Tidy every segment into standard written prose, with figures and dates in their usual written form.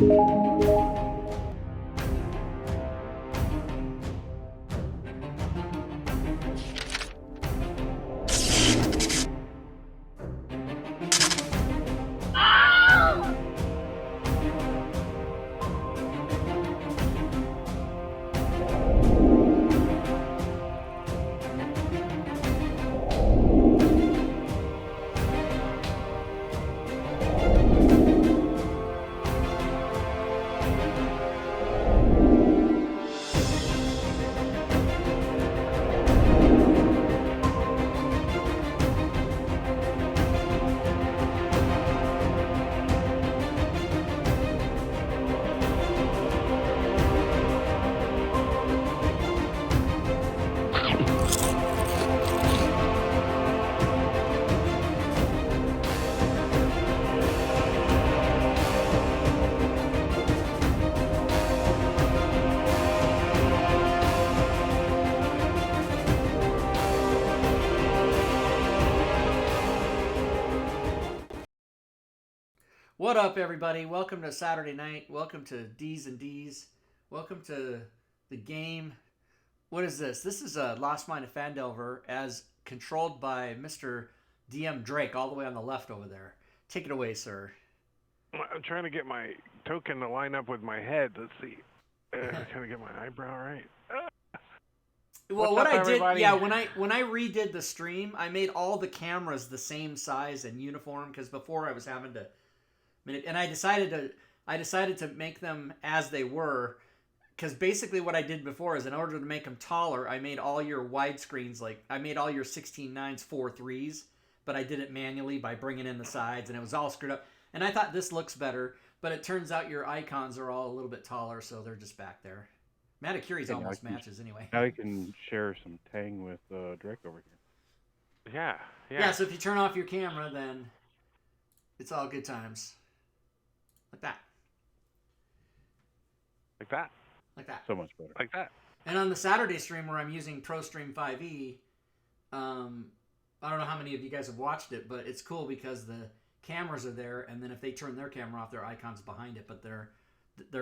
What up, everybody? Welcome to Saturday night. Welcome to D's and D's. Welcome to the game. What is this? This is a Lost Mine of Phandelver as controlled by Mr. DM Drake all the way on the left over there. Take it away, sir. I'm trying to get my token to line up with my head. Let's see. I'm trying to get my eyebrow right. Well, what I did, yeah, when I redid the stream, I made all the cameras the same size and uniform because before I was having to. And I decided to make them as they were, because basically what I did before is in order to make them taller, I made all your widescreens, like I made all your 16:9s 4:3s, but I did it manually by bringing in the sides, and it was all screwed up. And I thought this looks better, but it turns out your icons are all a little bit taller, so they're just back there. Matakuri's almost matches anyway. Now you can share some tang with Drake over here. Yeah. Yeah, so if you turn off your camera, then it's all good times. Like that. Like that. Like that. So much better. Like that. And on the Saturday stream where I'm using ProStream 5e, I don't know how many of you guys have watched it, but it's cool because the cameras are there, and then if they turn their camera off, their icon's behind it, but they're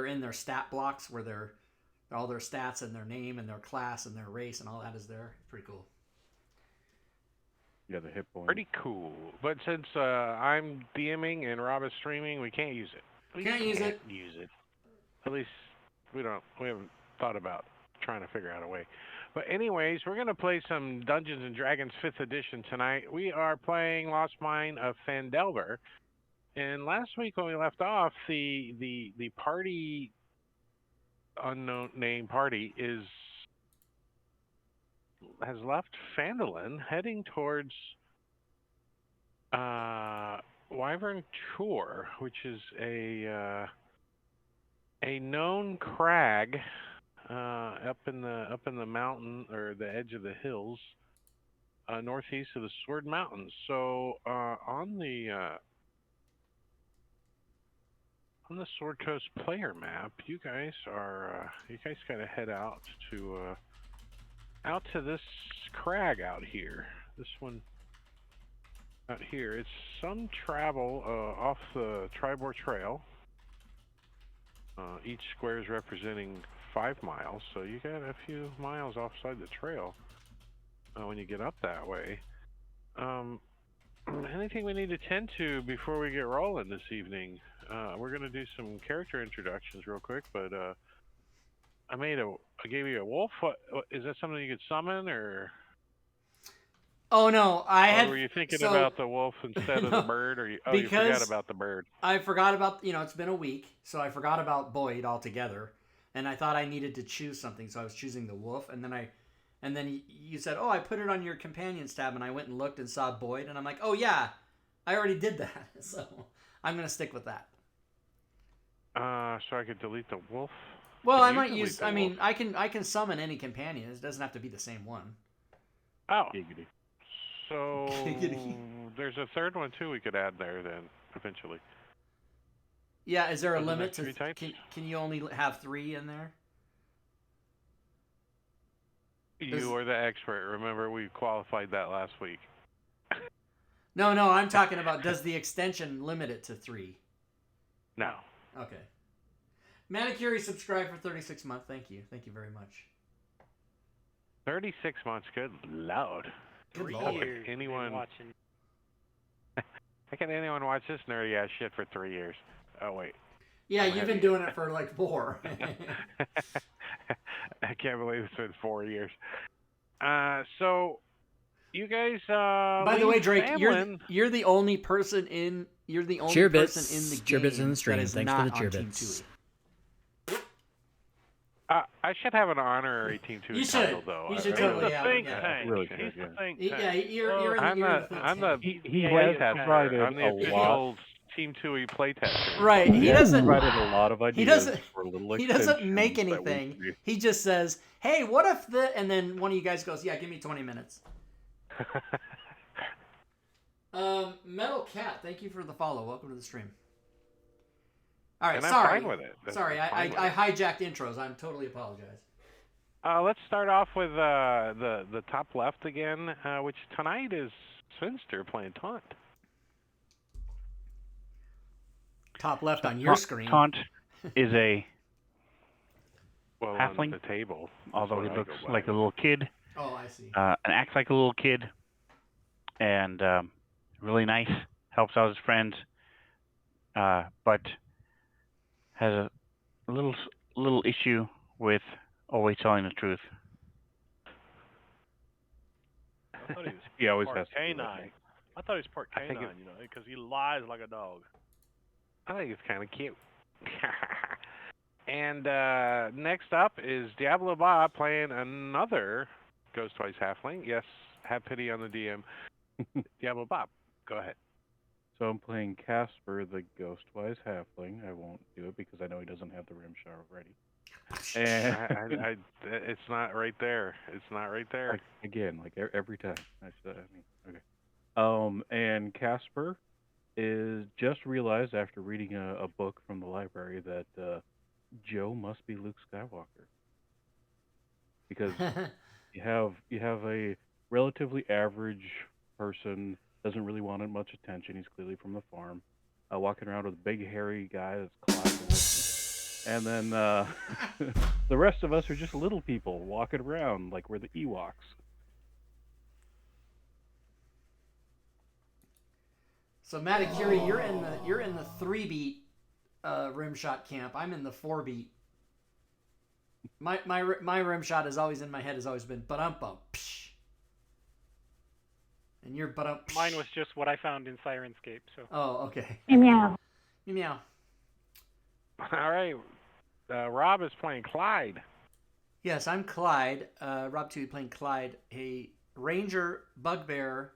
in their stat blocks where they're all their stats and their name and their class and their race and all that is there. It's pretty cool. Yeah, the hit point. Pretty cool. But since I'm DMing and Rob is streaming, we can't use it. We can't use it. At least we haven't thought about trying to figure out a way. But anyways, we're going to play some Dungeons & Dragons 5th edition tonight. We are playing Lost Mine of Phandelver. And last week when we left off, the party, unknown name party, has left Phandalin heading towards Wyvern Tor, which is a known crag up in the mountain or the edge of the hills northeast of the Sword Mountains. So on the Sword Coast player map, you guys got to head out to this crag out here. This one out here. It's some travel off the Tribor Trail. Each square is representing 5 miles, so you got a few miles offside the trail when you get up that way. Anything we need to tend to before we get rolling this evening? We're going to do some character introductions real quick, but I gave you a wolf. What, is that something you could summon, or? Oh no, were you thinking about the wolf instead of the bird, or you forgot about the bird? I forgot about, it's been a week, so I forgot about Boyd altogether, and I thought I needed to choose something, so I was choosing the wolf, and then you said, "Oh, I put it on your companions tab," and I went and looked and saw Boyd, and I'm like, "Oh yeah, I already did that," so I'm gonna stick with that. So I could delete the wolf. Well, I might use. I mean, I can summon any companion. It doesn't have to be the same one. Oh. Giggity. So there's a third one too we could add there then eventually. Yeah, is there a limit to? Can you only have 3 in there? You are the expert. Remember, we qualified that last week. No, I'm talking about, does the extension limit it to 3? No. Okay. Manicure subscribed for 36 months. Thank you. Thank you very much. 36 months. Good Lord. 3 years. Anyone watching? How can anyone watch this nerdy ass shit for 3 years? Oh wait. Yeah, you've been doing it for like 4. I can't believe it's been 4 years. So you guys. By the way, Drake, Famlin. you're the only person in person in the Cheerbits game in the stream. that is Thanks not for the on Team cheerbits. Tui. I should have an honorary Team 2 You should. title, though. You should I totally have it. Really Yeah. should, yeah. Yeah, you're in the I'm the He has playtester. provided I'm the a official lot. Team 2 playtester. Right. He has doesn't. provided a lot of ideas for little He doesn't make extensions that we anything. can do. He just says, "Hey, what if the?" And then one of you guys goes, "Yeah, give me 20 minutes." Metal Cat, thank you for the follow. Welcome to the stream. All right, And I'm sorry. fine with it. Sorry, I hijacked intros. I'm totally apologize. Let's start off with the top left again, which tonight is Spinster playing Taunt. Top left on your screen. Taunt is a Well, halfling, on the table. although he That's what I looks go by. like a little kid, Oh, I see. and acts like a little kid, and really nice, helps out his friends, but has a little issue with always telling the truth. I thought he was He always part has to do that. canine. I thought he was part I think canine, because he lies like a dog. I think it's kind of cute. And next up is Diablo Bob playing another Ghost Twice Halfling. Yes, have pity on the DM. Diablo Bob, go ahead. So I'm playing Casper, the Ghostwise Halfling. I won't do it because I know he doesn't have the rim shot already. And It's not right there. It's not right there. again, like every time. Okay. And Casper is just realized after reading a book from the library that Joe must be Luke Skywalker because you have a relatively average person, doesn't really want much attention. He's clearly from the farm, walking around with a big hairy guy that's colliding with him. And then the rest of us are just little people walking around like we're the Ewoks. So Matakiri, you're in the 3-beat rim shot camp. I'm in the 4-beat. My rim shot is always in my head. Has always been ba-dum-bum. Psh. And you're ba-dum. Mine was just what I found in Sirenscape. So. Oh, okay. Meow. Meow. All right. Rob is playing Clyde. Yes, I'm Clyde. Rob 2 playing Clyde, a ranger bugbear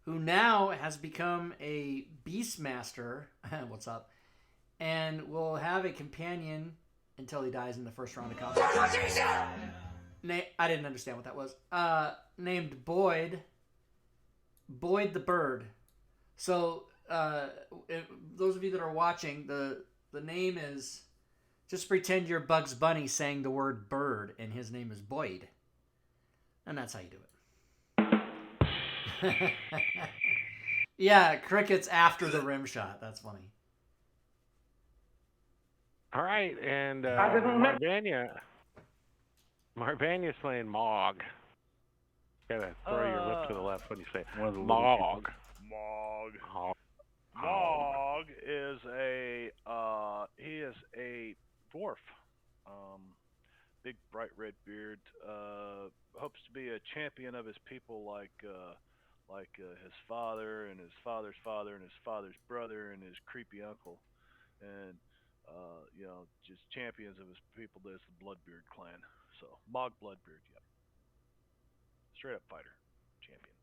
who now has become a beastmaster. What's up? And will have a companion until he dies in the first round of combat. I didn't understand what that was. Named Boyd. Boyd the Bird. So, those of you that are watching, the name is... Just pretend you're Bugs Bunny saying the word bird, and his name is Boyd. And that's how you do it. Yeah, crickets after the rim shot. That's funny. All right, and Marvania's playing Mog. Gotta throw your lip to the left when you say One of the Mog. Mog is he is a dwarf. Big bright red beard. Hopes to be a champion of his people like his father and his father's father and his father's brother and his creepy uncle. And just champions of his people. There's the Bloodbeard clan. So Mog Bloodbeard, yep. Straight up fighter, champion.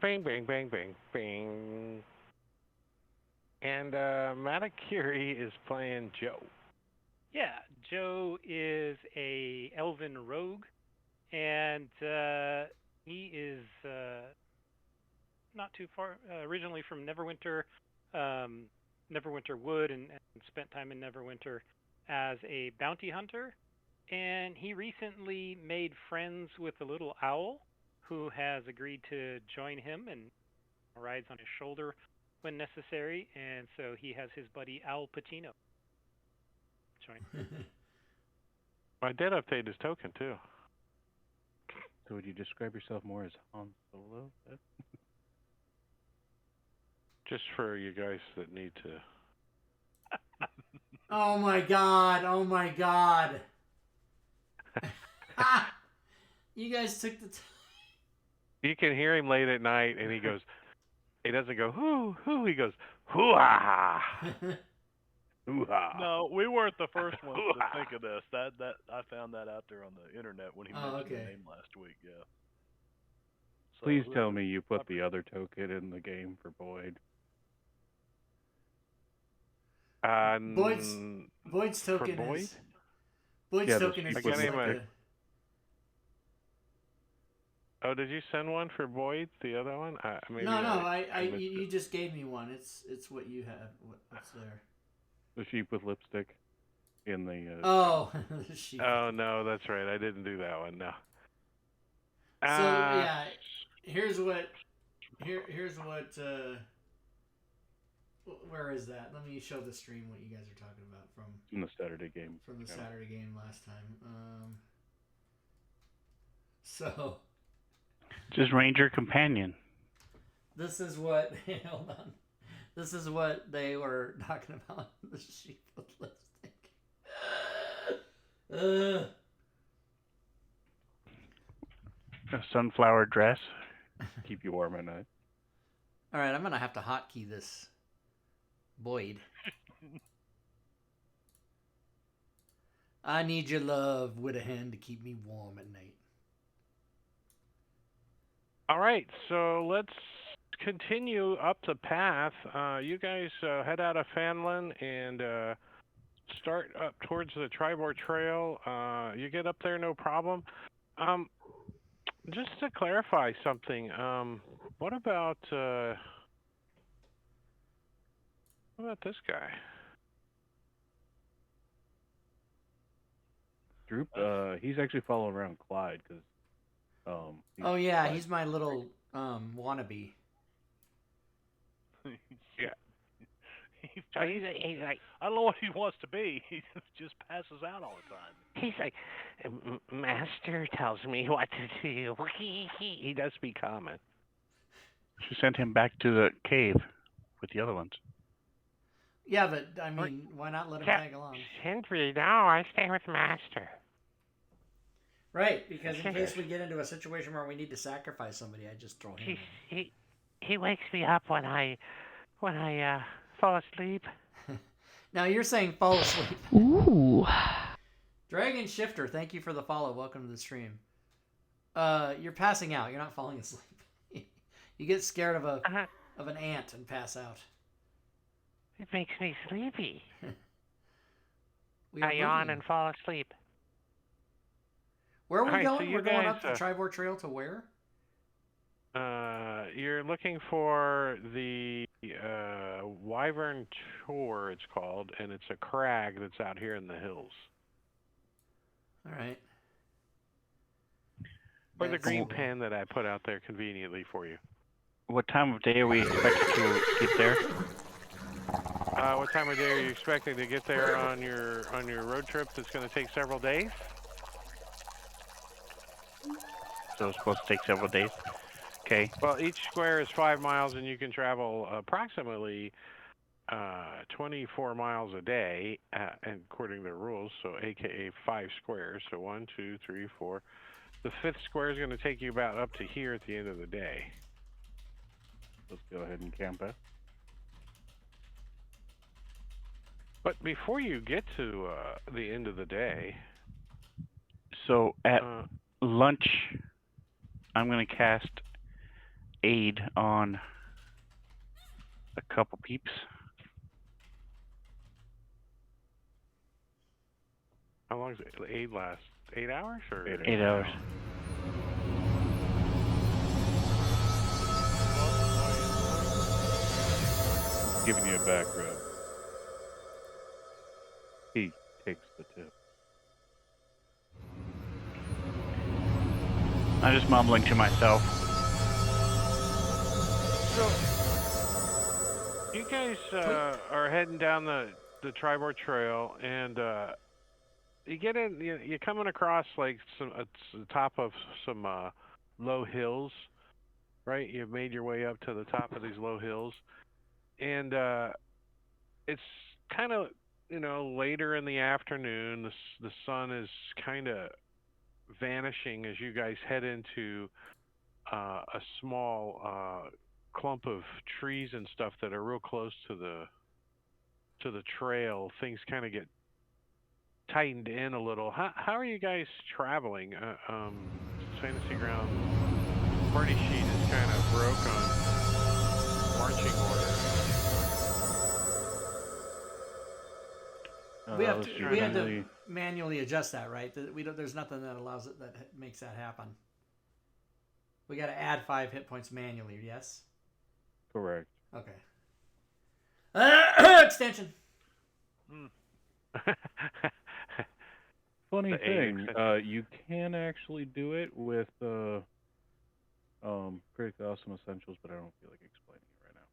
Bang, bang, bang, bang, bang. And Matakiri is playing Joe. Yeah, Joe is a elven rogue, and he is not too far. Originally from Neverwinter, Neverwinter Wood, and spent time in Neverwinter as a bounty hunter. And he recently made friends with a little owl who has agreed to join him and rides on his shoulder when necessary. And so he has his buddy Owl Patino. point. I did update his token too. So would you describe yourself more as Han Solo? Just for you guys that need to. Oh my god! Oh my god! You guys took the time. You can hear him late at night, and he goes. He doesn't go hoo hoo. He goes hoo-ah. Hoo-ah. No, we weren't the first ones to think of this. That I found that out there on the internet when he mentioned the name last week. Yeah. So, Please tell me you put the other token in the game for Boyd. Boyd's token for Boyd? is. Boyd's token is just like Oh, did you send one for Boyd? The other one? you just gave me one. It's what you have. What's there? The sheep with lipstick in the. The sheep. Oh no, that's right. I didn't do that one. No. So yeah, here's what. Where is that? Let me show the stream what you guys are talking about from the Saturday game. From the Saturday game last time. So. Just Ranger Companion. This is what. Hold on. This is what they were talking about. The sheep with lipstick. A sunflower dress. Keep you warm at night. All right, I'm gonna have to hotkey this. Boyd. I need your love with a hand to keep me warm at night. All right, so let's continue up the path. You guys head out of Phandelver and start up towards the Tribord Trail. You get up there, no problem. Just to clarify something, what about this guy? Droop, he's actually following around Clyde because. He's my little wannabe. Yeah. He's like, I don't know what he wants to be. He just passes out all the time. He's like, Master tells me what to do. He does speak common. She sent him back to the cave with the other ones. Yeah, but I mean, why not let him tag along? Henry, no, I stay with Master. Right, because in case we get into a situation where we need to sacrifice somebody, I just throw him in. He wakes me up when I fall asleep. Now you're saying fall asleep. Ooh. Dragon Shifter, thank you for the follow. Welcome to the stream. You're passing out. You're not falling asleep. You get scared of an ant and pass out. It makes me sleepy. I yawn and fall asleep. Where are we going? So we're going up the Tribord Trail to where? You're looking for the Wyvern Tour, it's called, and it's a crag that's out here in the hills. All right. Or the green pen that I put out there conveniently for you. What time of day are we expected to get there? What time of day are you expecting to get there on your road trip that's going to take several days? So it's supposed to take several days? Okay. Well, each square is 5 miles, and you can travel approximately 24 miles a day, according to the rules, so AKA 5 squares. So 1, 2, 3, 4. The 5th square is going to take you about up to here at the end of the day. Let's go ahead and camp out. But before you get to the end of the day... So at lunch, I'm going to cast aid on a couple peeps. How long does aid last? 8 hours? Or 8 hours. Giving you a back rub. He takes the tip. I'm just mumbling to myself. So, you guys are heading down the the Tribord Trail, and you get in. You're coming across like the top of some low hills, right? You've made your way up to the top of these low hills, and it's kind of later in the afternoon. The sun is kind of vanishing as you guys head into a small clump of trees and stuff that are real close to the trail. Things kind of get tightened in a little. How are you guys traveling? Fantasy Ground party sheet is kind of broke on marching order. We had to manually adjust that, right? There's nothing that allows it that makes that happen. We got to add 5 hit points manually. Yes. Correct. Okay. Extension. Funny thing, you can actually do it with Critically Awesome Essentials, but I don't feel like explaining it right now.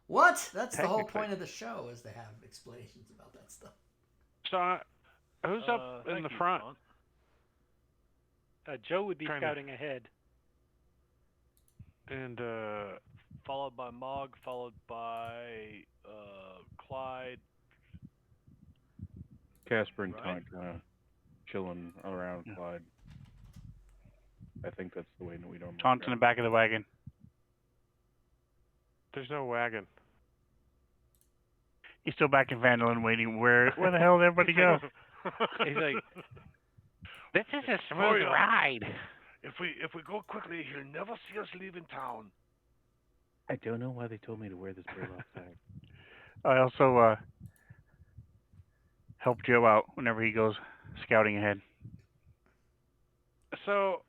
What? That's the whole point of the show, is to have explanations about that stuff. So, who's up in the front? Joe would be scouting ahead. And followed by Mog, followed by Clyde. Casper and Taunt kind of chilling around Clyde. I think that's the way we don't. Taunt's in the back of the wagon. There's no wagon. He's still back in Phandelver waiting. Where the hell did everybody go? He's like, this is a smooth ride. If we go quickly, he'll never see us leaving town. I don't know why they told me to wear this burlap sack. I also help Joe out whenever he goes scouting ahead. So,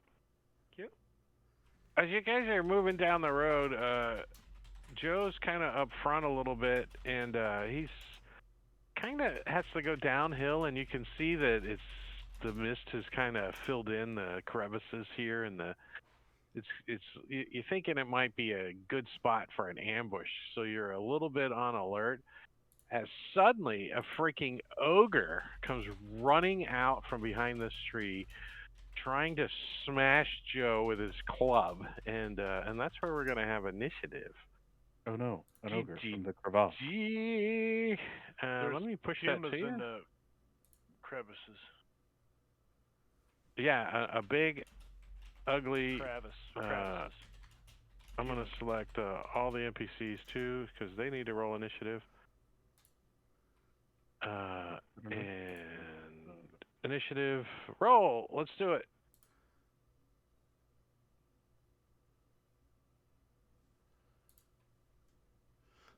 as you guys are moving down the road, Joe's kind of up front a little bit, and he's kind of has to go downhill, and you can see that the mist has kind of filled in the crevices here, and you're thinking it might be a good spot for an ambush, so you're a little bit on alert. As suddenly a freaking ogre comes running out from behind this tree, trying to smash Joe with his club, and that's where we're going to have initiative. Oh no, an ogre from the crevasse. Let me push that to you. in the crevices. Yeah, a big, ugly. Crevices. I'm going to select all the NPCs too, because they need to roll initiative. And initiative, roll. Let's do it.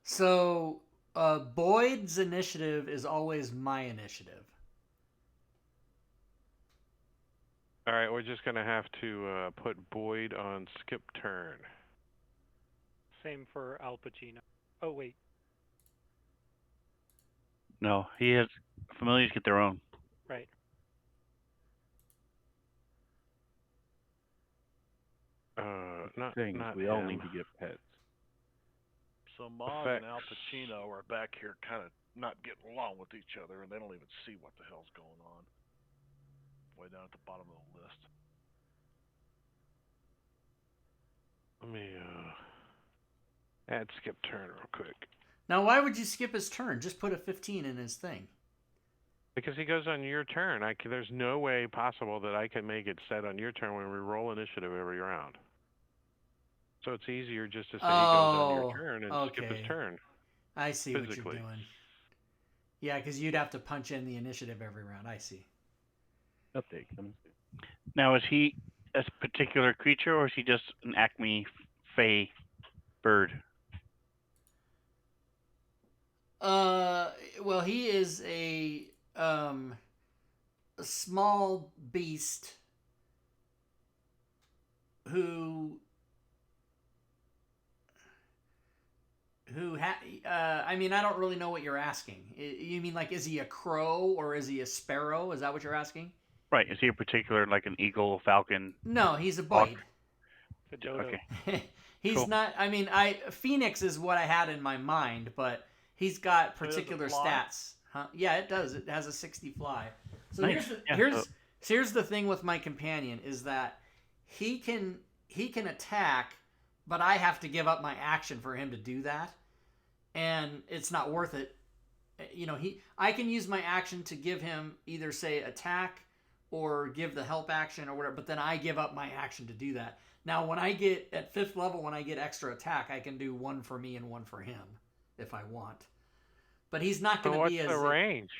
So, Boyd's initiative is always my initiative. All right, we're just going to have to put Boyd on skip turn. Same for Al Pacino. Oh, wait. No, he has familiars get their own. Right. Not we all need to get pets. So Mog and Al Pacino are back here kind of not getting along with each other, and they don't even see what the hell's going on. Way down at the bottom of the list. Let me add skip turn real quick. Now, why would you skip his turn? Just put a 15 in his thing. Because he goes on your turn. There's no way possible that I can make it set on your turn when we roll initiative every round. So it's easier just to say he goes on your turn and skip his turn. I see what you're doing. Yeah, because you'd have to punch in the initiative every round. I see. Update coming soon. Now, is he a particular creature, or is he just an Acme Fey bird? Well, he is a small beast who I mean, I don't really know what you're asking. You mean, like, is he a crow or is he a sparrow? Is that what you're asking? Right. Is he a particular, like an eagle, falcon? No, he's a Boyd. A dodo. Okay. He's cool. not. I mean, Phoenix is what I had in my mind, but He's got So it doesn't particular fly? stats. Huh? Yeah, it does. It has a 60 fly. So Nice. here's the thing with my companion is that he can attack, but I have to give up my action for him to do that, and it's not worth it. I can use my action to give him either say attack or give the help action or whatever, but then I give up my action to do that. Now, when I get at 5th level, when I get extra attack, I can do one for me and one for him if I want. But he's not going to be as... What's the range?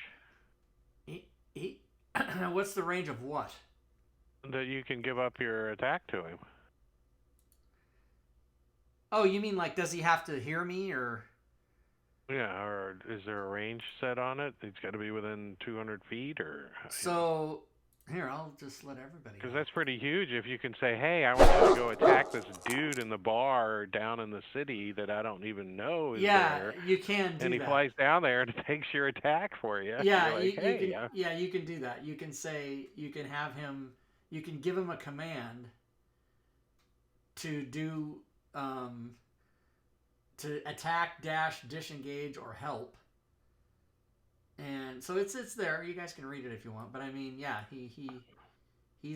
He what's the range of what? That you can give up your attack to him. Oh, you mean like does he have to hear me or... Yeah, or is there a range set on it? It's got to be within 200 feet or... So... Here, I'll just let everybody know. Because that's pretty huge if you can say, hey, I want you to go attack this dude in the bar down in the city that I don't even know is there. Yeah, you can do that. And he flies down there and takes your attack for you. Yeah, like, you can do that. You can say, you can have him, you can give him a command to do, to attack, dash, disengage, or help. And so it's there. You guys can read it if you want. But I mean, yeah, he's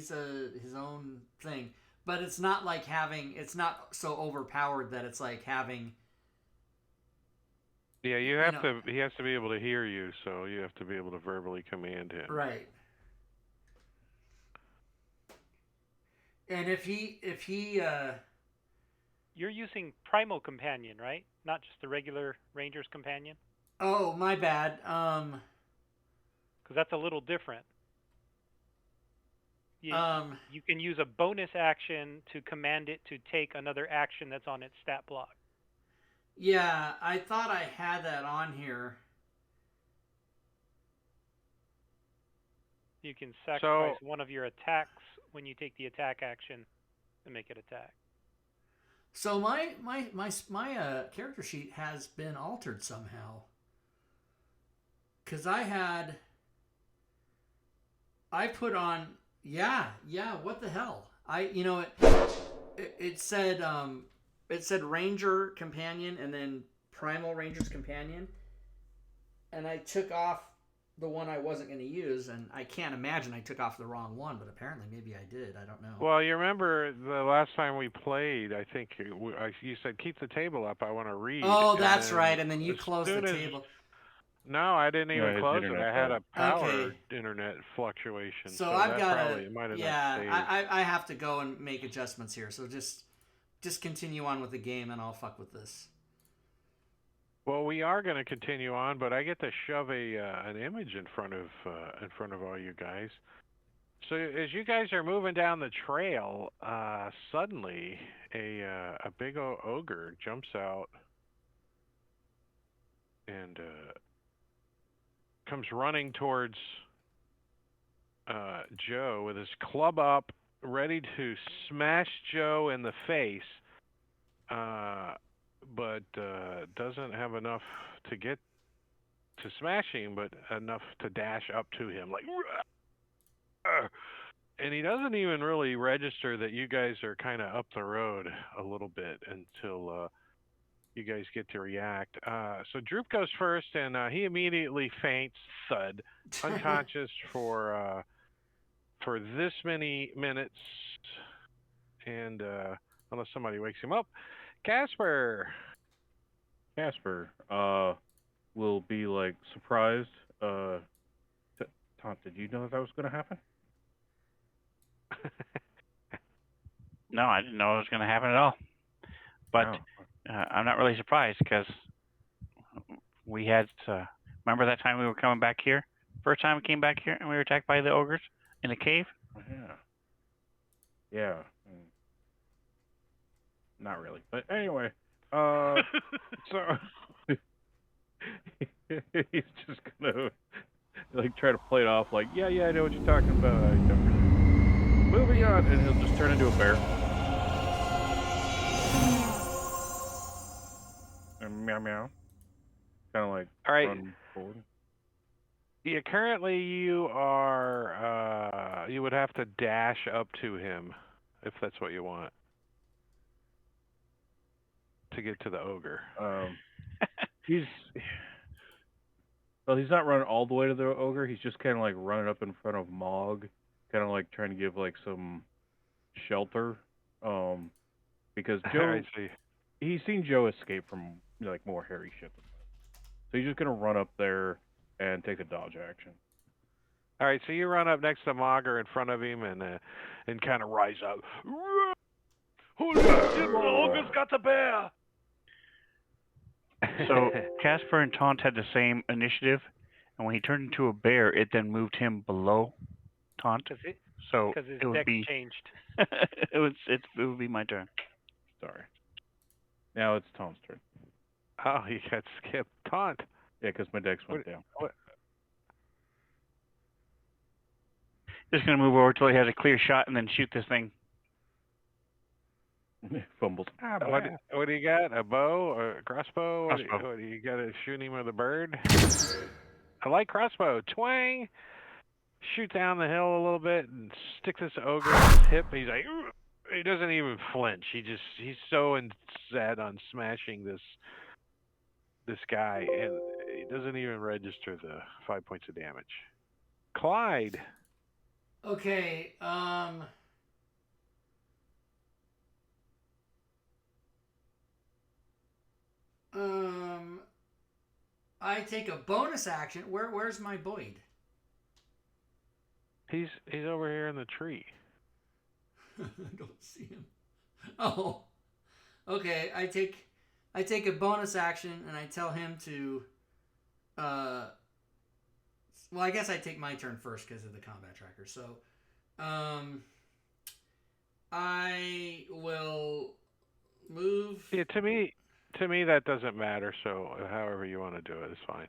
his own thing. But it's not like having. It's not so overpowered that it's like having. Yeah, you have to. He has to be able to hear you, so you have to be able to verbally command him. Right. And if he You're using Primal Companion, right? Not just the regular Ranger's Companion? Oh, my bad. Because that's a little different. You can use a bonus action to command it to take another action that's on its stat block. Yeah, I thought I had that on here. You can sacrifice one of your attacks when you take the attack action to make it attack. So my character sheet has been altered somehow. Because I put on, what the hell? It said Ranger Companion and then Primal Ranger's Companion. And I took off the one I wasn't going to use, and I can't imagine I took off the wrong one, but apparently maybe I did. I don't know. Well, you remember the last time we played, I think you said, keep the table up, I want to read. Oh, that's right, and then you closed the table. No, I didn't even close it. I had a power Okay. internet fluctuation. So I've got I have to go and make adjustments here. So just continue on with the game, and I'll fuck with this. Well, we are going to continue on, but I get to shove an image in front of all you guys. So as you guys are moving down the trail, suddenly a big ogre jumps out and comes running towards Joe with his club up, ready to smash Joe in the face, but doesn't have enough to get to smash him, but enough to dash up to him, like, and he doesn't even really register that you guys are kind of up the road a little bit until you guys get to react. So Droop goes first, and he immediately faints, thud, unconscious for this many minutes, and unless somebody wakes him up. Casper will be like surprised. Tom, did you know that was going to happen? No, I didn't know it was going to happen at all. But I'm not really surprised because we had remember that time we were coming back here? First time we came back here and we were attacked by the ogres in a cave? Yeah. Not really. But anyway, so he's just gonna like try to play it off like, yeah, I know what you're talking about. Moving on, and he'll just turn into a bear. And meow meow. Kind of like all right. run forward. Yeah, currently you are you would have to dash up to him if that's what you want to get to the ogre. He's Well, he's not running all the way to the ogre. He's just kind of like running up in front of Mog, kind of like trying to give like some shelter. Because Joe, I see. he's seen Joe escape from like more hairy shit than that. So he's just gonna run up there and take a dodge action. All right, so you run up next to Mogger in front of him and kind of rise up. Holy shit, the ogre's got the bear! So Casper and Taunt had the same initiative, and when he turned into a bear, it then moved him below Taunt. So Because his it would deck be changed. it would be my turn. Sorry. Now it's Tom's turn. Oh, you got skipped. Taunt. Yeah, because my dex went down. What? Just gonna move over till he has a clear shot and then shoot this thing. Fumbled. What do you got? A bow or a crossbow? Crossbow. What do you got to shoot him with a bird? I like crossbow. Twang! Shoot down the hill a little bit and stick this ogre in his hip. He's like, "Ugh." He doesn't even flinch. He's so set on smashing this guy, and he doesn't even register the 5 points of damage. Clyde. Okay, I take a bonus action. Where's my Boyd? He's over here in the tree. I don't see him. Oh, okay. I take a bonus action and I tell him to. Well, I guess I take my turn first because of the combat tracker. So, I will move. Yeah, to me that doesn't matter. So however you want to do it is fine.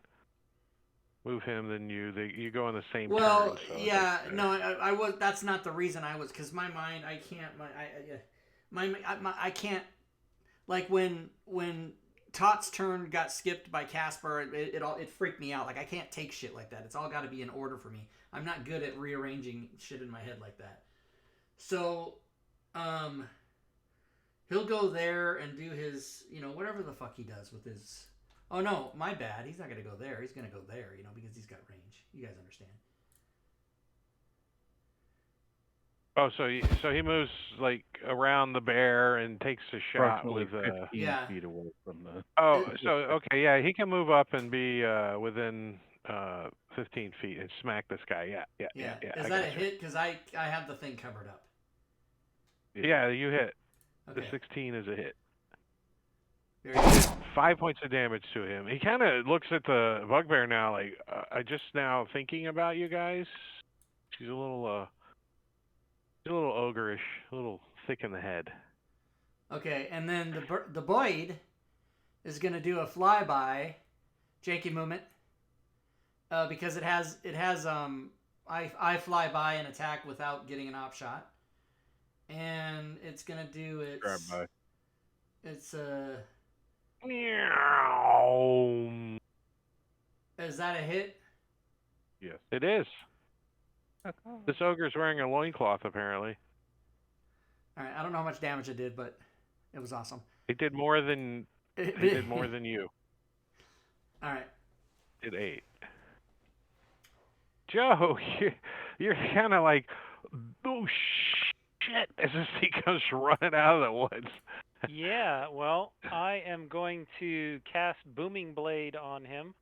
Move him, then you go on the same turn. Well, So yeah, no, I was. That's not the reason I was, because my mind, I can't. I can't. Like when Tot's turn got skipped by Casper, it freaked me out. Like I can't take shit like that. It's all got to be in order for me. I'm not good at rearranging shit in my head like that. So, he'll go there and do his, whatever the fuck he does with his. Oh no, my bad. He's not gonna go there. He's gonna go there, because he's got range. You guys understand? Oh, so he moves like around the bear and takes a shot with 15 Yeah. feet away from the. Oh, so okay, yeah, he can move up and be within 15 feet and smack this guy. Yeah. Is that a hit? Because I have the thing covered up. Yeah, you hit. Okay. The 16 is a hit. Very good. 5 points of damage to him. He kind of looks at the bugbear now, like I just now thinking about you guys. She's a little ogreish, a little thick in the head. Okay, and then the Boyd is gonna do a flyby, janky movement, because it has I fly by and attack without getting an op shot, and it's gonna do its. Grab by. It's Meow. Is that a hit? Yes. It is. This ogre's wearing a loincloth, apparently. All right, I don't know how much damage it did, but it was awesome. He did more than you. All right. Did 8. Joe, you're kind of like, oh shit, as he comes running out of the woods. Yeah, well, I am going to cast Booming Blade on him,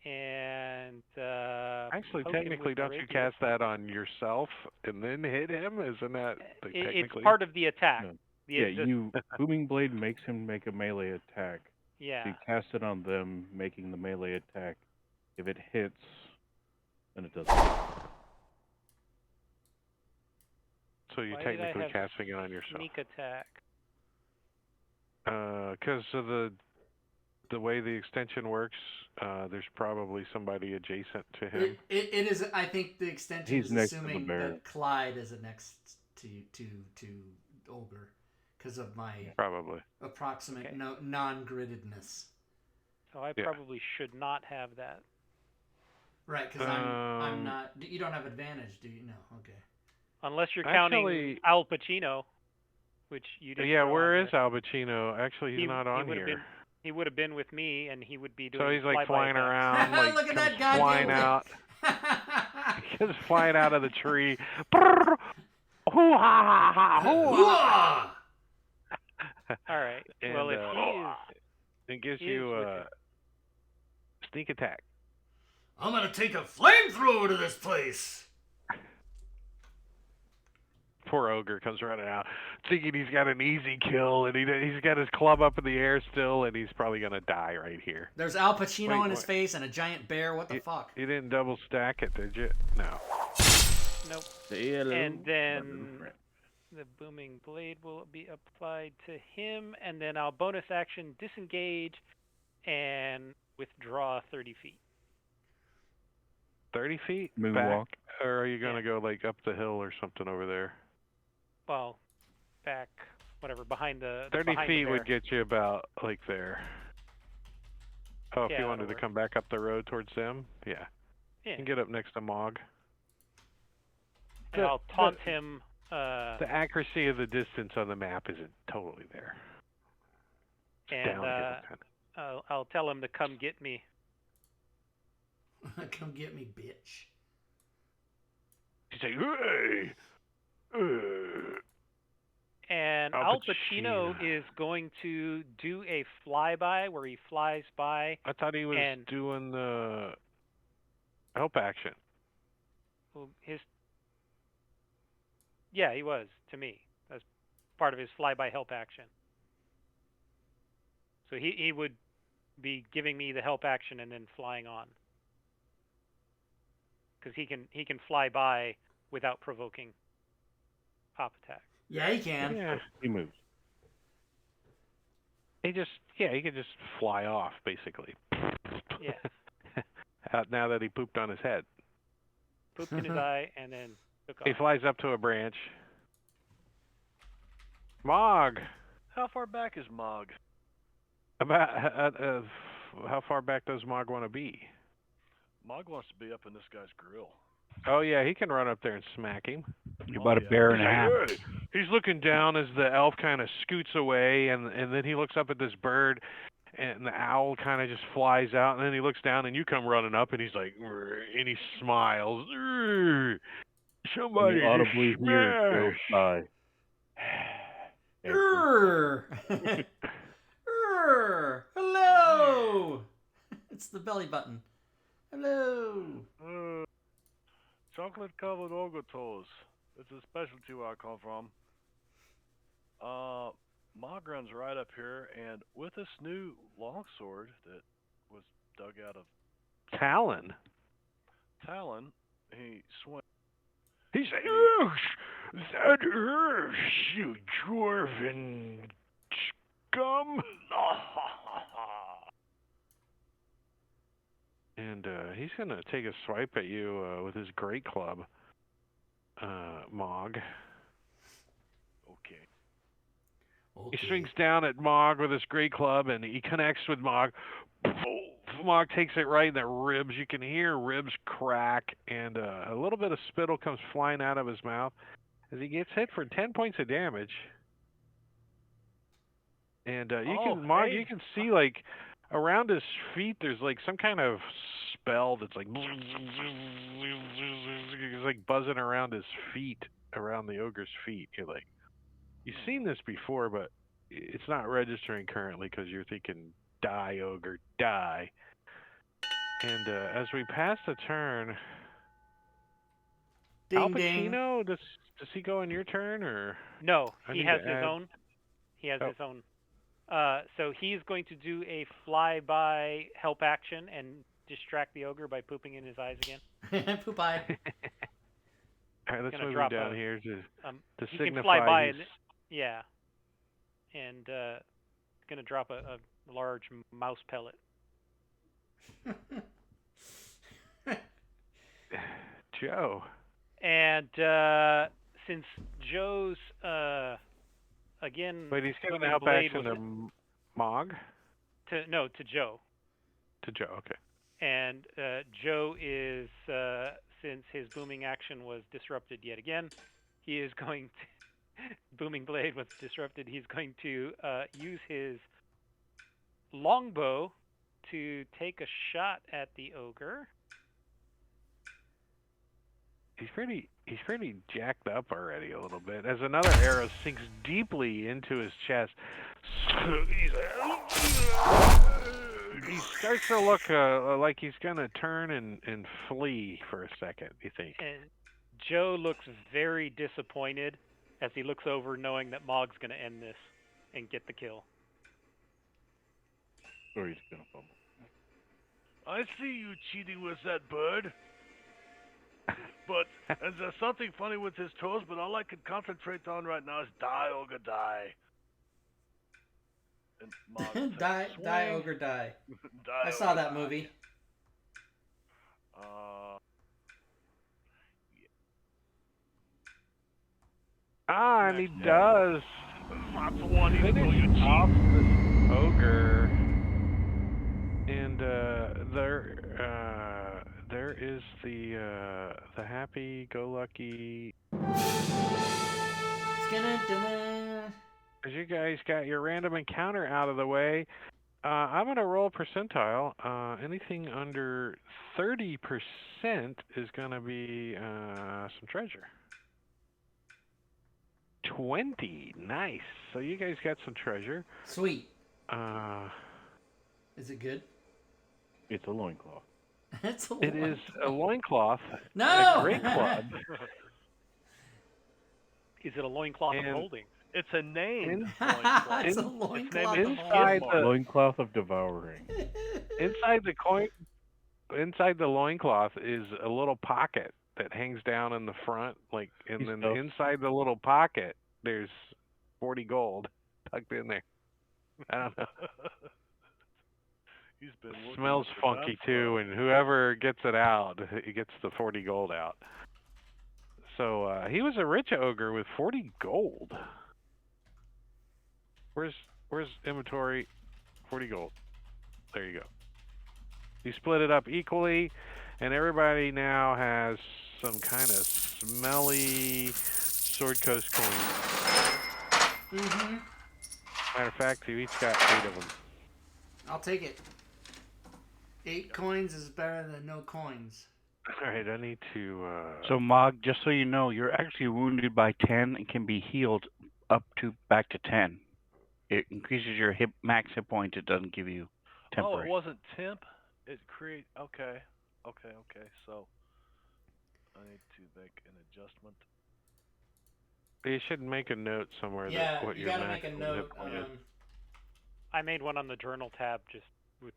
and Actually, poke him technically, with the don't you rapier. cast that on yourself and then hit him? Isn't that technically? It's part of the attack. No. Booming Blade makes him make a melee attack. Yeah. So you cast it on them, making the melee attack. If it hits, then it doesn't. So you're Why did I technically have casting it on yourself. Sneak attack. Because of the way the extension works, there's probably somebody adjacent to him. It is. I think the extension He's is next to the assuming bear. that Clyde is next to Ogre, because of my Probably. approximate Okay. non-griddedness. So I probably should not have that. Right, because I'm not. You don't have advantage, do you? No. Okay. Unless you're Actually- counting Al Pacino, which you didn't. Yeah, throw where on is here. Al Pacino? Actually, he's not on would've here. he would have been with me, and he would be doing. So he's like flyby flying attacks. around, like Look at that comes goddamn flying thing. out. He comes flying out of the tree. Brrr, hoo ha ha ha hoo ha. All right. And, Well, if he is, it gives he you is with a sneak attack. I'm gonna take a flamethrower to this place. Poor ogre comes running out, thinking he's got an easy kill, and he's got his club up in the air still, and he's probably gonna die right here. There's Al Pacino in his face and a giant bear. What the fuck? You didn't double stack it, did you? No. nope. Hello, And then my little friend. the booming blade will be applied to him, and then I'll bonus action disengage and withdraw 30 feet. 30 feet Moonwalk. back, or are you gonna go like up the hill or something over there? Well, back, whatever, behind the 30 behind feet the bear. would get you about like there. Oh, if Yeah, you wanted that'll to come back up the road towards them, yeah. Yeah. You can get up next to Mog. And I'll taunt him. The accuracy of the distance on the map isn't totally there. It's And downhill, kinda. I'll tell him to come get me. Come get me, bitch. He's like, hey! And Al Al Pacino Pacino. is going to do a flyby where he flies by. I thought he was And- doing the help action. Yeah, he was, to me. That's part of his flyby help action. So he would be giving me the help action and then flying on. Because he can fly by without provoking pop attack. Yeah, he can. Yeah. He moves. He could just fly off, basically. Yeah. Now that he pooped on his head. Pooped in his eye and then took off. He flies up to a branch. Mog! How far back is Mog? About how far back does Mog want to be? Mog wants to be up in this guy's grill. Oh yeah, he can run up there and smack him. You're about a bear and a half. Hey. He's looking down as the elf kind of scoots away, and then he looks up at this bird, and the owl kind of just flies out, and then he looks down, and you come running up, and he's like, and he smiles. Somebody You audibly just hear smash. Joe sigh. Hello. It's the belly button. Hello. Chocolate covered ogre toes. It's a specialty where I come from. Mog runs right up here, and with this new longsword that was dug out of Talon. he swings. He's like, oh, that earth, you dwarven scum. And he's going to take a swipe at you with his great club, Mog. Okay. He swings down at Mog with his great club, and he connects with Mog. Mog takes it right in the ribs. You can hear ribs crack, and a little bit of spittle comes flying out of his mouth as he gets hit for 10 points of damage. And you can see like around his feet, there's like some kind of spell that's like it's like buzzing around his feet, around the ogre's feet. You're like, you've seen this before, but it's not registering currently because you're thinking, die, ogre, die. And as we pass the turn, Al Pacino, does he go in your turn, or? No, I he need has to his add- own. He has Oh. his own. So he's going to do a flyby help action and distract the ogre by pooping in his eyes again. Poop eye. All right, let's Gonna move him drop down a- here to He signify can fly by, he's- and yeah, and gonna drop a large mouse pellet. Joe. And since Joe's again, Wait, he's giving the booming help blade action was to Mog? to Joe. To Joe, okay. And Joe is, since his booming action was disrupted yet again, he is going to, booming blade was disrupted, he's going to use his longbow to take a shot at the ogre. He's pretty jacked up already a little bit. As another arrow sinks deeply into his chest, he starts to look like he's gonna turn and flee for a second. You think? And Joe looks very disappointed as he looks over, knowing that Mog's gonna end this and get the kill. Or he's gonna fumble. I see you cheating with that bird. But and there's something funny with his toes, but all I can concentrate on right now is die, ogre, die. And Mog die, ogre, die. I saw that movie. And he does. Not the one, even though you Finish off cheat. this ogre. And there is the happy-go-lucky. As you guys got your random encounter out of the way, I'm gonna roll percentile. Anything under 30% is gonna be some treasure. 20, nice. So you guys got some treasure. Sweet. Is it good? It's a loincloth. It is a loincloth. No! A great club. Is it a loincloth of holding? It's a name. It's a loincloth of inside the loincloth of devouring. Inside the loincloth is a little pocket that hangs down in the front, and then inside the little pocket there's 40 gold tucked in there. I don't know. He's been smells funky too, and whoever gets it out, he gets the 40 gold out. So he was a rich ogre with 40 gold. Where's inventory? 40 gold. There you go. He split it up equally, and everybody now has some kind of smelly Sword Coast coins. Mm-hmm. Matter of fact, you each got 8 of them. I'll take it. 8 coins is better than no coins. All right, I need to... So, Mog, just so you know, you're actually wounded by 10 and can be healed back to 10. It increases your max hit points. It doesn't give you temporary. Oh, it wasn't temp? It create... Okay. So, I need to make an adjustment. You should make a note somewhere. Yeah, what you your gotta make a note. I made one on the journal tab just with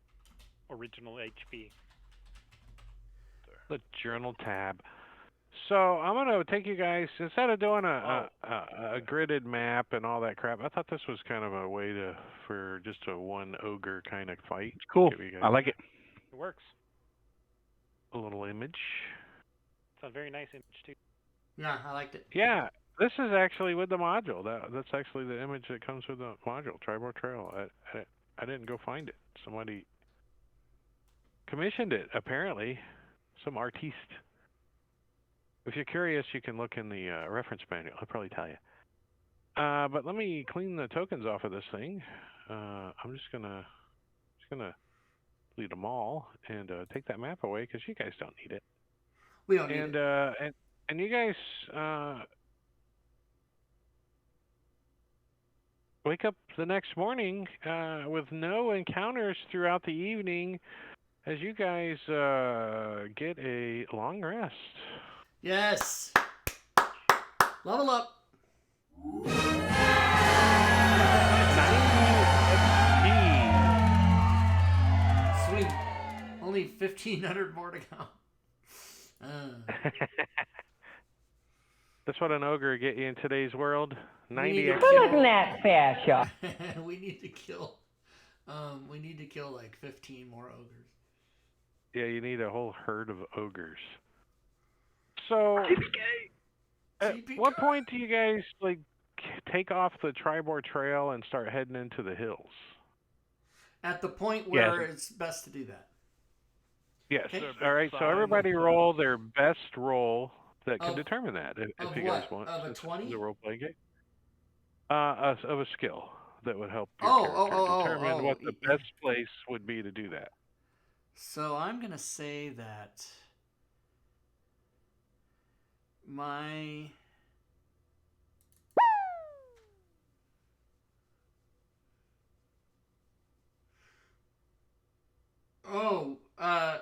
original HP. The journal tab. So I'm gonna take you guys, instead of doing a gridded map and all that crap. I thought this was kind of a way for just a one ogre kind of fight. It's cool. I like it. It works. A little image. It's a very nice image too. Yeah, I liked it. Yeah, this is actually with the module. That's actually the image that comes with the module. Tribal Trail. I didn't go find it. Somebody commissioned it apparently. Some artiste. If you're curious, you can look in the reference manual. I'll probably tell you. But let me clean the tokens off of this thing. I'm just gonna delete them all and take that map away because you guys don't need it. We don't need it. And you guys wake up the next morning with no encounters throughout the evening. As you guys get a long rest. Yes. Level up. 90 XP. Sweet. Only 1,500 more to go. That's what an ogre get you in today's world. 90 XP. Put in that fashion. We need to kill. We need to kill like 15 more ogres. Yeah, you need a whole herd of ogres. So, at what point do you guys take off the Tribor Trail and start heading into the hills? At the point where it's best to do that. Yes. Okay. All right. So everybody roll their best roll that can determine that. If you guys want. Of a 20? The role play game. Of a skill. that would help your character determine what the yeah. best place would be to do that. So I'm going to say that my...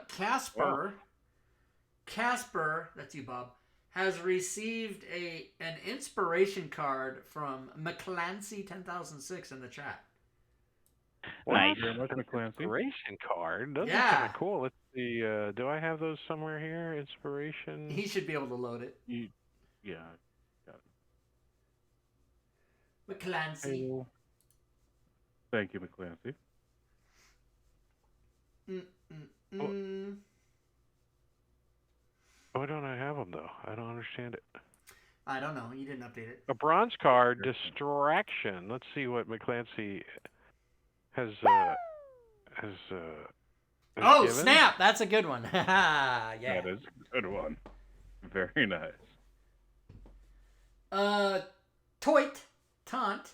Casper... Wow. Casper, that's you, Bob, has received an inspiration card from McClancy 10,006 in the chat. Nice. Thank you very much, McClancy. Inspiration card. Those are Yeah. kind of cool. Let's see. Do I have those somewhere here? Inspiration. He should be able to load it. Yeah. Got it. McClancy. Thank you, McClancy. Why don't I have them though? I don't understand it. I don't know. You didn't update it. A bronze card, distraction. Let's see what McClancy has Oh, given. snap! That's a good one. Yeah. That is a good one. Very nice. Taunt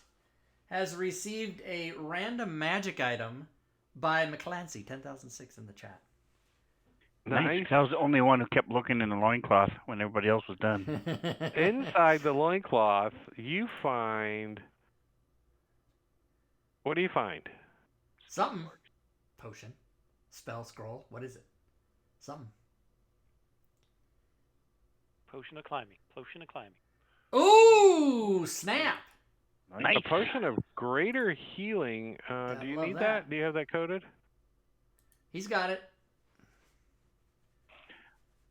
has received a random magic item by McClancy 10,006 in the chat. Nice. I was the only one who kept looking in the loincloth when everybody else was done. Inside the loincloth, you find... What do you find? Something. Potion. Spell scroll. What is it? Something. Potion of climbing. Potion of climbing. Ooh, snap! Nice. A potion of greater healing. Do you love need that. that? Do you have that coded? He's got it.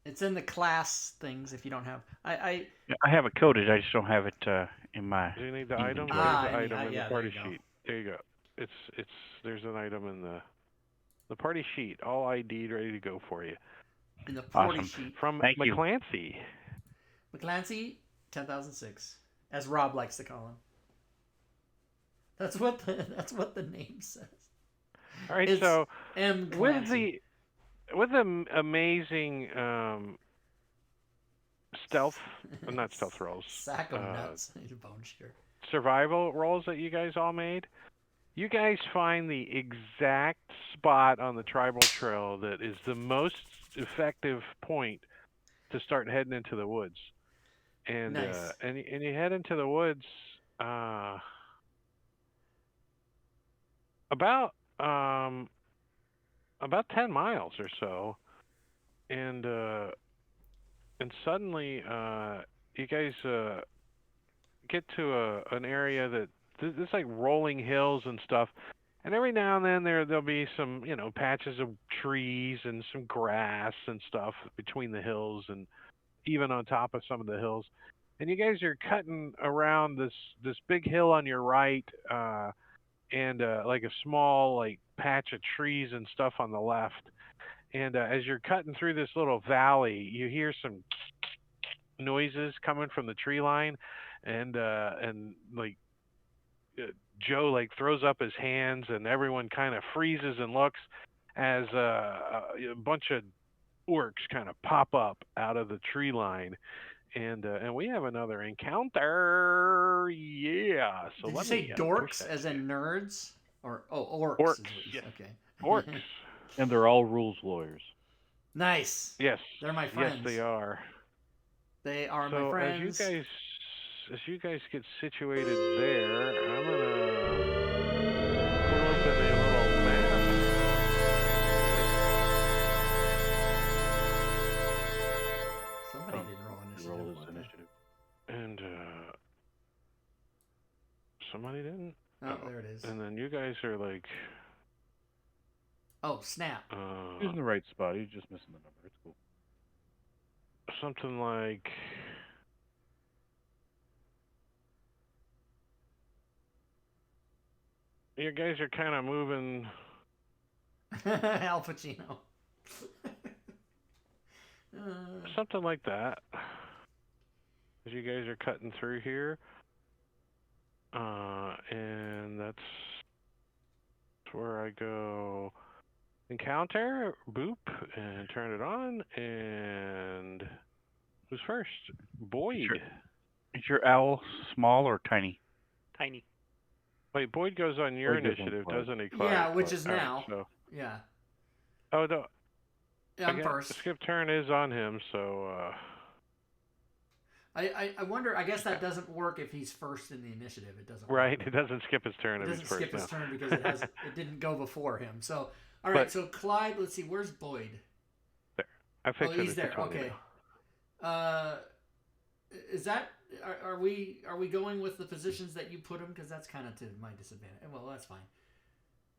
It's in the class things if you don't have. I have it coded. I just don't have it in my. Do you need the item? inventory. There's the item in yeah, the party there you go. sheet. There you go. There's an item in the party sheet, all ID'd, ready to go for you. In the party Awesome. sheet. From Thank you. McClancy. McClancy 10,006, as Rob likes to call him. That's what the name says. All right, It's so M. with Clancy. the amazing stealth, not stealth rolls, Sack of nuts. Bone shear. survival rolls that you guys all made, you guys find the exact spot on the tribal trail that is the most effective point to start heading into the woods. And Nice. And you head into the woods about 10 miles or so, and suddenly you guys get to an area that there's like rolling hills and stuff, and every now and then there'll be some patches of trees and some grass and stuff between the hills and even on top of some of the hills, and you guys are cutting around this big hill on your right, and like a small like patch of trees and stuff on the left. And as you're cutting through this little valley, you hear some noises coming from the tree line, and like Joe like throws up his hands, and everyone kind of freezes and looks as a bunch of orcs kind of pop up out of the tree line. And we have another encounter. Yeah. So Did you let say me, dorks as in nerds? Or orcs? Orcs, Is what you yes. said. Okay. Orcs. And they're all rules lawyers. Nice. Yes. They're my friends. Yes, they are. They are So my friends. as you guys get situated there, I'm gonna pull open a little map. Somebody didn't roll initiative. Roll was this it? initiative. And somebody didn't. Oh, there it is. And then you guys are like. Oh, snap. He's in the right spot. He's just missing the number. It's cool. Something like. You guys are kind of moving. Al Pacino. Something like that. As you guys are cutting through here. And that's where I go encounter, boop, and turn it on. And who's first? Boyd. Is your owl small or tiny? Tiny. Wait, Boyd goes on your Boyd goes on initiative, Clyde. doesn't he, Clyde? Yeah, which is All right, now. so. Yeah. Oh, no. Yeah, I'm first. Skip turn is on him, so. I wonder. I guess that doesn't work if he's first in the initiative. It doesn't. Right, work. it doesn't skip his turn. It if doesn't he's first, skip his no. turn because it didn't go before him. So all right. So Clyde, let's see. Where's Boyd? There. I fixed it. He's there. Okay. Is that are we going with the positions that you put him? Because that's kind of to my disadvantage. Well, that's fine.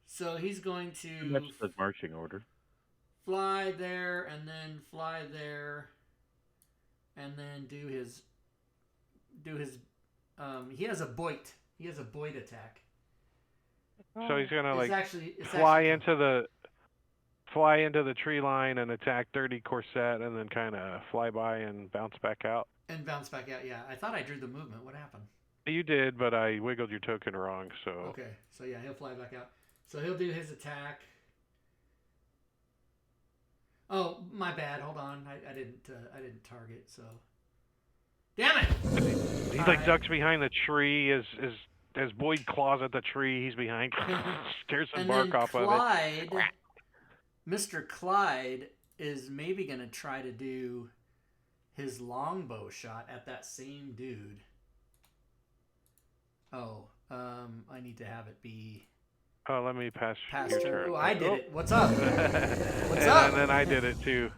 So he's going to. That's the marching order. Fly there and then fly there, and then do his. He has a Boyd. He has a Boyd attack. So he's gonna fly into the tree line and attack Dirty Corset, and then kind of fly by and bounce back out. And bounce back out. Yeah, I thought I drew the movement. What happened? You did, but I wiggled your token wrong. So. Okay. So yeah, he'll fly back out. So he'll do his attack. Oh, my bad. Hold on. I didn't target. So. Damn it! He ducks behind the tree as Boyd claws at the tree. He's behind, scares some bark off of it. Mr. Clyde is maybe gonna try to do his longbow shot at that same dude. Oh, I need to have it be. Oh, let me pass Past your turn. turn. Oh, I did it. What's up? What's up? And then I did it too.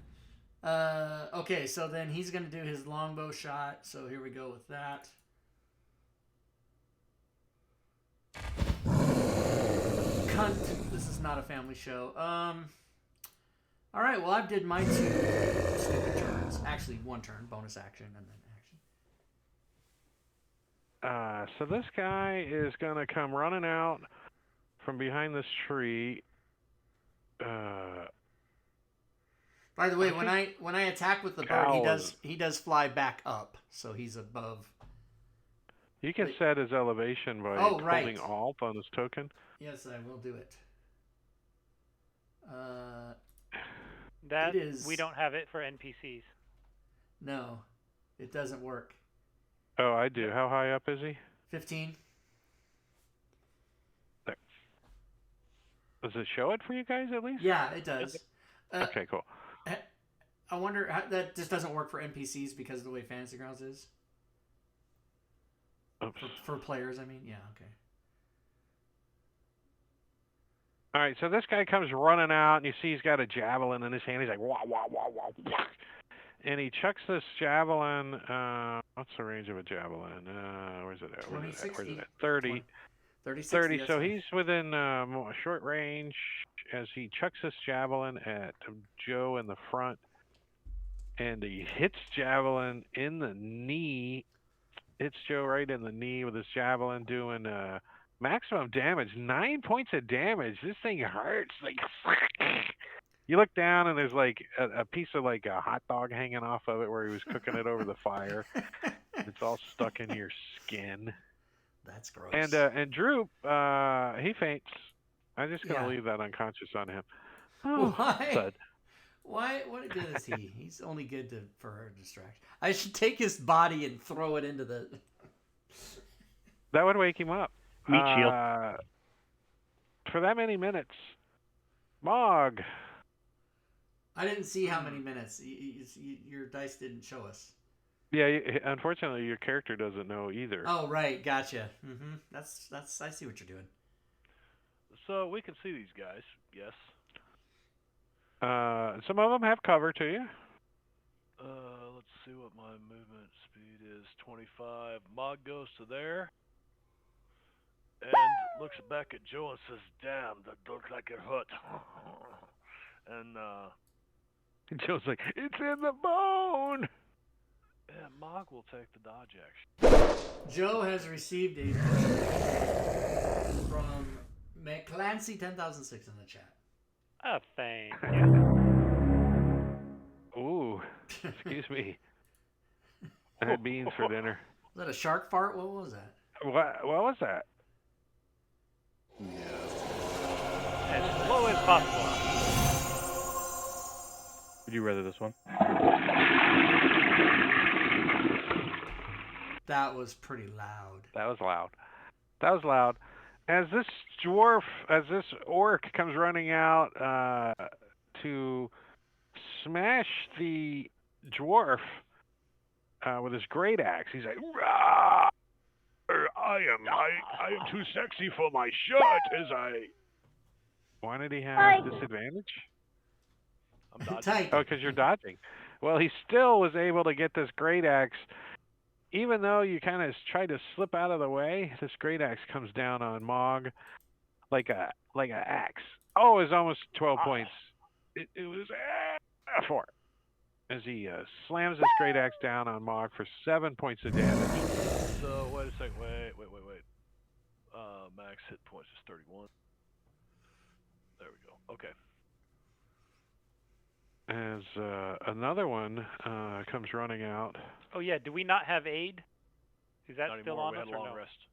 Okay, so then he's going to do his longbow shot. So here we go with that. Cunt. This is not a family show. All right, well, I did my 2 stupid turns. Actually, 1 turn, bonus action, and then action. So this guy is going to come running out from behind this tree. By the way, when I attack with the bow, he does fly back up, so he's above. You can set his elevation by holding Alt on his token. Yes, I will do it. We don't have it for NPCs. No, it doesn't work. Oh, I do. How high up is he? 15. There. Does it show it for you guys at least? Yeah, it does. Okay, cool. I wonder how that just doesn't work for NPCs because of the way Fantasy Grounds is. Oops. For players, I mean, yeah, okay. All right, so this guy comes running out, and you see he's got a javelin in his hand. He's like, wah, wah, wah, wah, wah. And he chucks this javelin. What's the range of a javelin? Where's it at? Where's it at? 30. 30. So he's within short range as he chucks this javelin at Joe in the front. And he hits javelin in the knee. Hits Joe right in the knee with his javelin, doing maximum damage. 9 points of damage. This thing hurts. Like, you look down and there's like a piece of like a hot dog hanging off of it where he was cooking it over the fire. It's all stuck in your skin. That's gross. And Droop, he faints. I'm just gonna leave that unconscious on him. Oh, why? Thud. Why? What good is he? He's only good for her distraction. I should take his body and throw it into the. That would wake him up. Meat shield. For that many minutes, Mog. I didn't see how many minutes. Your dice didn't show us. Yeah, unfortunately, your character doesn't know either. Oh, right, gotcha. Mm-hmm. That's. I see what you're doing. So we can see these guys. Yes. Some of them have cover to you. Let's see what my movement speed is. 25. Mog goes to there and looks back at Joe and says, "Damn, that looks like it hurt." And Joe's like, "It's in the bone." Yeah, Mog will take the dodge action. Joe has received a from Clancy 10,006 in the chat. Oh, thank you. Ooh, excuse me. I had beans for dinner. Was that a shark fart? What was that? What was that? As slow as possible. Would you rather this one? That was pretty loud. That was loud. As this orc comes running out to smash the dwarf with his great axe, he's like, "Rah! I am too sexy for my shirt." Why did he have disadvantage? I'm dodging. Type. Oh, because you're dodging. Well, he still was able to get this great axe, even though you kind of tried to slip out of the way. This great axe comes down on Mog like a axe. Oh, it was almost 12 points. It was 4 as he slams his great axe down on Mog for 7 points of damage. So wait a second. Wait. Max hit points is 31. There we go. Okay. As another one comes running out. Oh yeah, do we not have aid? Is that Not still anymore. on We us had or long no? rest.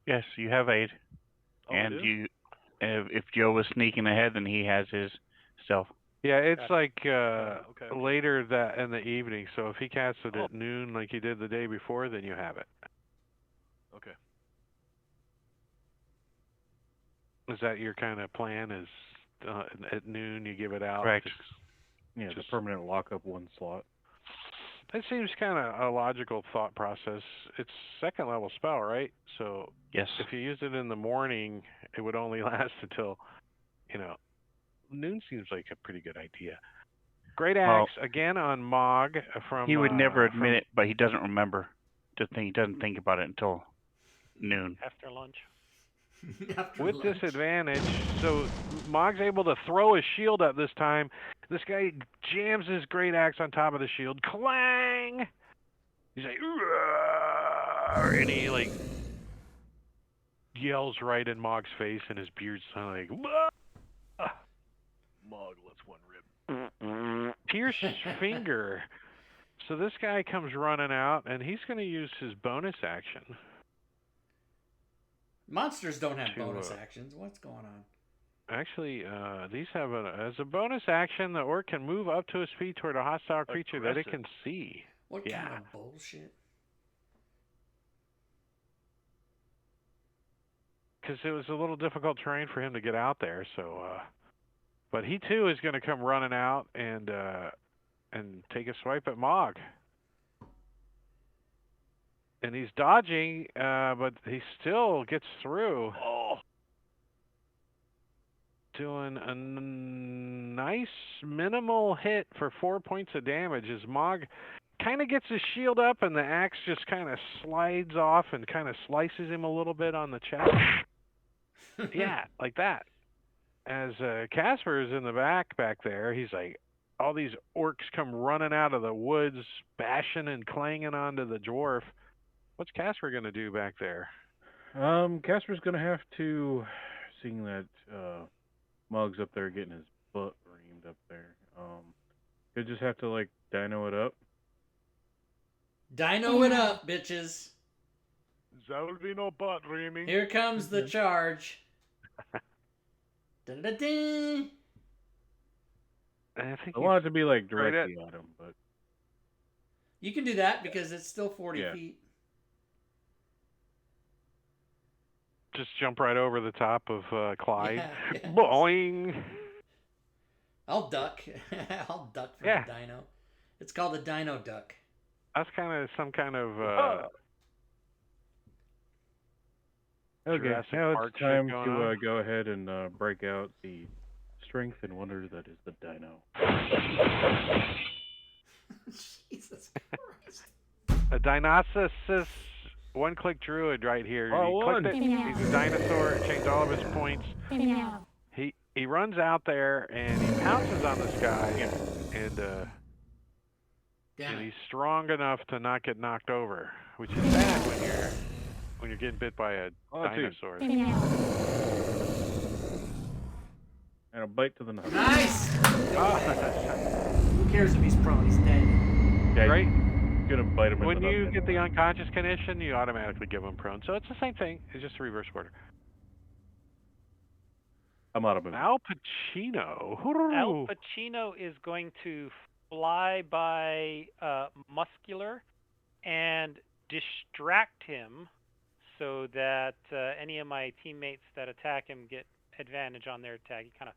Yes, you have aid. Oh, And we do? you, if Joe was sneaking ahead, then he has his stealth. Yeah, it's Gotcha. like Okay. later that in the evening. So if he casts it at noon like he did the day before, then you have it. Okay. Is that your kind of plan? Is at noon you give it out? Correct. Yeah, the permanent lockup one slot. That seems kind of a logical thought process. It's second level spell, right? So Yes. if you used it in the morning, it would only last until, noon seems like a pretty good idea. Great axe again on Mog from. He would never admit it, but he doesn't remember. He doesn't think about it until noon. After lunch. With disadvantage, so Mog's able to throw his shield up this time. This guy jams his great axe on top of the shield. Clang! He's like, "Roar!" And he like yells right in Mog's face, and his beard's like, "Wah!" Mog lets one rip. Pierce finger. So this guy comes running out, and he's going to use his bonus action. Monsters don't have bonus actions. What's going on? Actually, these have as a bonus action, the orc can move up to his feet toward a hostile creature that it can see. What kind of bullshit? Because it was a little difficult terrain for him to get out there, so. But he too is going to come running out and take a swipe at Mog. And he's dodging, but he still gets through. Oh. Doing a nice minimal hit for 4 points of damage as Mog kind of gets his shield up and the axe just kind of slides off and kind of slices him a little bit on the chest. Yeah, like that. As Casper is in the back there, he's like, all these orcs come running out of the woods, bashing and clanging onto the dwarf. What's Casper going to do back there? Casper's going to have to, seeing that Mug's up there getting his butt reamed up there, he'll just have to, like, dino it up. Dino it up, bitches. There will be no butt reaming. Here comes the charge. Da-da-da. I think I want it to be, like, directly on him, but... You can do that because it's still 40 feet. Just jump right over the top of Clyde. Yeah. Boing! I'll duck. I'll duck from the dino. It's called a dino duck. That's kind of some kind of okay, now it's time to go ahead and break out the strength and wonder that is the dino. Jesus Christ. A Dinosaurus one-click druid right here. Oh, he clicked it. He's a dinosaur. It changed all of his points. He runs out there and he pounces on this guy, and he's strong enough to not get knocked over, which is bad when you're getting bit by a dinosaur. And a bite to the nose. Nice. Who cares if he's prone? He's dead. Okay. Right? Gonna bite him. When you get the unconscious condition, you automatically give him prone. So it's the same thing. It's just a reverse order. I'm out of it. Al Pacino. Al Pacino is going to fly by Muscular and distract him so that any of my teammates that attack him get advantage on their attack. He kind of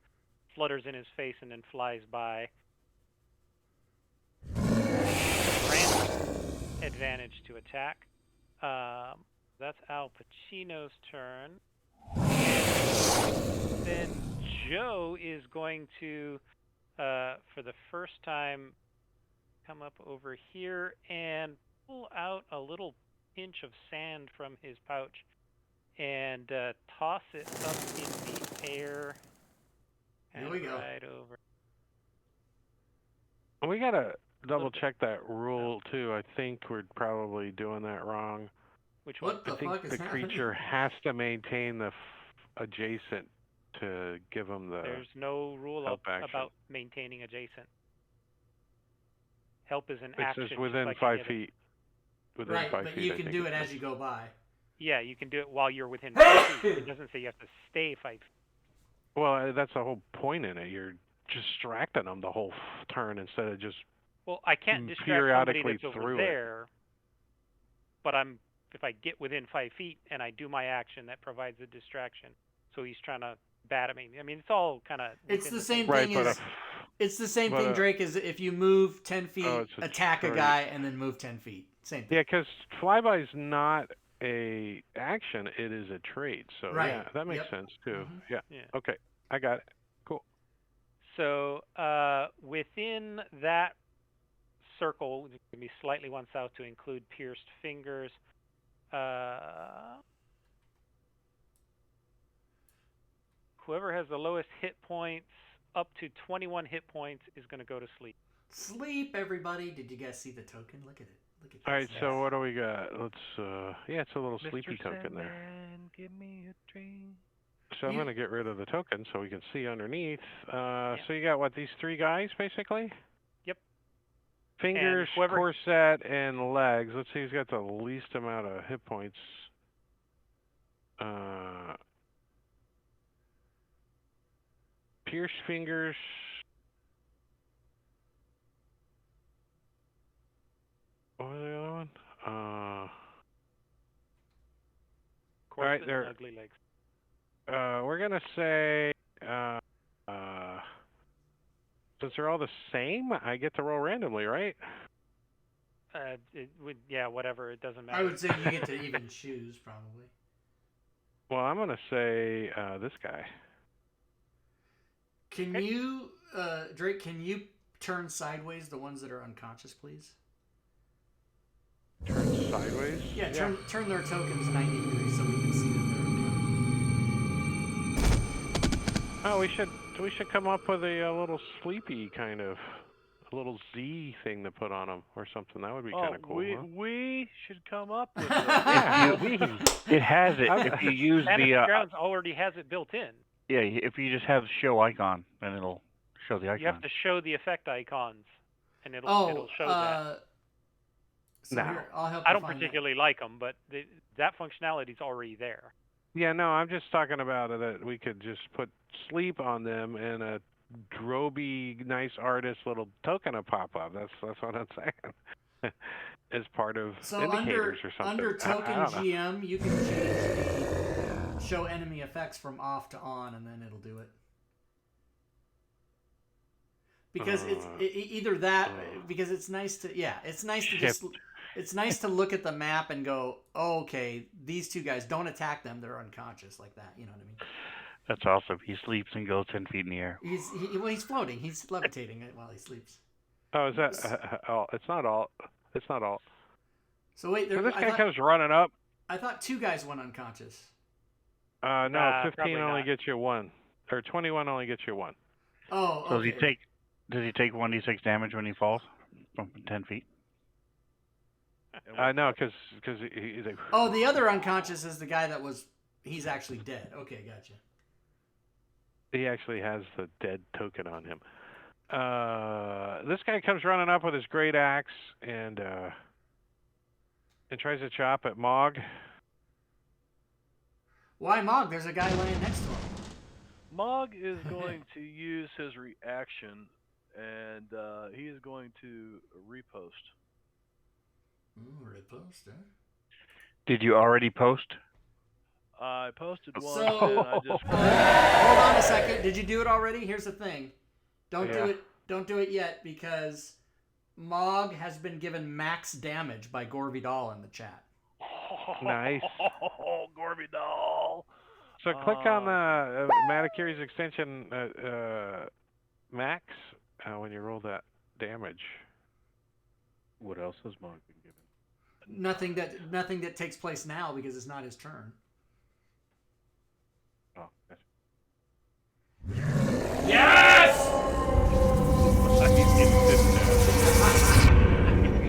flutters in his face and then flies by. Random advantage to attack. That's Al Pacino's turn. And then Joe is going to, for the first time, come up over here and pull out a little pinch of sand from his pouch and toss it up in the air. Here we go. Right over. We gotta double check that rule too. I think we're probably doing that wrong. Which one? What the I think fuck is the happening? creature has to maintain the adjacent to give them the. There's no rule help action. about maintaining adjacent. Help is an It action. says within like 5 feet. Within right, 5 but feet, you I can think do it it as says. you go by. Yeah, you can do it while you're within 5 feet. It doesn't say you have to stay 5 feet. Well, that's the whole point in it. You're distracting them the whole turn instead of just. Well, I can't distract somebody periodically that's over through it. there, but if I get within 5 feet and I do my action, that provides a distraction. So he's trying to bat at me. I mean, it's all kind of. It's the same Right, thing but as. It's the same thing, Drake, as if you move 10 feet, it's a attack a trait. guy, and then move 10 feet. Same thing. Yeah, because flyby's not a action; it is a trait. So Right. yeah, that makes Yep. sense too. Mhm. Yeah. Yeah. Okay, I got it. Cool. So within that circle, it can be slightly one south to include pierced fingers. Whoever has the lowest hit points, up to 21 hit points, is going to go to sleep. Sleep, everybody. Did you guys see the token? Look at it. Look at this. All right. So what do we got? Let's. Yeah, it's a little sleepy token there. Give me a dream. So I'm gonna get rid of the token so we can see underneath. So you got what? These 3 guys basically. Yep. Fingers, And whoever- corset, and legs. Let's see who's got the least amount of hit points. Pierced fingers. What was the other one? Corset there- and ugly legs. We're gonna say since they're all the same, I get to roll randomly, right? It would, whatever. It doesn't matter. I would say you get to even choose, probably. Well, I'm gonna say this guy. Can you, Drake, can you turn sideways the ones that are unconscious, please? Turn sideways? Yeah, turn their tokens 90 degrees so we can see that they're Oh, we should come up with a little sleepy kind of, a little Z thing to put on them or something. That would be kind of cool. We should come up with It has it. If you use Fantasy the Grounds already has it built in. yeah, if you just have show icon, then it'll show the icon. You have to show the effect icons, and it'll show that. So No. here, I'll help I you don't find particularly like them, but that functionality is already there. Yeah, no, I'm just talking about that we could just put sleep on them and a droby, nice artist little token to pop up. That's what I'm saying. As part of indicators or something. Under token I don't know. GM, you can change the show enemy effects from off to on, and then it'll do it. Because it's either that, because it's nice to, it's nice to just, it's nice to look at the map and go, oh, okay, these 2 guys, don't attack them, they're unconscious, like that, you know what I mean? That's awesome. He sleeps and goes 10 feet in the air. He's floating, he's levitating it while he sleeps. Oh, is that alt? It's not alt. It's not alt. So wait, So this guy comes running up. I thought 2 guys went unconscious. No, 15 probably only not. gets you 1. Or 21 only gets you 1. Oh, So okay. does he take 1d6 damage when he falls from 10 feet? No, because he's like. Oh, the other unconscious is the guy he's actually dead. Okay, gotcha. He actually has the dead token on him. This guy comes running up with his great axe and tries to chop at Mog. Why Mog? There's a guy laying next to him. Mog is going to use his reaction, and he is going to repost. Ooh, red post, huh? Did you already post? I posted one. So, and I just hold on a second. Did you do it already? Here's the thing. Don't Yeah. do it. Don't do it yet because Mog has been given max damage by Gorvidal in the chat. Nice. Oh, Gorby doll. So click on the Manicuri's extension max when you roll that damage. What else has Mog been given? Nothing that takes place now because it's not his turn. Oh, that's Yes!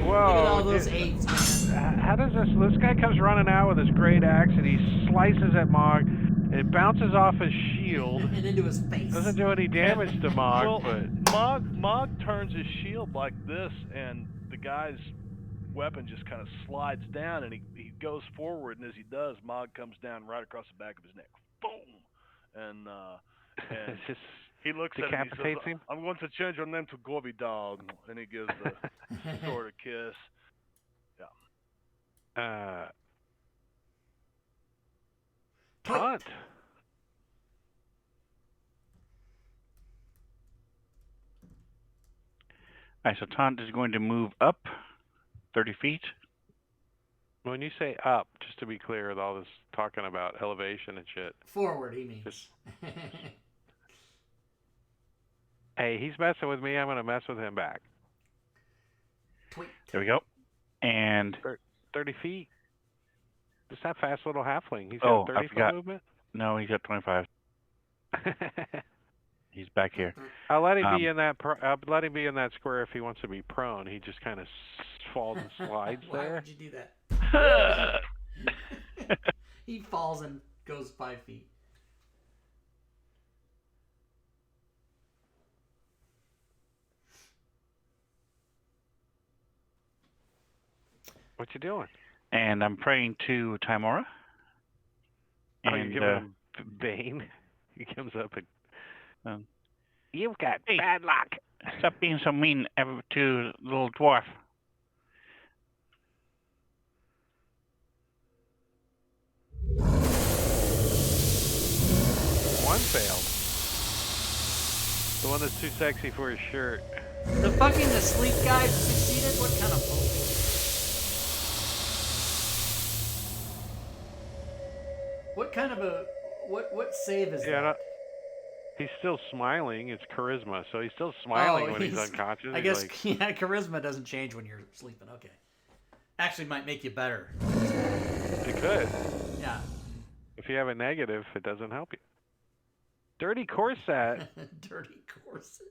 Whoa! Look at all those eights, man. How does this guy comes running out with his great axe and he slices at Mog and it bounces off his shield. And into his face. Doesn't do any damage to Mog, Well, but Mog turns his shield like this, and the guy's weapon just kind of slides down, and he goes forward, and as he does, Mog comes down right across the back of his neck. Boom! And it's just he looks at him and he decapitates says, him. I'm going to change your name to Gorby Dog. And he gives the sort of kiss. Taunt. Alright, so Taunt is going to move up 30 feet. When you say up, just to be clear, with all this talking about elevation and shit. Forward, he means. Hey, he's messing with me. I'm gonna mess with him back. Tweet. There we go. And 30 feet. Just that fast little halfling. He's Oh, got I 30 foot forgot. movement. no, he's got 25. He's back here. I'll let him be in that. I'll let him be in that square if he wants to be prone. He just kind of falls and slides Why there. would you do that? He falls and goes 5 feet. What you doing? And I'm praying to Timora. Oh, you're And giving him Bane. He comes up and you've got Hey. bad luck. stop being so mean to little dwarf. One failed. The one that's too sexy for his shirt. The fucking asleep guy succeeded? What kind of bullshit? What kind of a... What save is that? He's still smiling. It's charisma, so he's still smiling when he's unconscious. I He's guess, like, yeah, charisma doesn't change when you're sleeping. Okay. Actually might make you better. it could. Yeah. If you have a negative, it doesn't help you. Dirty corset. Dirty corset.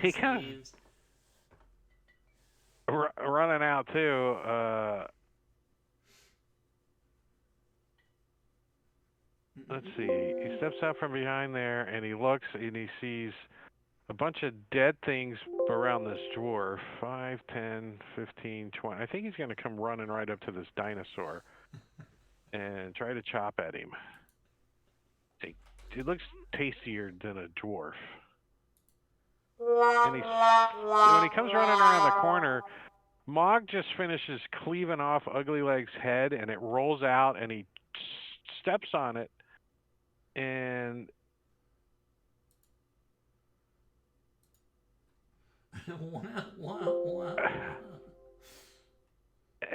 He kind of running out too. Let's see. He steps out from behind there and he looks and he sees a bunch of dead things around this dwarf. 5, 10, 15, 20. I think he's going to come running right up to this dinosaur and try to chop at him. It looks tastier than a dwarf. And when he comes running around the corner, Mog just finishes cleaving off Ugly Leg's head, and it rolls out, and he steps on it, and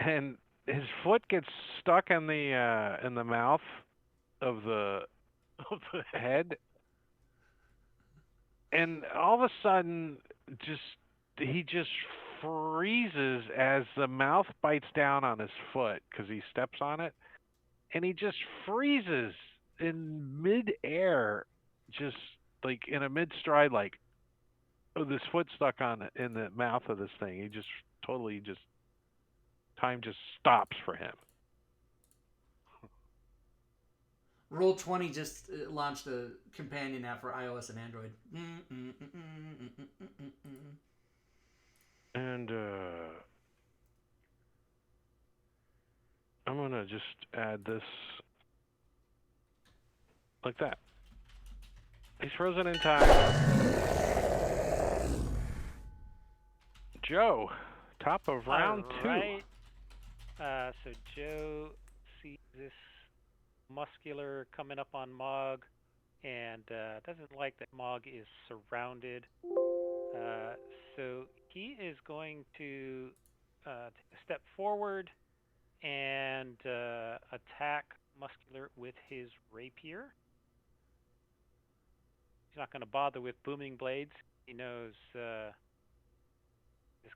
and his foot gets stuck in the mouth of the head, and all of a sudden, he just freezes as the mouth bites down on his foot because he steps on it, and he just freezes in mid-air, just like in a mid-stride, like this foot stuck in the mouth of this thing. He just totally time just stops for him. Roll20 just launched a companion app for iOS and Android. And I'm going to just add this like that. He's frozen in time. Joe, top of round 2. Right. So Joe sees this muscular coming up on Mog, and doesn't like that Mog is surrounded. So he is going to take a step forward and attack muscular with his rapier. He's not going to bother with booming blades. He knows this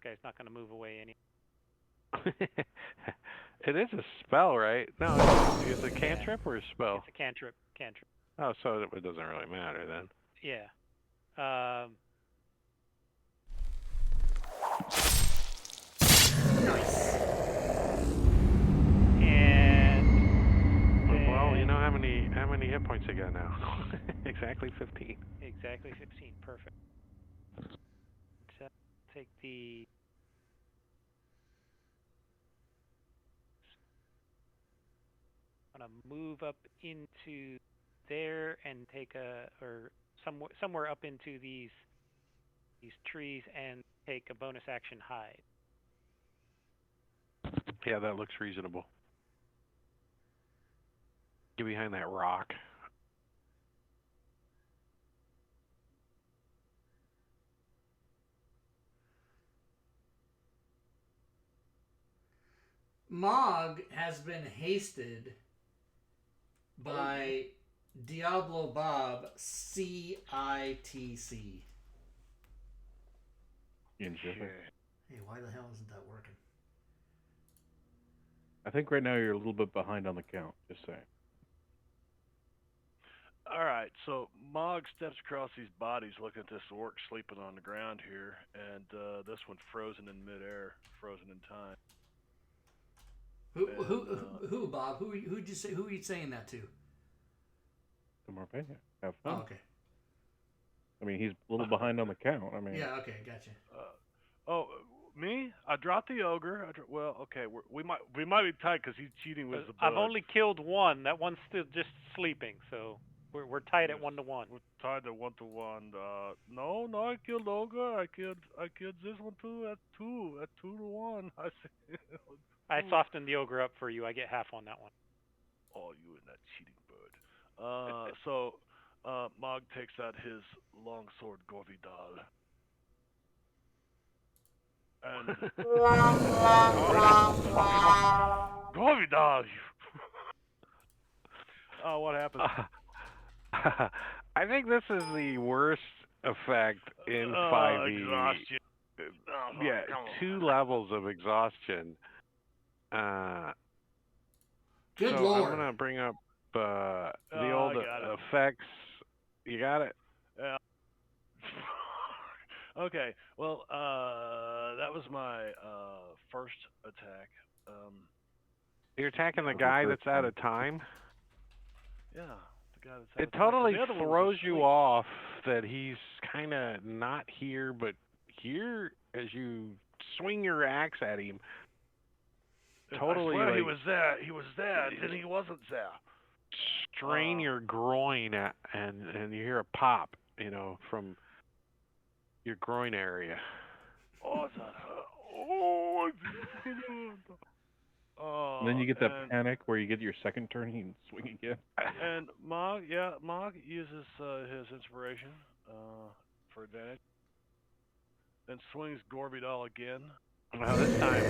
guy's not going to move away any. It is a spell, right? No, it's a cantrip or a spell? It's a cantrip. Cantrip. Oh, so it doesn't really matter then. Yeah. Nice. And well, you know how many hit points you got now? Exactly 15. Exactly 15. Perfect. So take the. I'm gonna move up into there and take somewhere up into these trees and take a bonus action hide. Yeah, that looks reasonable. Get behind that rock. Mog has been hasted by Diablo Bob CITC. Hey, why the hell isn't that working? I think right now you're a little bit behind on the count, just saying. All right, so Mog steps across these bodies, looking at this orc sleeping on the ground here, and this one frozen in midair, frozen in time. Who, Bob? Who'd you say? Who are you saying that to? Come on, Pena. Have fun. Oh, okay. I mean, he's a little behind on the count. I mean. Yeah. Okay. Gotcha. Me? I dropped the ogre. Well, okay, we might be tight because he's cheating with the bug. I've only killed one. That one's still just sleeping, so we're tied at 1-1. We're tied at 1-1. No, I killed ogre. I killed this one too at 2-1. I softened the ogre up for you. I get half on that one. Oh, you and that cheating bird. So Mog takes out his longsword Gorvidal. And Gorvidal. Oh, what happened? I think this is the worst effect in 5e. Exhaustion. Yeah, 2 levels of exhaustion. Good so lord. I'm gonna bring up the old effects. You got it? Yeah. Okay. Well, that was my first attack. You're attacking the guy that's out of time? Yeah, the guy that's out It totally throws you off that he's kind of not here, but here as you swing your axe at him. Totally, I swear he was there. He was there, then he wasn't there. Strain your groin and you hear a pop, from your groin area. Oh, that hurt. Oh, and then you get that panic where you get your second turn and swing again. And Mog uses his inspiration for advantage and swings Gorvidal again. Well, this time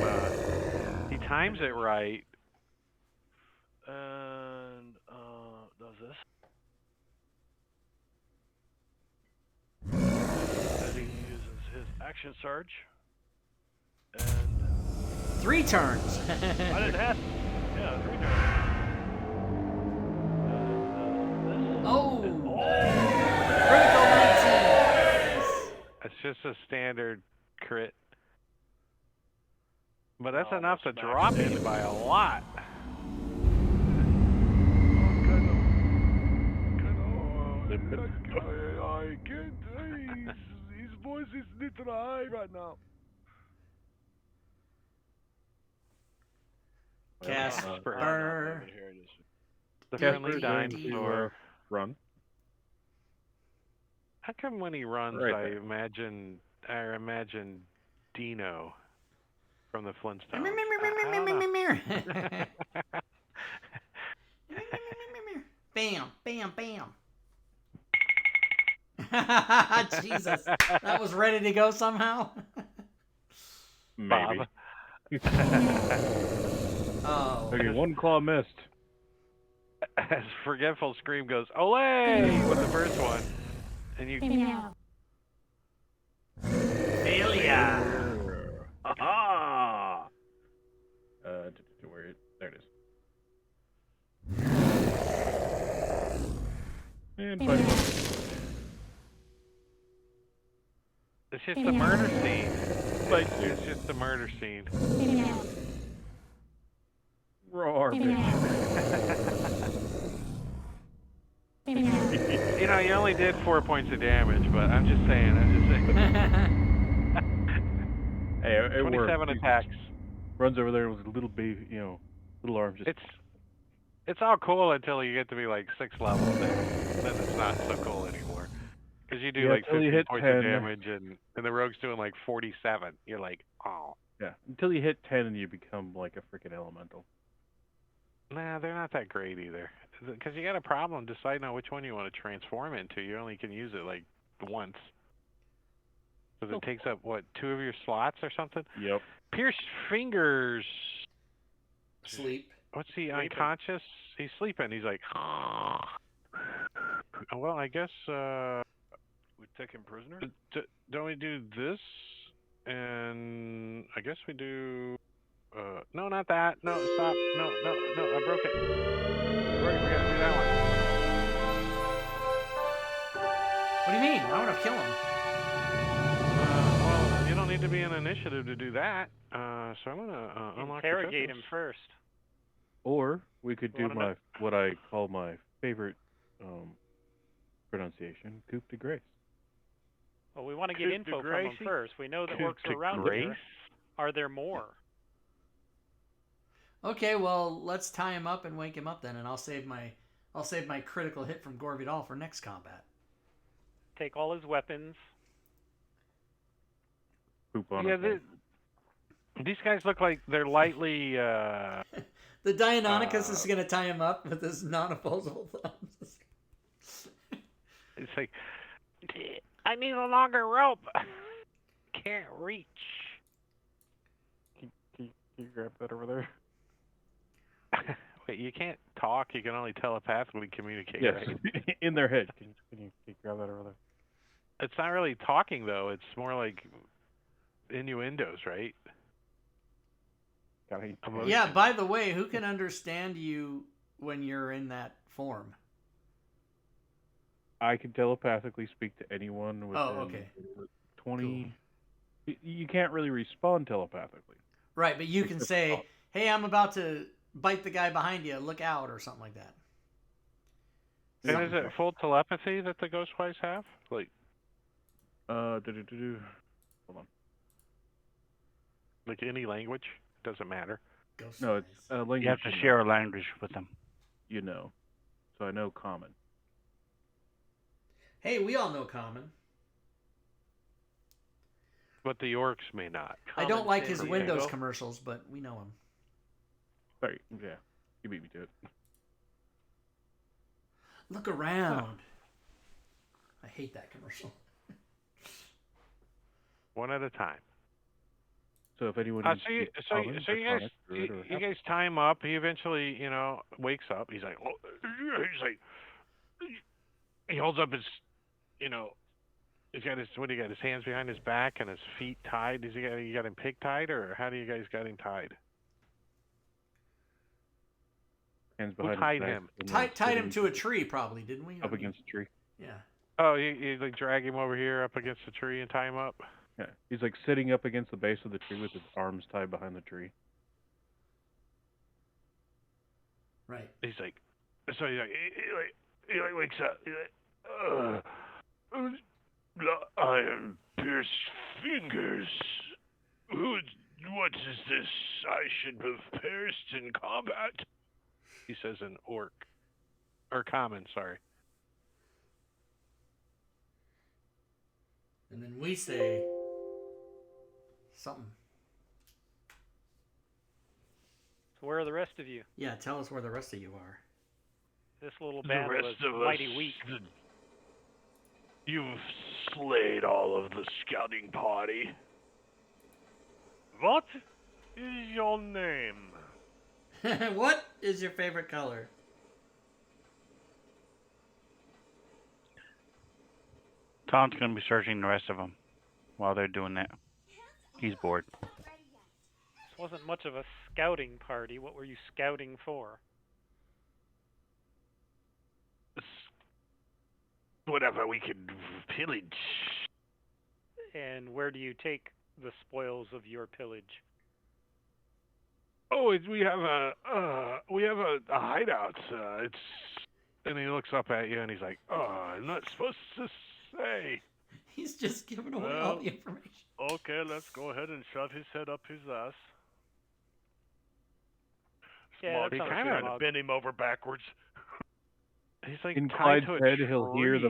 he times it right. And does this. And he uses his action surge. And 3 turns. I didn't have to. Yeah, 3 turns. Critical 19. It's just a standard crit. But that's enough to drop you by a lot. I can't. His voice is little high right now. Casper. The friendly dinosaur. Run. How come when he runs, Right I imagine Dino from the Flintstones? Bam, bam, bam. Jesus, that was ready to go somehow. Maybe. Bob. Oh. Okay, one claw missed. As Forgetful Scream goes, Olay! with the first one. And you... Failure. Ha-ha! Where it? There it is. And fight him. It's just the murder scene. Fight It's just the murder scene. Roar, bitch. You know, you only did 4 points of damage, but I'm just saying. Hey, it 27 worked. attacks. Runs over there with a little baby, little arm just... It's all cool until you get to be like 6 levels. Then it's not so cool anymore. Because you do like 50 points of damage, and the rogue's doing like 47. You're like, oh. Yeah, until you hit 10 and you become like a freaking elemental. Nah, they're not that great either. Because you got a problem deciding on which one you want to transform into. You only can use it like once. Because it takes up, what, 2 of your slots or something? Yep. Pierced Fingers. Sleep. What's he, unconscious? He's sleeping. He's like, well, I guess, We take him prisoner? don't we do this? And I guess we do, no, not that. No, stop. No, I broke it. We gotta do that one. What do you mean? I want to kill him. Well, you don't need to be in initiative to do that. So I'm gonna unlock interrogate him first. Or we could do what I call my favorite pronunciation, coup de grace. Well, we want to get info from him first. We know that orcs are around here. Are there more? Okay, well, let's tie him up and wake him up then, and I'll save my critical hit from Gore Vidal for next combat. Take all his weapons. Poop on these guys look like they're lightly. The Deinonychus is going to tie him up with his non-opposable thumbs. It's like, I need a longer rope. Can't reach. Can you grab that over there? Wait, you can't talk. You can only telepathically communicate. Yes, right? in their head. Can you grab that over there? It's not really talking though. It's more like innuendos, right? Yeah, by the way, who can understand you when you're in that form? I can telepathically speak to anyone within 20... Cool. You can't really respond telepathically. Right, but you can say, hey, I'm about to bite the guy behind you, look out, or something like that. And is it full telepathy that the Ghostwise have? Like, hold on. Like any language? Doesn't matter. No, it's language. You have to share a language with them. So I know Common. Hey, we all know Common. But the orcs may not. I don't like his Windows commercials, but we know him. Sorry, yeah. You beat me to it. Look around. I hate that commercial. One at a time. So if anyone you guys tie him up. He eventually, wakes up. He's like, he holds up his, he's got his his hands behind his back and his feet tied. You got him pig tied, or how do you guys got him tied? Hands behind Who tied him? Tied him to a tree, probably, didn't we? Up against a tree. Yeah. Oh, you like drag him over here up against the tree and tie him up? Yeah, he's like sitting up against the base of the tree with his arms tied behind the tree. Right. He's like, so he wakes up. He's like, Iron pierced fingers. What is this? I should have perished in combat. He says in orc, or common. Sorry. And then we say something. So where are the rest of you? Yeah, tell us where the rest of you are. This little band was mighty weak. You've slayed all of the scouting party. What is your name? What is your favorite color? Tom's going to be searching the rest of them while they're doing that. He's bored. This wasn't much of a scouting party. What were you scouting for? Whatever we can pillage. And where do you take the spoils of your pillage? Oh, we have a hideout. It's, and he looks up at you and he's like, "Oh, I'm not supposed to say." He's just giving away all the information. Okay, let's go ahead and shove his head up his ass. Yeah, Smog that trying to bend him over backwards. He's like In tied Clyde's to a head, tree. he'll hear the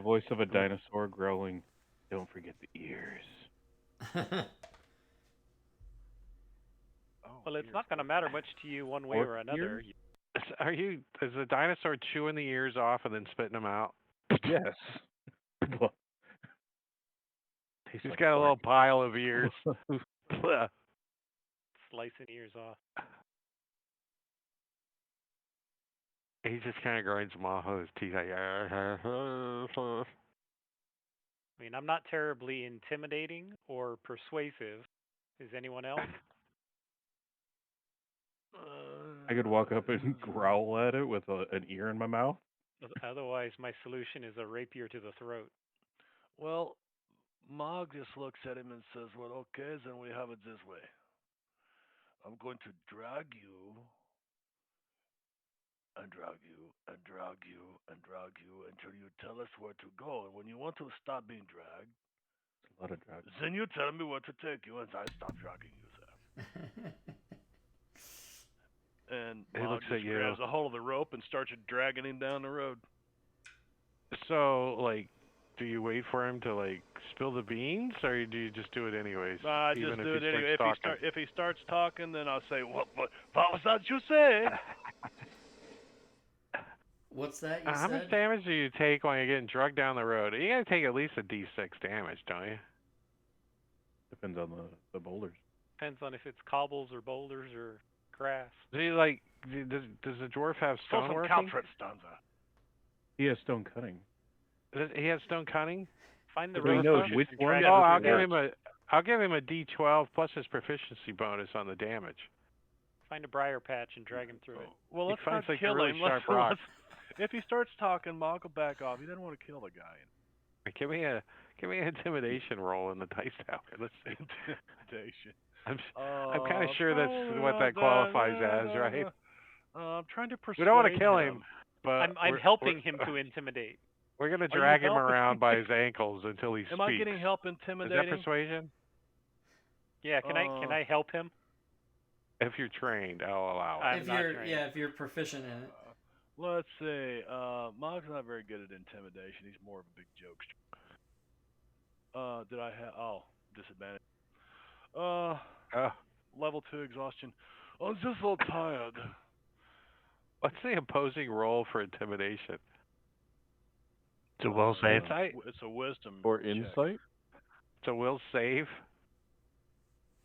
voice of a Mm. dinosaur growling, "Don't forget the ears." Well, it's not going to matter much to you one way or another. Is the dinosaur chewing the ears off and then spitting them out? Yes. Well, He's got a little pile of ears. Slicing ears off. He just kind of grinds them off with his teeth. Like, I mean, I'm not terribly intimidating or persuasive. Is anyone else? I could walk up and growl at it with an ear in my mouth. Otherwise, my solution is a rapier to the throat. Well, Mog just looks at him and says, "Well, okay, then we have it this way. I'm going to drag you and drag you and drag you and drag you until you tell us where to go. And when you want to stop being dragged, It's a lot of drugs. then you tell me where to take you, and I stop dragging you there." And He Mog looks at just you. grabs a hold of the rope and starts dragging him down the road. So, like, do you wait for him to like spill the beans, or do you just do it anyways? I even just if do it he anyway. starts talking? If he starts talking, then I'll say, "What was that you say?" What's that you How said? much damage do you take when you're getting drugged down the road? You gotta take at least a D6 damage, don't you? Depends on the boulders. Depends on if it's cobbles or boulders or grass. Do you like? Does the dwarf have stoneworking? Caltrin stanza. He has stone cutting. He has stone cutting. Find the So he rope knows bucket which and one drag to it Oh, through. I'll give him a D12 plus his proficiency bonus on the damage. Find a briar patch and drag him through it. Well, let's finds, not like, kill a really him. sharp rock. If he starts talking, Mog will back off. He doesn't want to kill the guy. Give me an intimidation roll in the dice tower. Let's see. Intimidation. I'm kind of sure that's what that qualifies as, right? I'm trying to persuade We don't want to kill him, but I'm helping him to intimidate. We're gonna Are you drag him helping? around by his ankles until he Am speaks. I getting help Is intimidating? that persuasion? Yeah, can I help him? If you're trained, I'll allow it. If you're proficient in it. Let's see. Mog's not very good at intimidation. He's more of a big jokester. Did I have? Oh, disadvantage. Level 2 exhaustion. I'm just so tired. What's the opposing roll for intimidation? It's a will save. It's a wisdom. Or check. insight? It's a will save.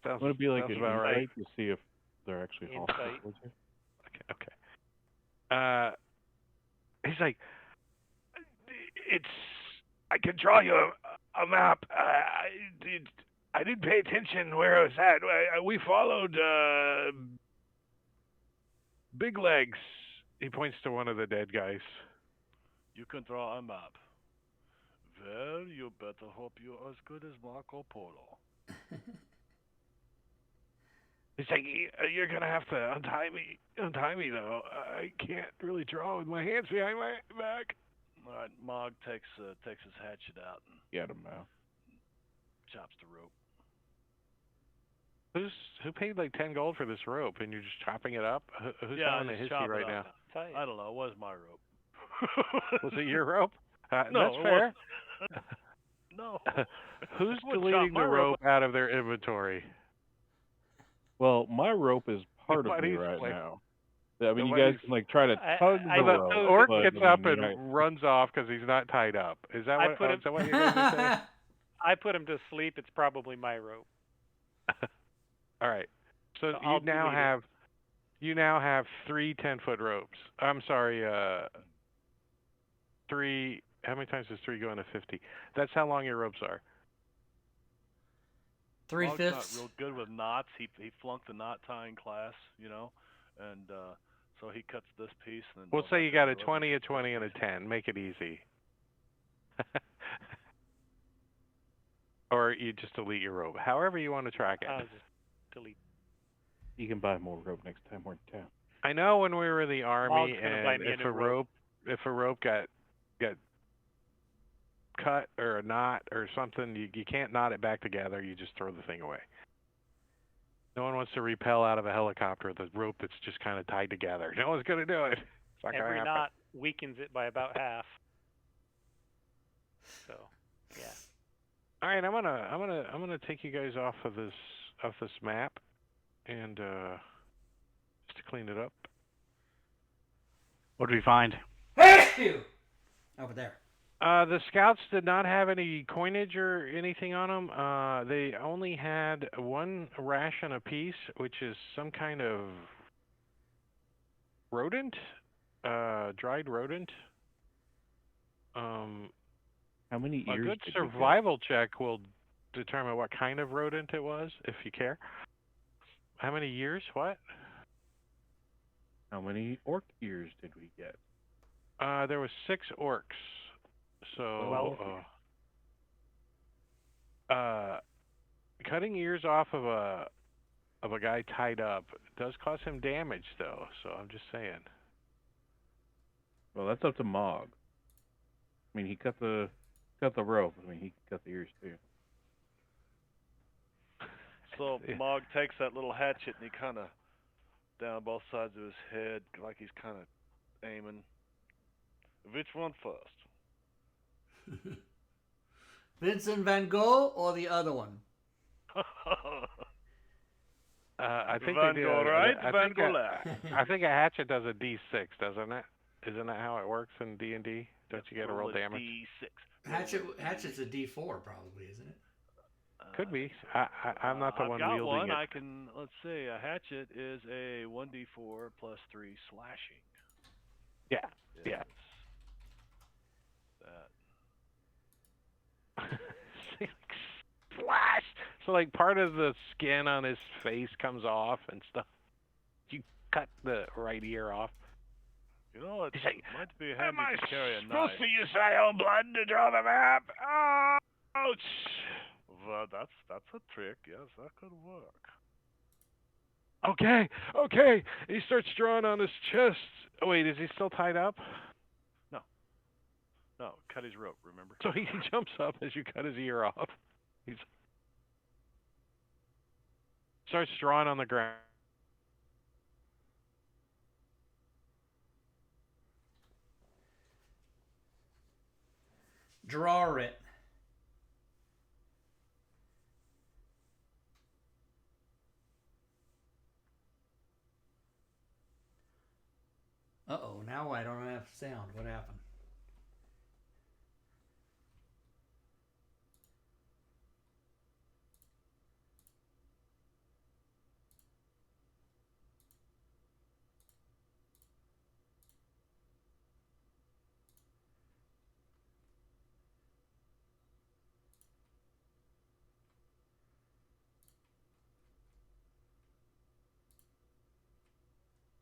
Sounds, Would it be like sounds an about right. insight to see if they're actually hostile Insight. towards you? Okay. He's like, I can draw you a map. I didn't pay attention where it was at. We followed Big Legs. He points to one of the dead guys. You can draw a map. Well, you better hope you're as good as Marco Polo. He's like, you're gonna have to untie me though. I can't really draw with my hands behind my back. All right, Mog takes his hatchet out and Get him now. chops the rope. Who paid like 10 gold for this rope and you're just chopping it up? Who's Yeah, having a just hissy chop it right up. now? I don't know. It was my rope. Was it your rope? No, that's it fair. No. Who's Someone deleting chopped my the rope. rope out of their inventory? Well, my rope is part Why of do me you right explain? now. I mean, you Nobody's- guys can like try to tug the I- rope. The orc but, gets I mean, up you and guys- runs off because he's not tied up. Is that I what? put him- Is that what you're going to say? I put him to sleep. It's probably my rope. All right. So So I'll you now have 3 10-foot ropes. I'm sorry, 3. How many times does 3 go into 50? That's how long your ropes are. 3/5. Not real good with knots. He flunked the knot tying class, and so he cuts this piece. And then We'll goes say back you to got the a other 20, a piece. 20, and a 10. Make it easy. Or you just delete your rope. However you want to track it. I'll just delete. You can buy more rope next time we're in town. I know when we were in the army, Mog's gonna buy and me a if new a rope got cut or a knot or something, you can't knot it back together. You just throw the thing away. No one wants to rappel out of a helicopter with a rope that's just kind of tied together. No one's gonna do it. It's not gonna Every happen. knot weakens it by about half. So, yeah. All right, I'm gonna take you guys off this map, and just to clean it up. What did we find? Over there. The scouts did not have any coinage or anything on them. They only had 1 ration apiece, which is some kind of rodent, dried rodent. How many A ears? good did we get? survival check will determine what kind of rodent it was, if you care. How many years? What? How many orc ears did we get? There was 6 orcs. So, cutting ears off of a guy tied up does cause him damage, though. So I'm just saying. Well, that's up to Mog. I mean, he cut the rope. I mean, he cut the ears too. So Mog takes that little hatchet and he kind of down both sides of his head, like he's kind of aiming. Which one first? Vincent Van Gogh or the other one? I think Van they do. Gogh right, Van Gogh left. I think a hatchet does a D6, doesn't it? Isn't that how it works in D&D? Don't you get a roll damage? D6. Hatchet's a D4 probably, isn't it? Could be. I'm not the one I've got wielding one. it. I can. Let's see. A hatchet is a 1d4 plus 3 slashing. Yeah. Yeah. That. Slash. So like part of the skin on his face comes off and stuff. You cut the right ear off. You know, it He's like, might be Am handy I to carry a knife. supposed to use my own blood to draw the map? Ouch! Well, that's a trick. Yes, that could work. Okay. He starts drawing on his chest. Oh, wait, is he still tied up? No, cut his rope. Remember? So he jumps up as you cut his ear off. He starts drawing on the ground. Draw it. Uh-oh, now I don't have sound. What happened?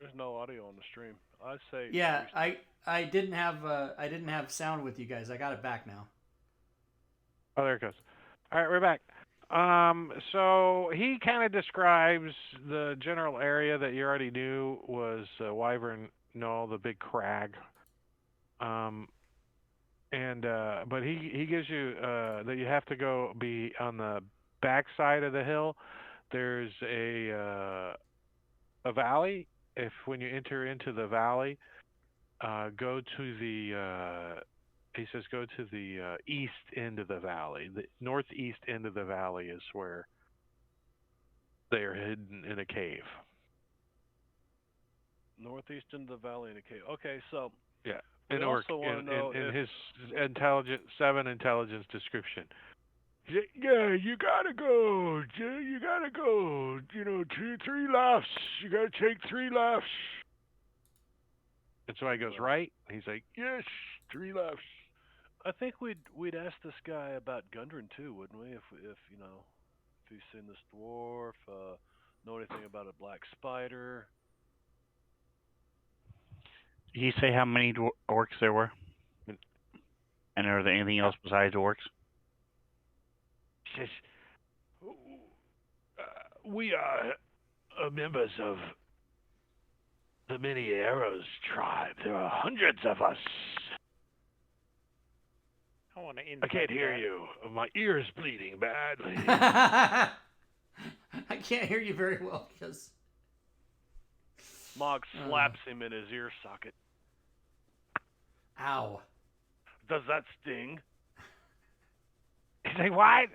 There's no audio on the stream. I say. Yeah, I didn't have sound with you guys. I got it back now. Oh, there it goes. All right, we're back. So he kind of describes the general area that you already knew was Wyvern Knoll, the big crag. But he gives you that you have to go be on the back side of the hill. There's a valley. If when you enter into the valley, go to the he says go to the east end of the valley. The northeast end of the valley is where they are hidden in a cave. Northeast into the valley in a cave. Okay, so Yeah. we An orc also want to know in if his seven intelligence description. He's like, yeah, you gotta go. You gotta go. You know, three laughs. You gotta take 3 laughs. And so I goes, right? He's like, yes, 3 laughs. I think we'd ask this guy about Gundren too, wouldn't we? If you know, if he's seen this dwarf, know anything about a black spider. Did he say how many orcs there were? And are there anything else besides orcs? He says, we are members of the Many Arrows tribe. There are hundreds of us. I want to I can't hear you. My ear's bleeding badly. I can't hear you very well because... Mog slaps him in his ear socket. Ow. Does that sting? He's like, what?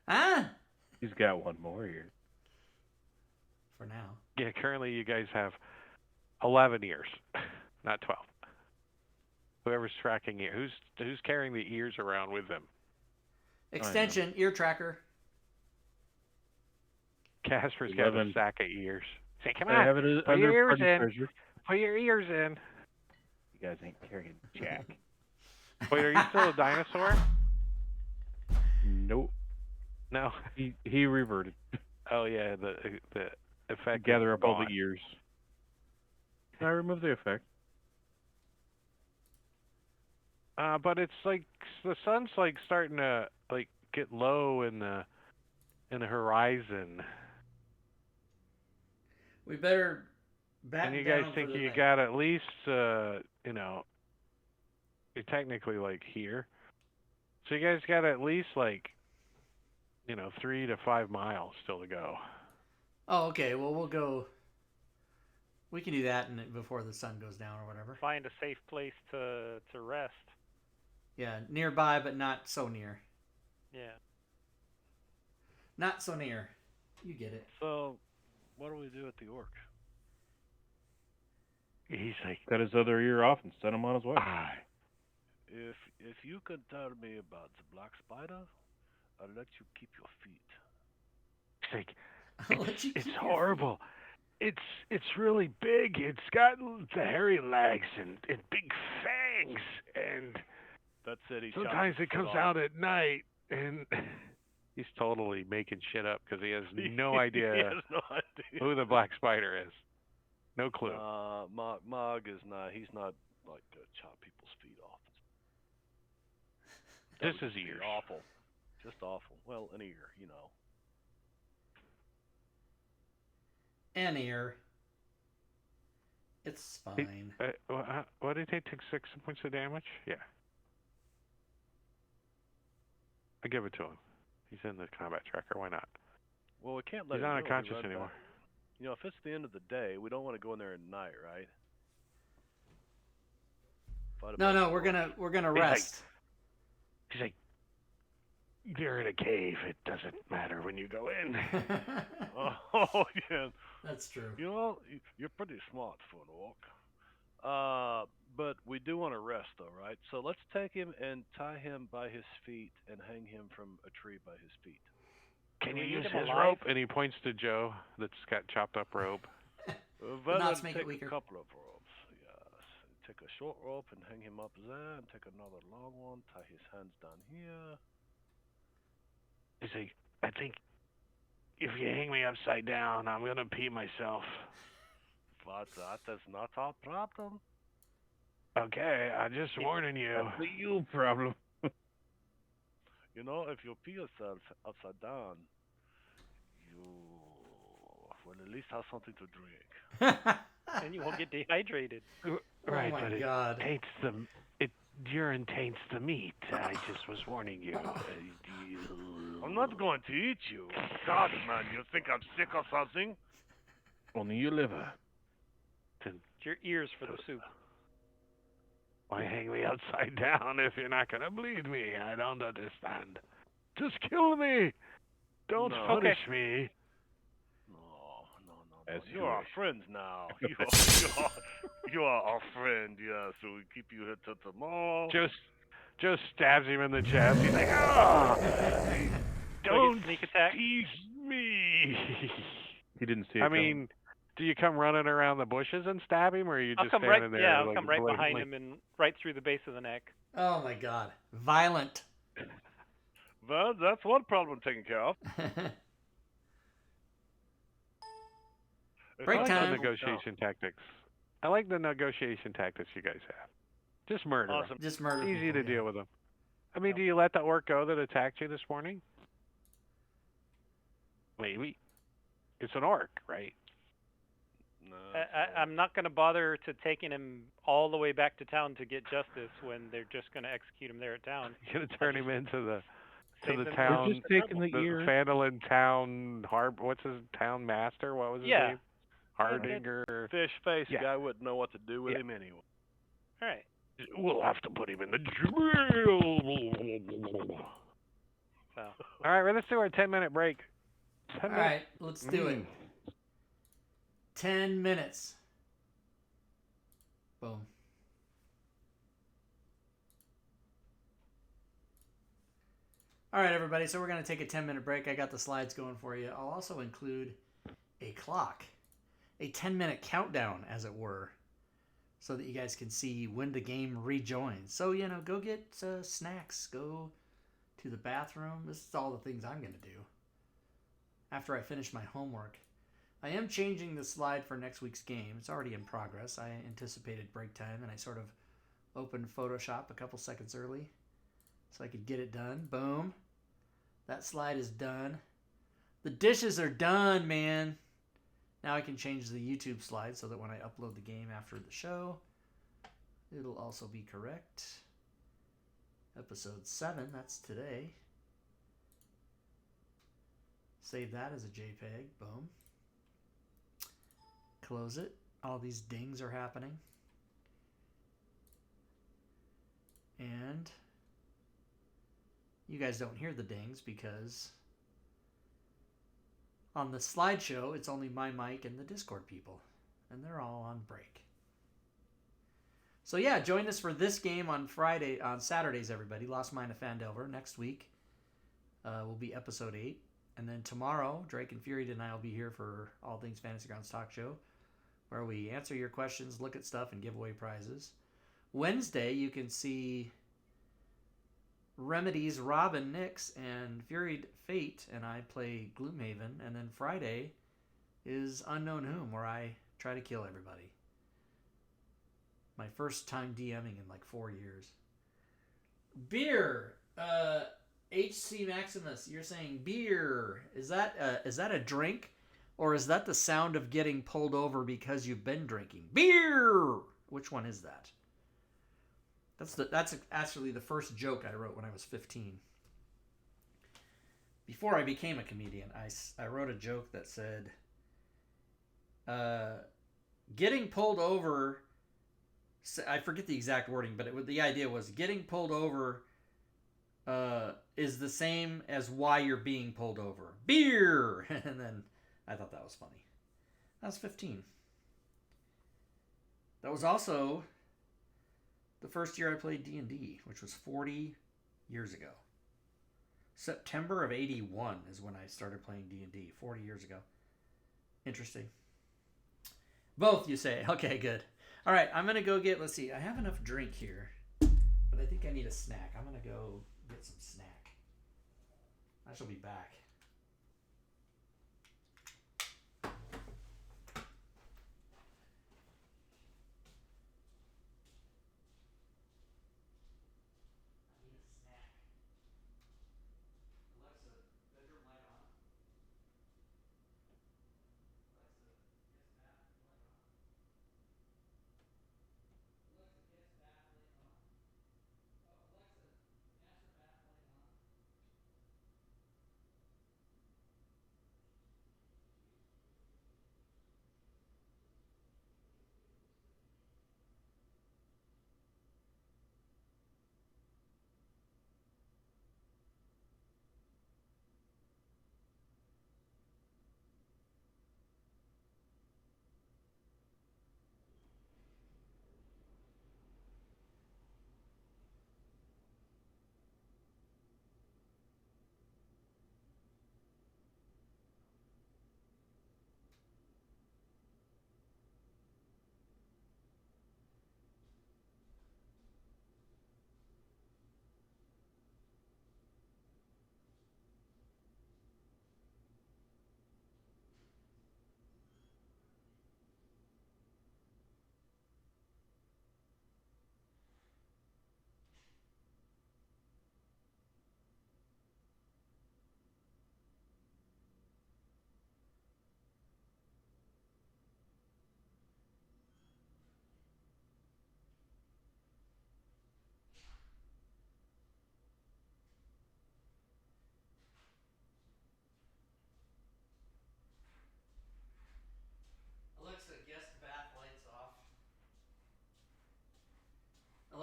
Huh? He's got one more here. For now. Yeah, currently you guys have 11 ears, not 12. Whoever's tracking it, who's carrying the ears around with them? Extension, ear tracker. Casper's got a sack of ears. Say, come I on, have it put your under ears party in. treasure. Put your ears in. You guys ain't carrying jack. Wait, are you still a dinosaur? Nope. No. He reverted. Oh yeah, the effect. Gather up all gone. the ears. Can I remove the effect? But it's like the sun's like starting to like get low in the horizon. We better back And you down guys for think the you night. got at least you know, you're technically like here. So you guys got at least like 3 to 5 miles still to go. Oh, okay. Well, we'll go. We can do that before the sun goes down or whatever. Find a safe place to rest. Yeah, nearby, but not so near. Yeah. Not so near. You get it. So, what do we do with the orc? He's like, Cut his other ear off and send him on his way. If you could tell me about the black spider, I'll let you keep your feet. he's like, I'll let you it's keep your horrible. It's really big. It's got the hairy legs and big fangs, and That's it. He sometimes chops it comes off. out at night, and he's totally making shit up because he has no idea He has no idea. who the black spider is. No clue. Mog is not. He's not like chop people's feet off. Just That his would be ears. Awful. Just awful. Well, an ear, you know. An ear. It's fine. What did he take? 6 points of damage? Yeah. I give it to him. He's in the combat tracker. Why not? Well, we can't let He's him not know. unconscious Run anymore. back. You know, if it's the end of the day, we don't want to go in there at night, right? Fight a bunch No, of we're orcs. gonna He's like- rest. He's like, you're in a cave. It doesn't matter when you go in. Oh yeah. That's true. You know, you're pretty smart for an orc. But we do want to rest, though, right? So let's take him and tie him by his feet and hang him from a tree by his feet. Can you we use need him his alive? rope? And he points to Joe that's got chopped up rope. Well, knots then make it take weaker. a couple of ropes. Yes. Take a short rope and hang him up there, and take another long one. Tie his hands down here. He's like, I think if you hang me upside down, I'm gonna pee myself. But that is not our problem. Okay, I'm just warning you. That's a you problem. You know, if you pee yourself upside down, you will at least have something to drink. And you won't get dehydrated. Right, Oh my but God. it taints the urine taints the meat. I just was warning you. I'm not going to eat you. God, man, you think I'm sick or something? Only your liver. It's your ears for the soup. Why hang me upside down if you're not gonna bleed me? I don't understand. Just kill me. Don't No. punish me. No. As You you are our wish. friends now. You are our friend, yeah. So we keep you here till tomorrow. Just stabs him in the chest. He's like, ah! Do I Don't get sneak attack? tease me. He didn't see it I coming. mean, do you come running around the bushes and stab him, or are you I'll just come right. standing there? Yeah, I'll like, come right behind blatantly? him and right through the base of the neck. Oh my god. Violent. Well, that's one problem taken care of. Break I like time. the negotiation tactics. I like the negotiation tactics you guys have. Just murder 'em. Awesome. Just murder Easy people, to deal with them. I mean, do you let the orc go that attacked you this morning? Maybe. It's an orc, right? No, I'm not going to bother to taking him all the way back to town to get justice when they're just going to execute him there at town. You're gonna turn him into the Save the them town. We're just taking the the ears. Phandelver town what's his town master? What was his Yeah. name? Hardinger. fish face Yeah. guy wouldn't know what to do with Yeah. him anyway. All right. We'll have to put him in the jail. So All right, well, let's do our 10-minute break. 10 All right, let's do it. 10 minutes. Boom. All right, everybody, so we're going to take a 10-minute break. I got the slides going for you. I'll also include a clock, a 10-minute countdown, as it were, so that you guys can see when the game rejoins. So, go get snacks, go to the bathroom. This is all the things I'm going to do after I finish my homework. I am changing the slide for next week's game. It's already in progress. I anticipated break time, and I sort of opened Photoshop a couple seconds early so I could get it done. Boom. That slide is done. The dishes are done, man. Now I can change the YouTube slide so that when I upload the game after the show, it'll also be correct. Episode 7, that's today. Save that as a JPEG. Boom. Close it. All these dings are happening. And you guys don't hear the dings because on the slideshow, it's only my mic and the Discord people. And they're all on break. So yeah, join us for this game on Saturdays, everybody. Lost Mine of Phandelver. Next week will be episode 8. And then tomorrow, Drake and Fury and I will be here for All Things Fantasy Grounds Talk Show, where we answer your questions, look at stuff, and give away prizes. Wednesday, you can see Remedy's Robin Nix and Furied Fate, and I play Gloomhaven. And then Friday is Unknown Whom, where I try to kill everybody. My first time DMing in like 4 years. Beer! HC Maximus, you're saying beer. Is that a drink? Or is that the sound of getting pulled over because you've been drinking? Beer! Which one is that? That's actually the first joke I wrote when I was 15. Before I became a comedian, I wrote a joke that said, getting pulled over, I forget the exact wording, but the idea was getting pulled over is the same as why you're being pulled over. Beer! And then I thought that was funny. I was 15. That was also the first year I played D&D, which was 40 years ago. September of 81 is when I started playing D&D, 40 years ago. Interesting. Both, you say. Okay, good. All right, I'm going to go get, let's see, I have enough drink here, but I think I need a snack. I'm going to go get some snack. I shall be back.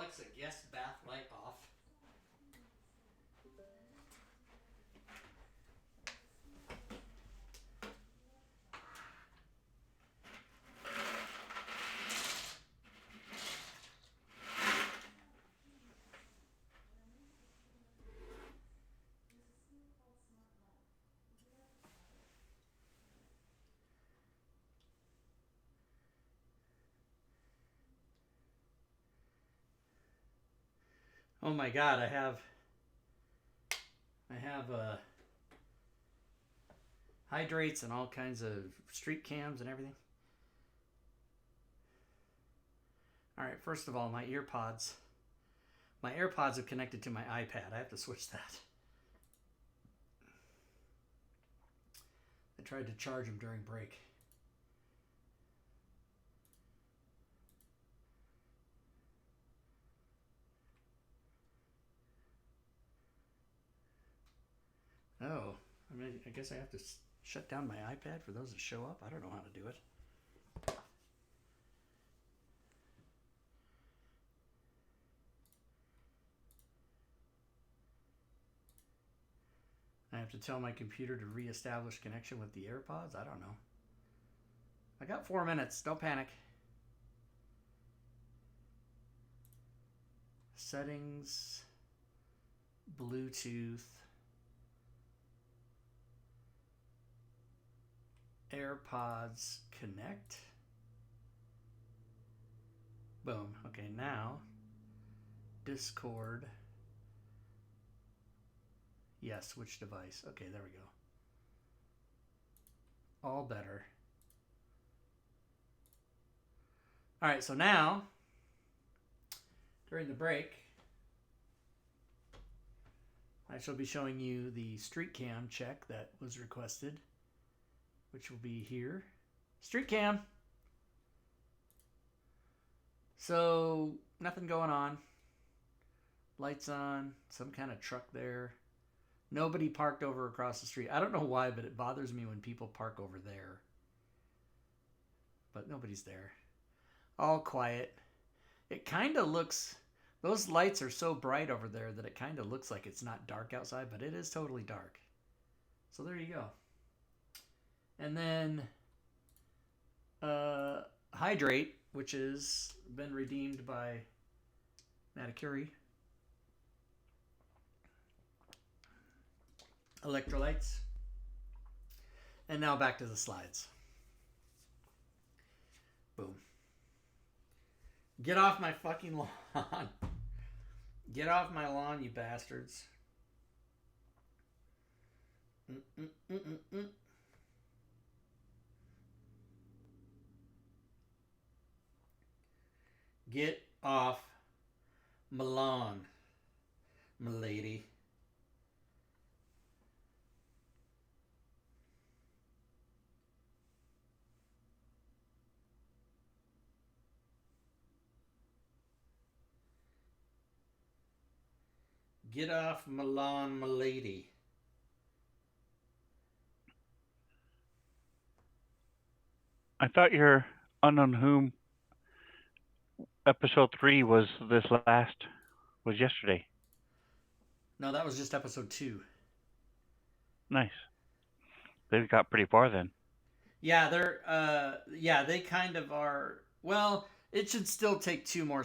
Alexa, guest bath light off. Oh my god, I have hydrates and all kinds of street cams and everything. Alright, first of all, my AirPods have connected to my iPad. I have to switch that. I tried to charge them during break. Oh, I mean, I guess I have to shut down my iPad for those that show up. I don't know how to do it. I have to tell my computer to reestablish connection with the AirPods? I don't know. I got 4 minutes. Don't panic. Settings. Bluetooth. AirPods connect. Boom. Okay, now Discord. Yes, switch device. Okay, there we go. All better. All right, so now during the break, I shall be showing you the street cam check that was requested, which will be here. Street cam. So, nothing going on. Lights on, some kind of truck there. Nobody parked over across the street. I don't know why, but it bothers me when people park over there. But nobody's there. All quiet. It kind of looks... Those lights are so bright over there that it kind of looks like it's not dark outside, but it is totally dark. So there you go. And then Hydrate, which has been redeemed by Matakuri. Electrolytes. And now back to the slides. Boom. Get off my fucking lawn. Get off my lawn, you bastards. Get off my lawn, m'lady. Get off my lawn, m'lady. I thought your Unknown Whom episode 3 was was yesterday. No, that was just episode 2. Nice. They've got pretty far then. Yeah, they kind of are. Well, it should still take 2 more.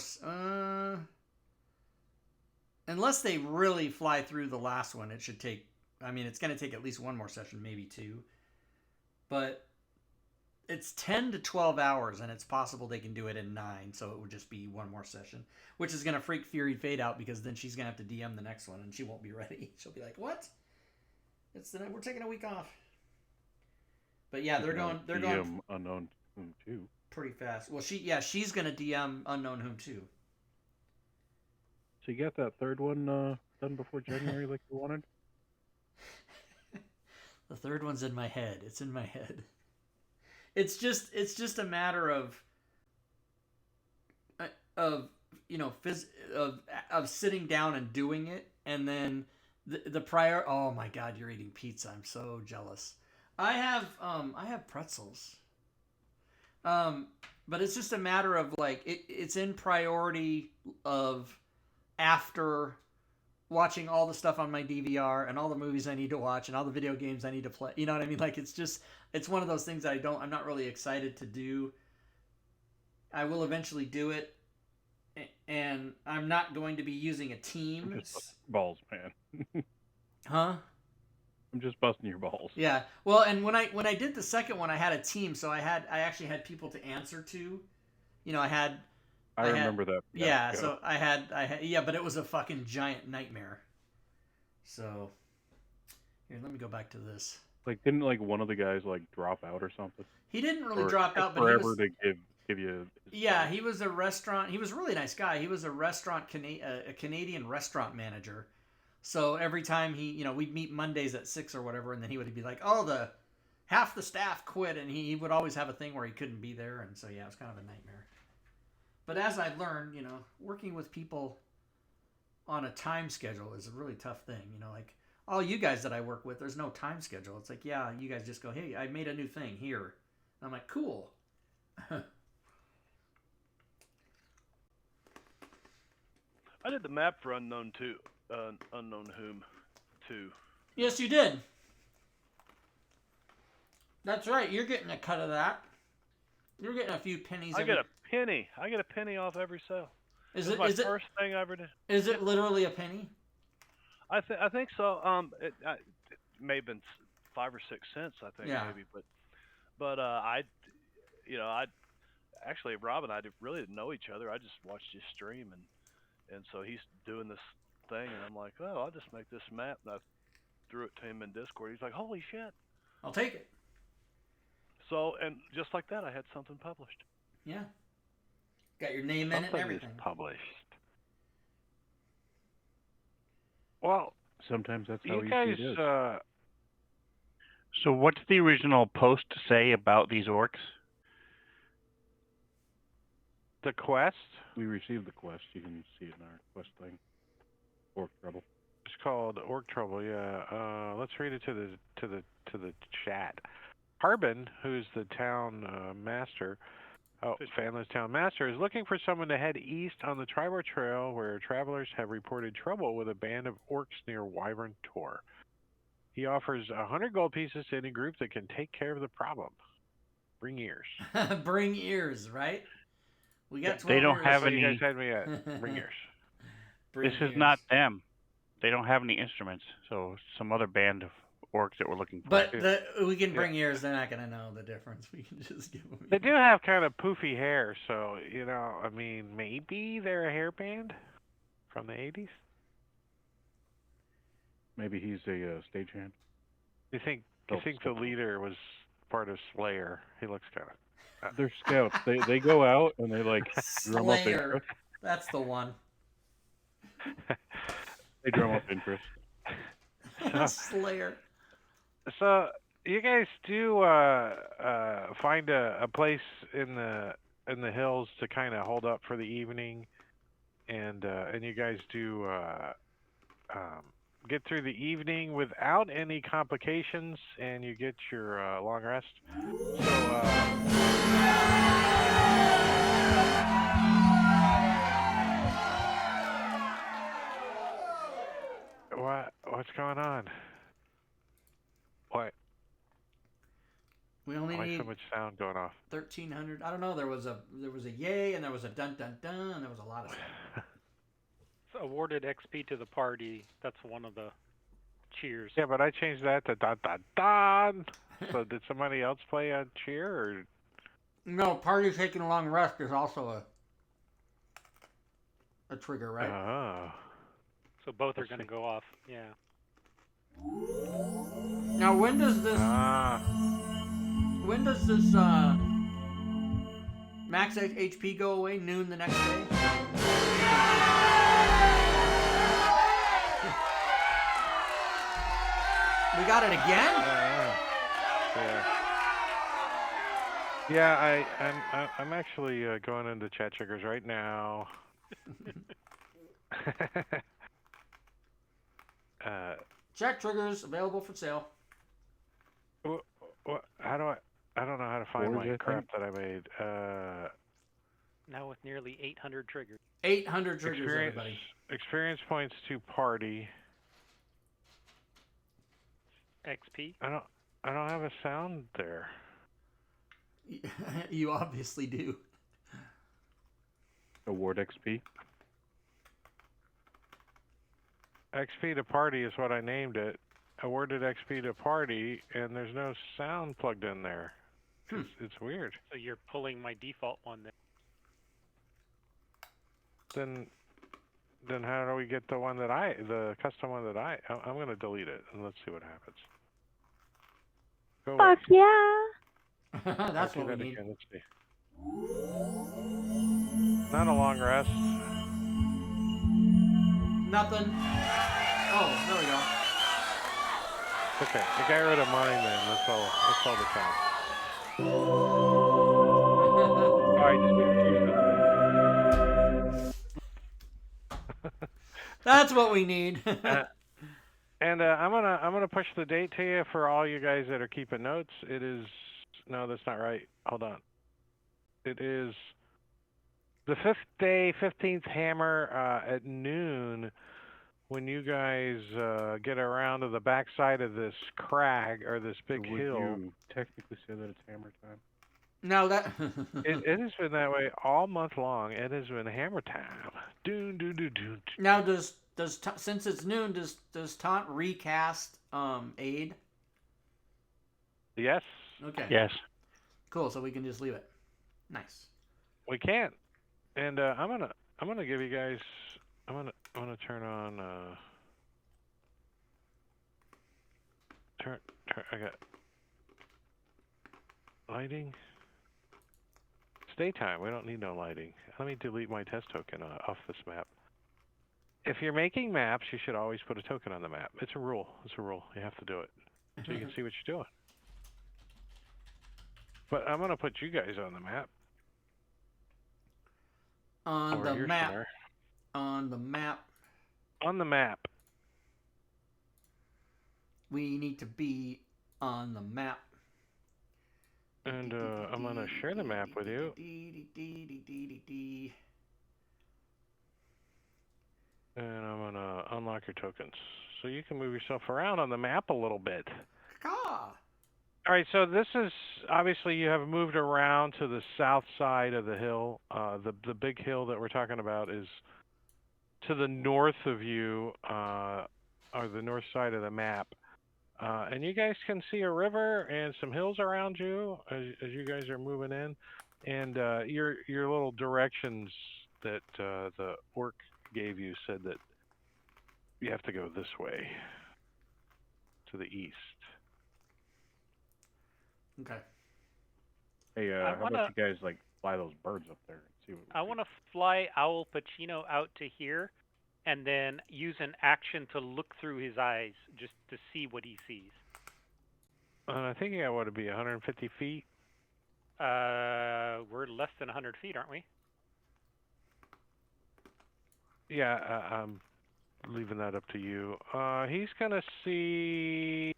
Unless they really fly through the last one, it should take. I mean, it's going to take at least 1 more session, maybe 2. But it's 10 to 12 hours, and it's possible they can do it in 9, so it would just be 1 more session, which is going to freak Fury Fade out because then she's going to have to DM the next one, and she won't be ready. She'll be like, "What? We're taking a week off." But yeah, they're going Unknown Whom too. Pretty fast. Well, she's going to DM Unknown Whom too. So you got that third one done before January like you wanted? The third one's in my head. It's in my head. It's just a matter of sitting down and doing it, and then the prior. Oh my God, you're eating pizza! I'm so jealous. I have pretzels. But it's just a matter of like it's in priority of after watching all the stuff on my DVR and all the movies I need to watch and all the video games I need to play. You know what I mean? Like it's one of those things that I'm not really excited to do. I will eventually do it, and I'm not going to be using a team. Just balls, man. Huh? I'm just busting your balls. Yeah. Well, and when I did the second one, I had a team, so I actually had people to answer to. You know, I remember that. Yeah. So I had yeah, but it was a fucking giant nightmare. So here, let me go back to this. Like, didn't like one of the guys like drop out or something? He didn't really drop out, but forever to give you. Yeah, he was a restaurant. He was a really nice guy. He was a a Canadian restaurant manager. So every time we'd meet Mondays at 6 or whatever, and then he would be like, "Oh, half the staff quit," and he would always have a thing where he couldn't be there, and so yeah, it was kind of a nightmare. But as I learned, working with people on a time schedule is a really tough thing. Like all you guys that I work with, there's no time schedule. It's like, yeah, you guys just go, "Hey, I made a new thing here," and I'm like, "Cool." I did the map for Unknown Whom too. Yes, you did. That's right. You're getting a cut of that. You're getting a few pennies. I get a penny. I get a penny off every sale. Is it my first thing I ever did? Is it literally a penny? I think so. It may have been 5 or 6 cents. I think maybe, but I actually Rob and I really didn't know each other. I just watched his stream and so he's doing this thing, and I'm like, oh, I'll just make this map, and I threw it to him in Discord. He's like, holy shit, I'll take it. So, and just like that, I had something published. Yeah, got your name in it and everything. Is published. Well, sometimes that's how you guys. It is. So, what's the original post say about these orcs? The quest. We received the quest. You can see it in our quest thing. Orc Trouble. It's called Orc Trouble. Yeah. Let's read it to the chat. Harbin, who's the town master, Phandelver's town master, is looking for someone to head east on the Tribor Trail, where travelers have reported trouble with a band of orcs near Wyvern Tor. He offers 100 gold pieces to any group that can take care of the problem. Bring ears. Bring ears, right? We got 12 They don't ears. have So any. you guys had me at bring ears. This is not them. They don't have any instruments. So some other band of orcs that we're looking for. But we can bring ears. They're not going to know the difference. We can just give them. They do have kind of poofy hair, so I mean, maybe they're a hair band from the 80s. Maybe he's a stagehand. You think the leader was part of Slayer? He looks kind of. They're scouts. They go out and they like drum up interest. That's the one. They drum up interest. Slayer. So you guys do find a place in the hills to kind of hold up for the evening, and you guys do get through the evening without any complications, and you get your long rest. So what's going on? What? We only Why need so much sound going off? 1,300. I don't know. There was a yay, and there was a dun dun dun, and there was a lot of stuff. Awarded XP to the party. That's one of the cheers. Yeah, but I changed that to dun dun dun. So did somebody else play a cheer? Or? No, party taking a long rest is also a trigger, right? Oh. So both are going to go off. Yeah. Now, when does this max HP go away? Noon the next day? We got it again? Yeah. I'm actually going into chat triggers right now. Chat triggers available for sale. How do I don't know how to find my crap that I made. Now with nearly 800 triggers. 800 triggers, everybody. Experience points to party. XP. I don't have a sound there. You obviously do. Award XP. XP to party is what I named it. Awarded XP to party, and there's no sound plugged in there. It's weird. So you're pulling my default one then. Then how do we get the one that the custom one that I'm going to delete it, and let's see what happens. Go Fuck away. yeah. That's Do what we that need. again. Let's see. Not a long rest. Nothing. Oh, there we go. Okay, I got rid of mine then. That's all that counts. That's what we need. And I'm gonna push the date to you for all you guys that are keeping notes. It is no, that's not right. Hold on. It is the 5th day, 15th hammer at noon. When you guys get around to the backside of this crag or this big hill. Would you technically say that it's hammer time? No, that it has been that way all month long. It has been hammer time. Doon, doon, doon, doon. Now does since it's noon, does Taunt recast aid? Yes. Okay. Yes. Cool. So we can just leave it. Nice. We can. And I'm gonna give you guys. I'm gonna turn on. Turn. I got lighting. It's daytime. We don't need no lighting. Let me delete my test token off this map. If you're making maps, you should always put a token on the map. It's a rule. It's a rule. You have to do it so you can see what you're doing. But I'm gonna put you guys on the map. On the map. Somewhere. On the map. On the map. We need to be on the map. And I'm gonna share the map with you. And I'm gonna unlock your tokens so you can move yourself around on the map a little bit. Ah. All right, so this is obviously you have moved around to the south side of the hill. The big hill that we're talking about is to the north of you, or the north side of the map. And you guys can see a river and some hills around you as you guys are moving in. And your little directions that the orc gave you said that you have to go this way to the east. Okay. Hey, how about you guys like fly those birds up there and see what? I want to fly Owl Pacino out to here, and then use an action to look through his eyes just to see what he sees. I think I want to be 150 feet. We're less than 100 feet, aren't we? Yeah, I'm leaving that up to you. He's gonna see.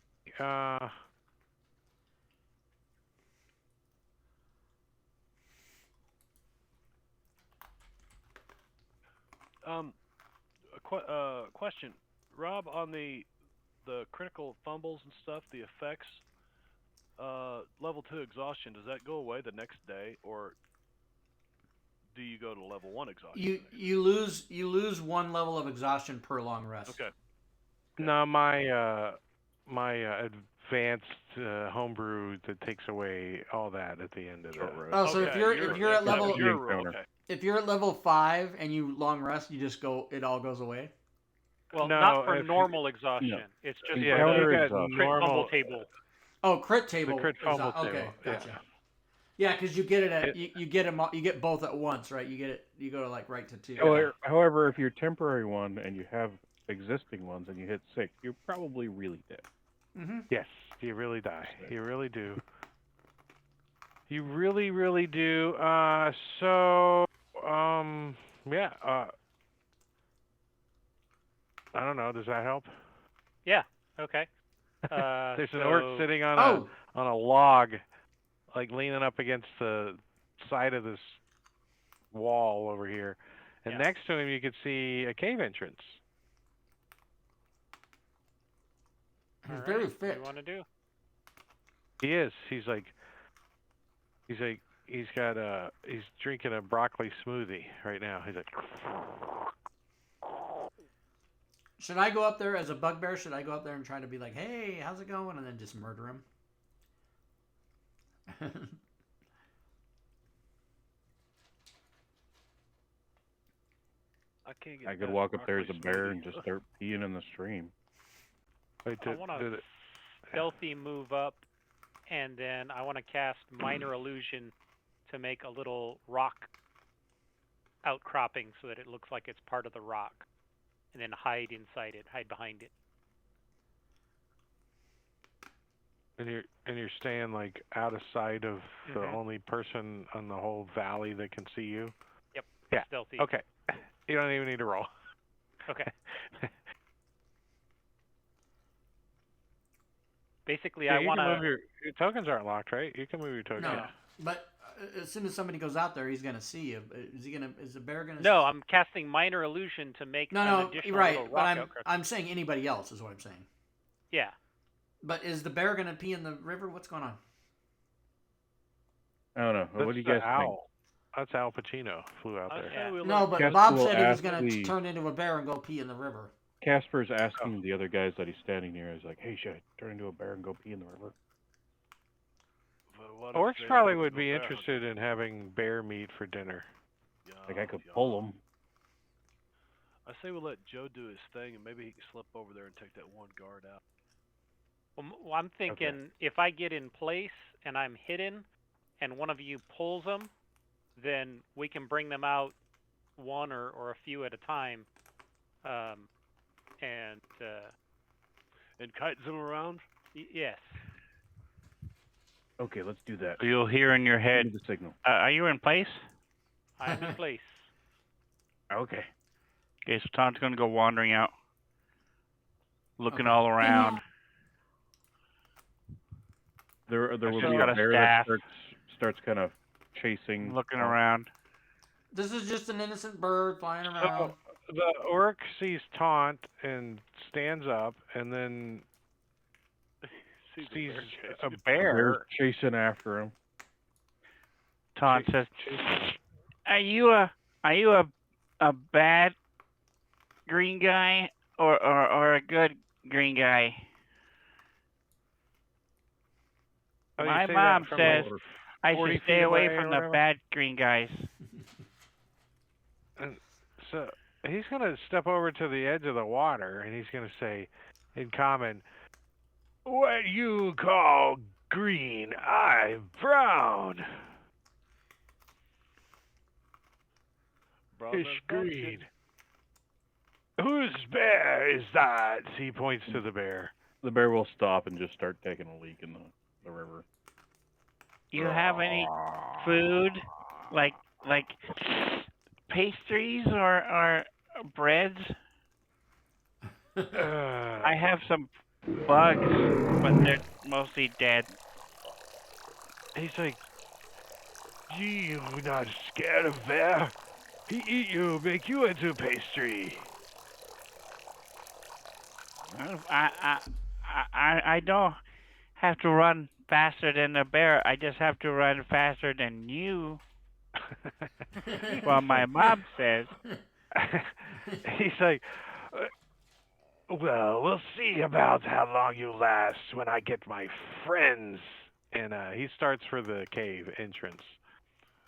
Question, Rob, on the critical fumbles and stuff, the effects, level 2 exhaustion, does that go away the next day, or do you go to level 1 exhaustion? You lose 1 level of exhaustion per long rest. Okay. No, my advanced homebrew that takes away all that at the end of the. Oh, so if you're at level okay. If you're at level 5 and you long rest, you just go. It all goes away. Well, No, not for if normal exhaustion. No. It's just Yeah, for you the got crit normal fumble table. Oh, crit table. The crit fumble Okay, table. gotcha. Yeah, because you get it at you get them. You get both at once, right? You get it. You go to like right to 2. However, if you're temporary one and you have existing ones and you hit 6, you're probably really dead. Mm-hmm. Yes, you really die. You really do. You really, really do. Yeah. I don't know. Does that help? Yeah. Okay. There's an so- orc sitting on a log like leaning up against the side of this wall over here, and next to him you could see a cave entrance. He's very fit. What do you want to do? He is. He's drinking a broccoli smoothie right now. He's like. Should I go up there as a bugbear? Should I go up there and try to be like, hey, how's it going? And then just murder him? I could walk up there as a bear and just start peeing in the stream. Wait, I want to stealthy move up, and then I want to cast Minor Illusion to make a little rock outcropping so that it looks like it's part of the rock, and then hide inside it, hide behind it. And you're staying like out of sight of the only person on the whole valley that can see you? Yep. Yeah. Stealthy. Okay. You don't even need to roll. Okay. Basically, yeah, I want to... Your tokens aren't locked, right? You can move your tokens. No, but as soon as somebody goes out there, he's going to see you. Is the bear going to... No, I'm casting Minor Illusion to make an additional little rock outcropping. I'm saying anybody else is what I'm saying. Yeah. But is the bear going to pee in the river? What's going on? I don't know. What do you guys think? That's Al Pacino flew out there. Yeah. No, but Bob said he was going to turn into a bear and go pee in the river. Casper's asking the other guys that he's standing near. He's like, hey, should I turn into a bear and go pee in the river? Orcs probably would be interested in having bear meat for dinner. Like I could pull them. I say we'll let Joe do his thing, and maybe he can slip over there and take that one guard out. Well, I'm thinking if I get in place and I'm hidden, and one of you pulls them, then we can bring them out one or a few at a time, and kite them around. Yes. Okay, let's do that. You'll hear in your head the signal. Are you in place? I'm in place. Okay. Okay, so Tom's going to go wandering out, looking all around. There will be a bear that starts kind of chasing. Looking around. This is just an innocent bird flying around. So the orc sees Taunt and stands up, and then sees a bear chasing after him. Taunt says, "Are you a bad green guy or a good green guy?" My mom says I should stay away from the bad green guys. And so he's going to step over to the edge of the water, and he's going to say, in common, "What you call green, I'm brown." It's green. Whose bear is that? He points to the bear. The bear will stop and just start taking a leak in the river. You have any food, like pastries or breads? I have some bugs, but they're mostly dead. He's like, "You not scared of bear? He eat you, make you into pastry." I don't have to run faster than the bear. I just have to run faster than you. Well, my mom says. He's like, "Well, we'll see about how long you last when I get my friends." And he starts for the cave entrance.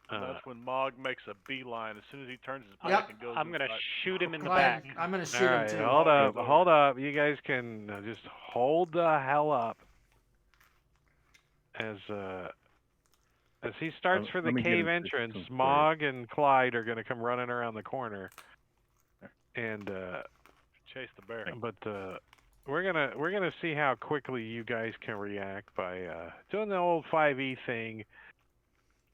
That's when Mog makes a beeline. As soon as he turns his back and goes, I'm gonna inside. shoot him in the back. I'm gonna shoot him too. Hold up. You guys can just hold the hell up. As he starts for the cave entrance, Mog and Clyde are going to come running around the corner and chase the bear. But we're gonna see how quickly you guys can react by doing the old 5e thing,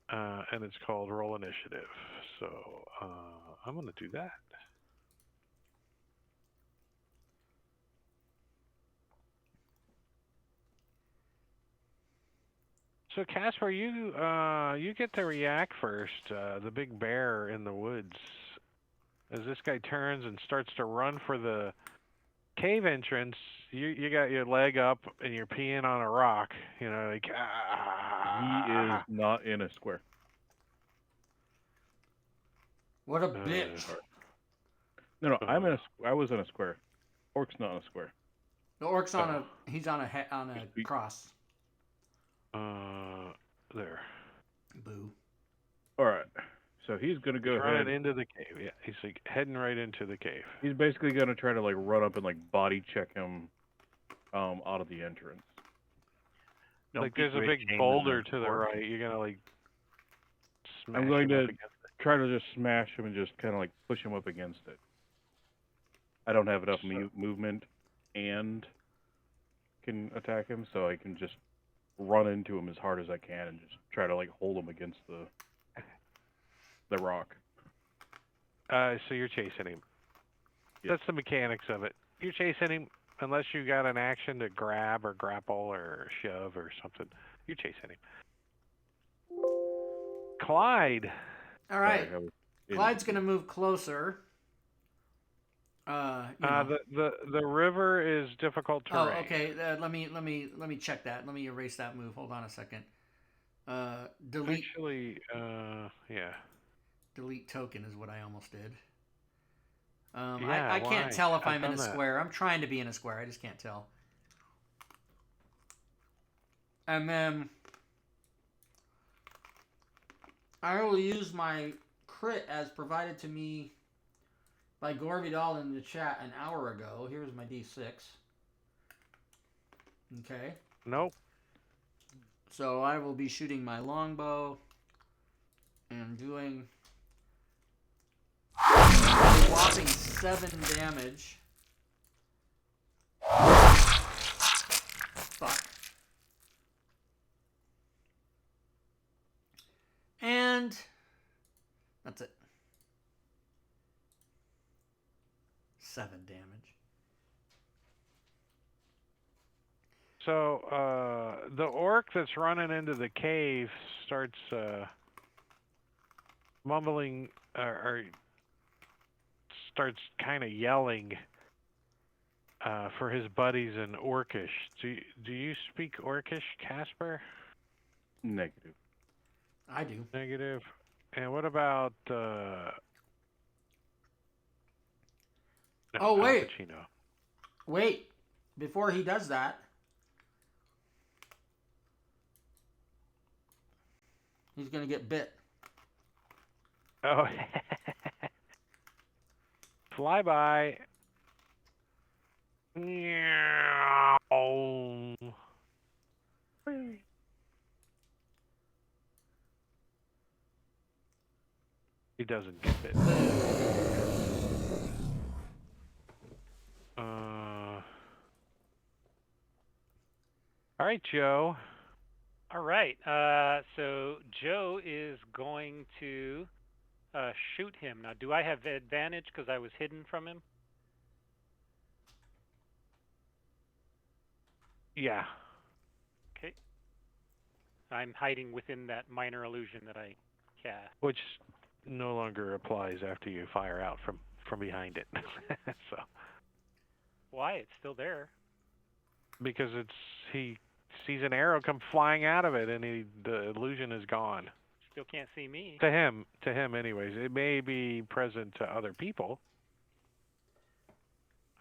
and it's called Roll Initiative. So I'm gonna do that. So Casper, you get to react first. The big bear in the woods, as this guy turns and starts to run for the cave entrance. You got your leg up and you're peeing on a rock. You know, like He is not in a square. What a bitch! No, I was in a square. Orc's not in a square. The orc's he's on a cross. There. Boo. All right. So he's gonna go ahead. Running into the cave. Yeah, he's like heading right into the cave. He's basically gonna try to like run up and like body check him, out of the entrance. Like there's a big boulder to the right. You're gonna like. I'm going to try to just smash him and just kind of like push him up against it. I don't have enough movement and can attack him, so I can just run into him as hard as I can and just try to like hold him against the rock. So you're chasing him. Yep. That's the mechanics of it. You're chasing him unless you got an action to grab or grapple or shove or something. You're chasing him. Clyde. All right. Clyde's gonna move closer. The river is difficult terrain. Oh, okay. Let me check that. Let me erase that move. Hold on a second. Delete. Actually, yeah. Delete token is what I almost did. Yeah, I can't tell if I'm in a square. I'm trying to be in a square. I just can't tell. And then I will use my crit as provided to me by Gore Vidal in the chat an hour ago. Here's my D6. Okay. Nope. So I will be shooting my longbow and doing a whopping 7 damage. Fuck. And that's it. 7 damage. So the orc that's running into the cave starts mumbling or starts kind of yelling for his buddies in Orcish. Do you speak Orcish, Casper? Negative. I do. Negative. And what about wait. Al Pacino? Wait. Before he does that, he's going to get bit. Oh. Flyby. Oh. He doesn't get bit. All right, Joe. All right. So Joe is going to shoot him. Now, do I have advantage because I was hidden from him? Yeah. Okay. I'm hiding within that minor illusion that I cast. Which no longer applies after you fire out from behind it. So. Why? It's still there. Because he sees an arrow come flying out of it, and the illusion is gone. Still can't see me. To him, anyways. It may be present to other people.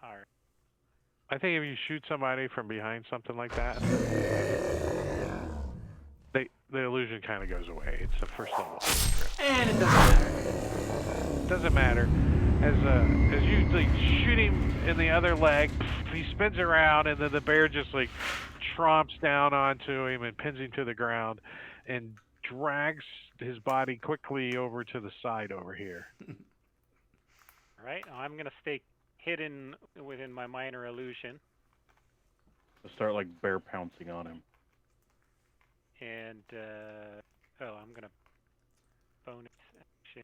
All right. I think if you shoot somebody from behind something like that, the illusion kind of goes away. It's the first level script. And it doesn't matter. Doesn't matter. As you like shoot him in the other leg, he spins around, and then the bear just like tromps down onto him and pins him to the ground, and drags his body quickly over to the side over here. All right. I'm gonna stay hidden within my minor illusion. I'll start like bear pouncing on him. And I'm gonna bonus action.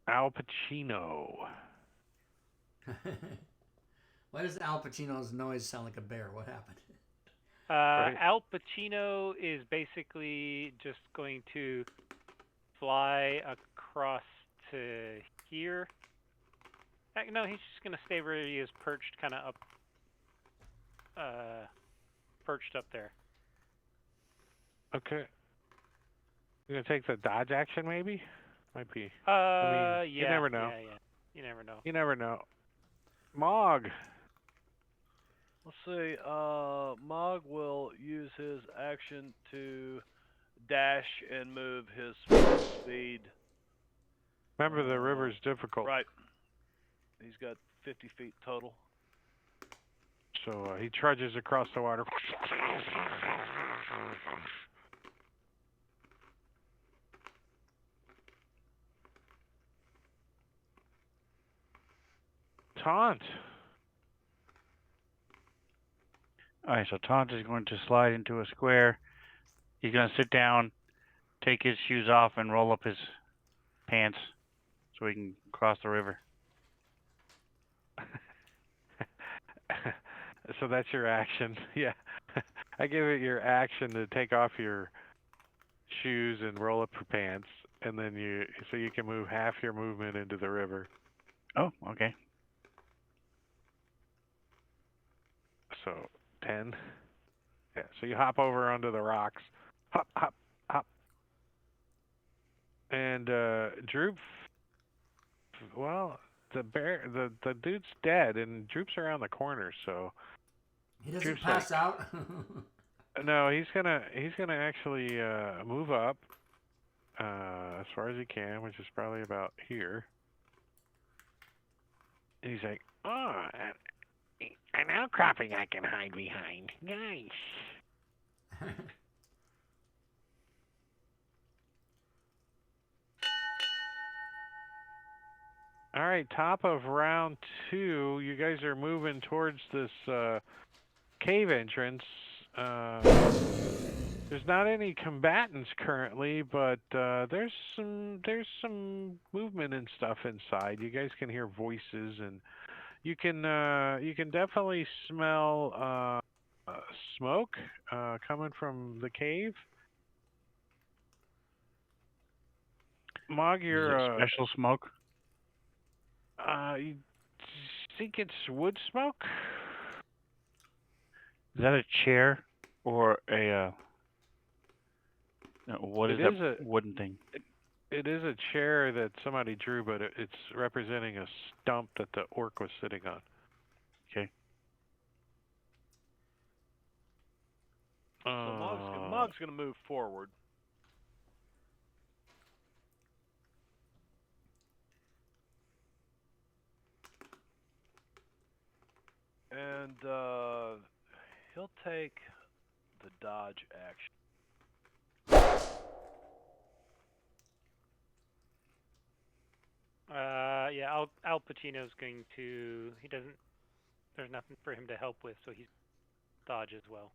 Al Pacino. Why does Al Pacino's noise sound like a bear? What happened? Right. Al Pacino is basically just going to fly across to here. No, he's just going to stay where he is, perched kind of perched up there. Okay. You gonna take the dodge action, maybe? Might be. Yeah. You never know. Yeah. You never know. You never know. Mog. Let's see. Mog will use his action to dash and move his speed. Remember, the river's difficult. Right. He's got 50 feet total. So he trudges across the water. Taunt. All right, so Taunt is going to slide into a square. He's going to sit down, take his shoes off, and roll up his pants so he can cross the river. So that's your action. Yeah. I give it your action to take off your shoes and roll up your pants, and then you can move half your movement into the river. Oh, okay. So 10. Yeah. So you hop over onto the rocks. Hop, hop, hop. And Droop. Well, the dude's dead, and Droop's around the corner, so. He doesn't Droop's pass out. No, he's gonna actually move up as far as he can, which is probably about here. And he's like, "Oh, an outcropping I can hide behind. Nice." All right, top of round 2. You guys are moving towards this cave entrance. There's not any combatants currently, but there's some movement and stuff inside. You guys can hear voices, and you can definitely smell smoke coming from the cave. Mog, you're Is it special smoke? You think it's wood smoke? Is that a chair or a what is that wooden thing? It is a chair that somebody drew, but it's representing a stump that the orc was sitting on. Okay. So Mog's gonna move forward. And he'll take the dodge action. Yeah, Al Pacino's going to. He doesn't. There's nothing for him to help with, so he's dodge as well.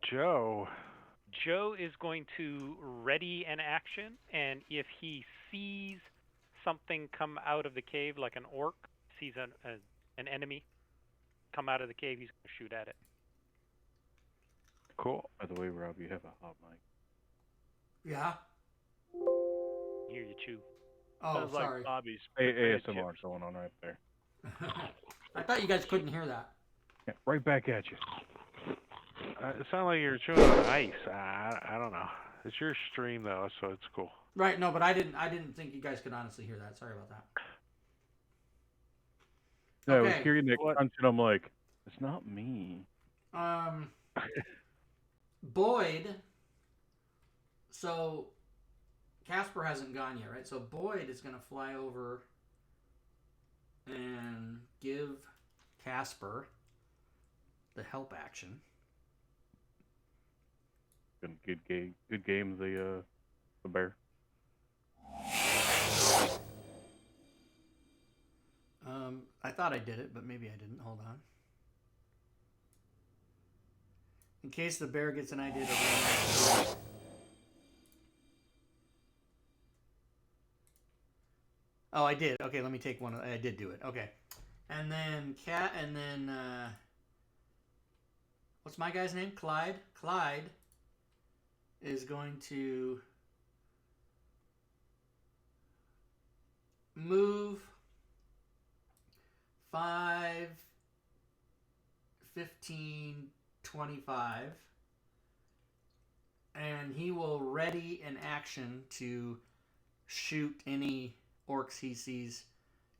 Joe is going to ready an action, and if he sees something come out of the cave, like an orc sees an enemy come out of the cave, he's going to shoot at it. Cool. By the way, Rob, you have a hot mic. Yeah. Here you chew. Oh, Sounds sorry. like Bobby's ASMR going on right there. I thought you guys couldn't hear that. Yeah, right back at you. It sounds like you're chewing on ice. I don't know. It's your stream though, so it's cool. Right. No, but I didn't think you guys could honestly hear that. Sorry about that. Yeah, I was Okay. hearing that crunch, and I'm like, it's not me. Boyd. So Casper hasn't gone yet, right? So Boyd is going to fly over and give Casper the help action. Good game, the bear. I thought I did it, but maybe I didn't. Hold on. In case the bear gets an idea to run. Oh, I did. Okay, let me take one. I did do it. Okay. And then what's my guy's name? Clyde. Clyde is going to move 5, 15, 25, and he will ready an action to shoot any orcs he sees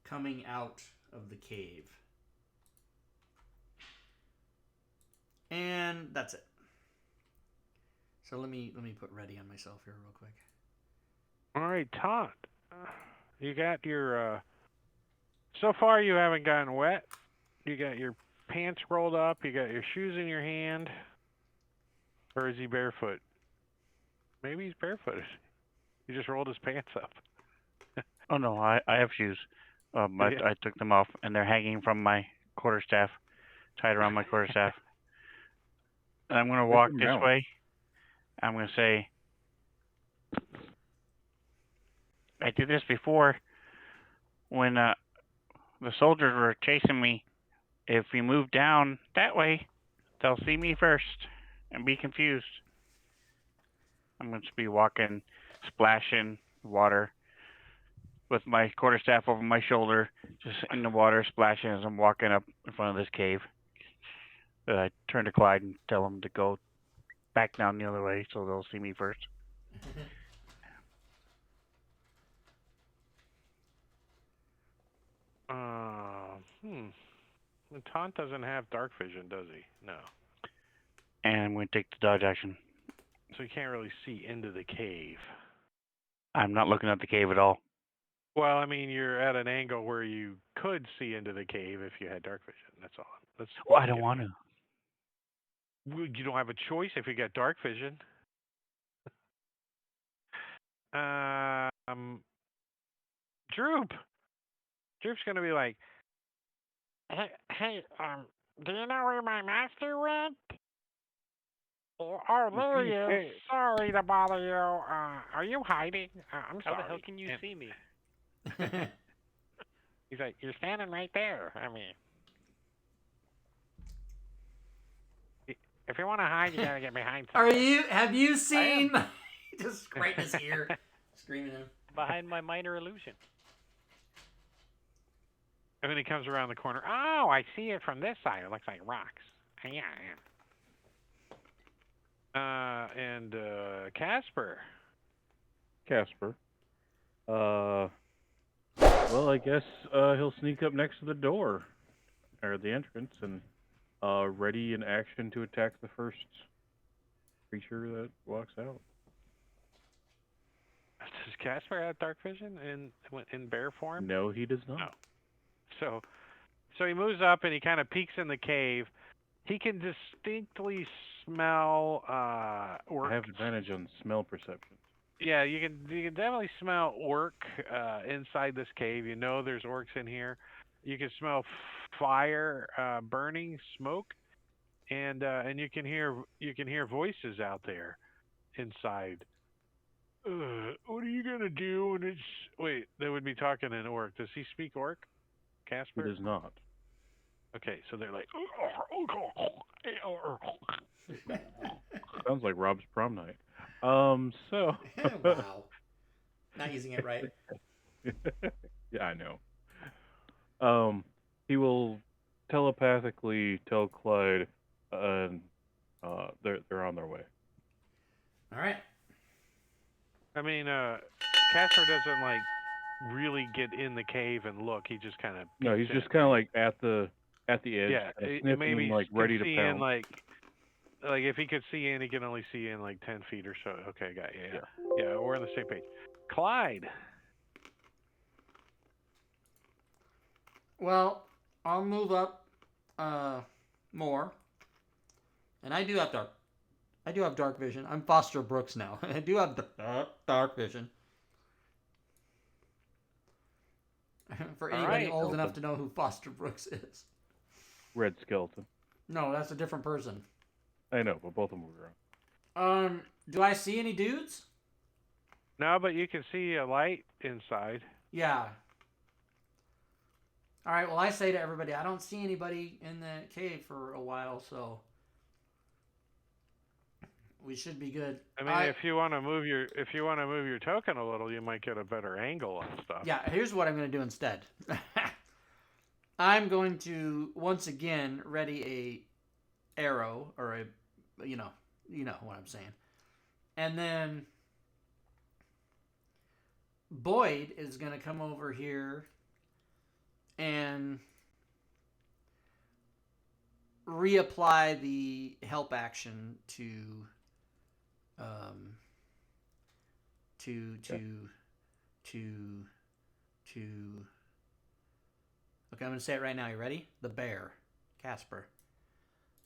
coming out of the cave. And that's it. So let me put ready on myself here real quick. All right, Todd. You got your. So far, you haven't gotten wet. You got your pants rolled up. You got your shoes in your hand. Or is he barefoot? Maybe he's barefooted. He just rolled his pants up. Oh no, I have shoes. I took them off, and they're hanging from my quarterstaff, tied around my quarterstaff. And I'm gonna walk this way. I'm gonna say, I did this before when the soldiers were chasing me. If we move down that way, they'll see me first and be confused. I'm going to be walking, splashing water with my quarterstaff over my shoulder, just in the water, splashing as I'm walking up in front of this cave. I turn to Clyde and tell him to go back down the other way so they'll see me first. The taunt doesn't have dark vision, does he? No. And I'm going to take the dodge action. So you can't really see into the cave. I'm not looking at the cave at all. Well, I mean, you're at an angle where you could see into the cave if you had dark vision. That's all. Well, I don't want to. You don't have a choice if you got dark vision. Droop's gonna be like, hey, do you know where my master went? Oh, there he is. Sorry to bother you. Are you hiding? I'm sorry. How the hell can you see me? He's like, you're standing right there. I mean, if you want to hide, you gotta get behind something. Have you seen? Just right in his ear, screaming at him. Behind my minor illusion. And then he comes around the corner. Oh, I see it from this side. It looks like rocks. Yeah. And Casper. Well, I guess he'll sneak up next to the door, or the entrance, and ready in action to attack the first creature that walks out. Does Casper have dark vision in bear form? No, he does not. No. So he moves up and he kind of peeks in the cave. He can distinctly smell orc. I have advantage on smell perception. Yeah, you can definitely smell orc inside this cave. You know there's orcs in here. You can smell fire, burning smoke, and you can hear voices out there inside. What are you gonna do when it's? Wait, they would be talking in orc. Does he speak orc, Casper? He does not. Okay, so they're like. Sounds like Rob's prom night. So. Wow. Not using it right. Yeah, I know. He will telepathically tell Clyde, they're on their way. All right. I mean, Casper doesn't like really get in the cave and look. He just kind of. No, he's just kind of like at the edge. Yeah, sniffing, maybe like ready to pound. Like if he could see in, he can only see in like 10 feet or so. Okay, got you. Yeah, we're on the same page. Clyde. Well, I'll move up more, and I do have dark vision. I'm Foster Brooks now. I do have dark vision. For anybody old enough to know who Foster Brooks is. Red Skeleton. No, that's a different person. I know, but both of them were around. Do I see any dudes? No, but you can see a light inside. Yeah. All right. Well, I say to everybody, I don't see anybody in the cave for a while, so we should be good. I mean, if you want to move your token a little, you might get a better angle on stuff. Yeah. Here's what I'm going to do instead. I'm going to once again ready a arrow or a, you know what I'm saying, and then Boyd is going to come over here and reapply the help action to okay, I'm gonna say it right now. You ready? The bear, Casper.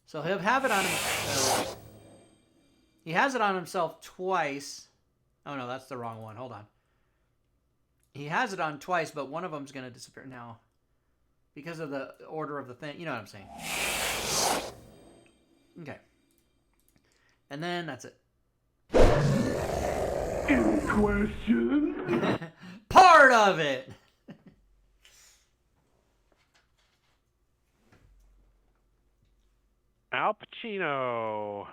So he'll have it on himself. He has it on himself twice. Oh no, that's the wrong one. Hold on. He has it on twice, but one of them's gonna disappear now because of the order of the thing. You know what I'm saying? Okay. And then that's it. Any question? Part of it. Al Pacino.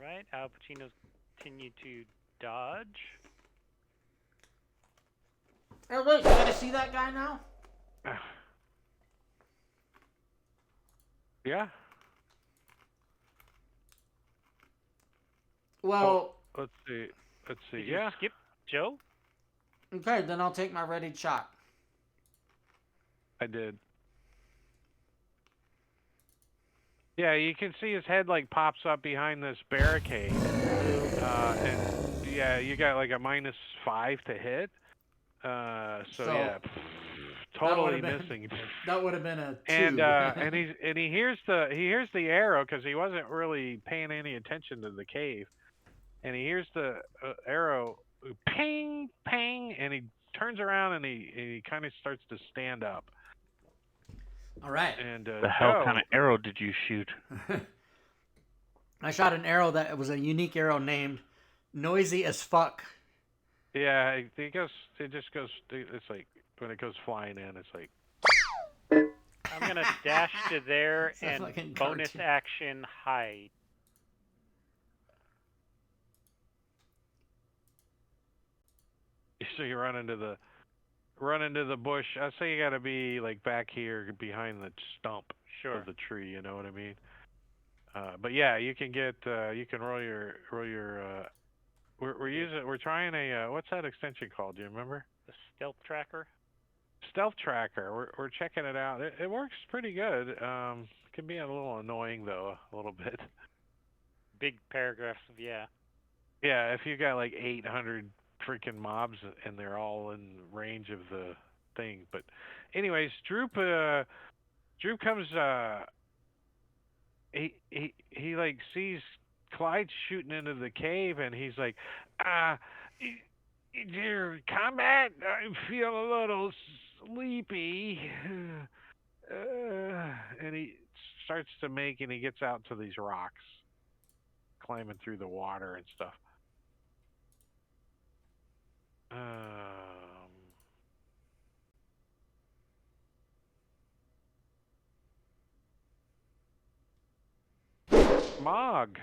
Right. Al Pacino's continue to dodge. Oh wait, you gotta see that guy now? Yeah. Well, let's see. Did you Yeah. skip Joe? Okay, then I'll take my ready shot. I did. Yeah, you can see his head like pops up behind this barricade, and yeah, you got like a -5 to hit. So yeah, totally missing. That would have been a 2. And he hears the arrow because he wasn't really paying any attention to the cave, and he hears the arrow ping ping, and he turns around and he kind of starts to stand up. All right. And the hell kind of arrow did you shoot? I shot an arrow that was a unique arrow named Noisy as Fuck. Yeah, it just goes. It's like when it goes flying in, it's like. I'm gonna dash to there and bonus cartoon. action hide. So you run into the bush. I say you got to be like back here behind the stump of the tree. You know what I mean? But yeah, you can get you can roll your. We're trying a what's that extension called? Do you remember? The stealth tracker. Stealth tracker. We're checking it out. It works pretty good. It can be a little annoying though, a little bit. Big paragraphs of yeah. Yeah, if you got like 800 freaking mobs and they're all in range of the thing. But anyways, Droop comes he like sees Clyde shooting into the cave and he's like, dear combat, I feel a little sleepy. And he starts to make and he gets out to these rocks, climbing through the water and stuff. Mog.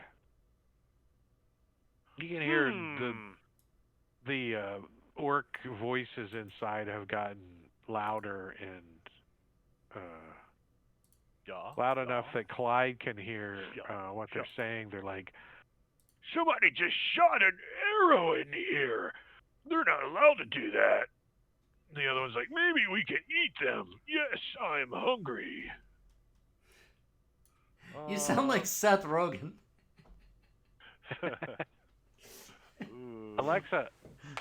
You can hear the orc voices inside have gotten louder and loud enough that Clyde can hear what they're saying. They're like, somebody just shot an arrow in the air. They're not allowed to do that. The other one's like, maybe we can eat them. Yes, I'm hungry. You sound like Seth Rogen. Alexa,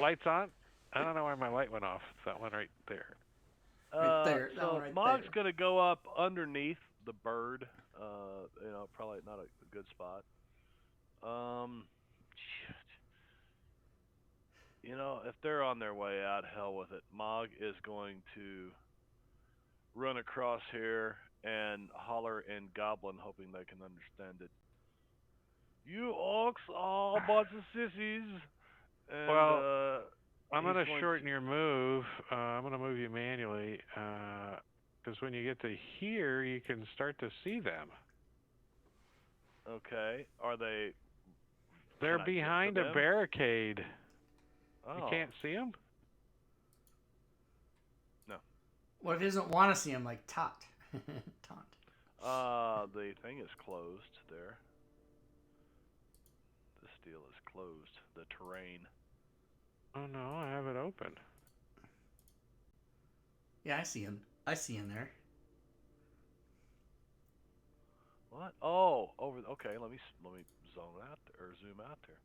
lights on? I don't know why my light went off. It's that one right there. Right there. That So one right Mog's there. going to go up underneath the bird. Probably not a good spot. If they're on their way out, hell with it. Mog is going to run across here and holler in Goblin, hoping they can understand it. You orcs are a bunch of sissies. And, I'm going to shorten your move. I'm going to move you manually. Because when you get to here, you can start to see them. Okay. Are they... They're behind a barricade. Oh. You can't see them? No. What if he doesn't want to see him, like Taunt? The thing is closed there. This deal is closed. The terrain. Oh no, I have it open. Yeah, I see him. I see him there. What? Oh, over. Okay, let me zone out or zoom out there.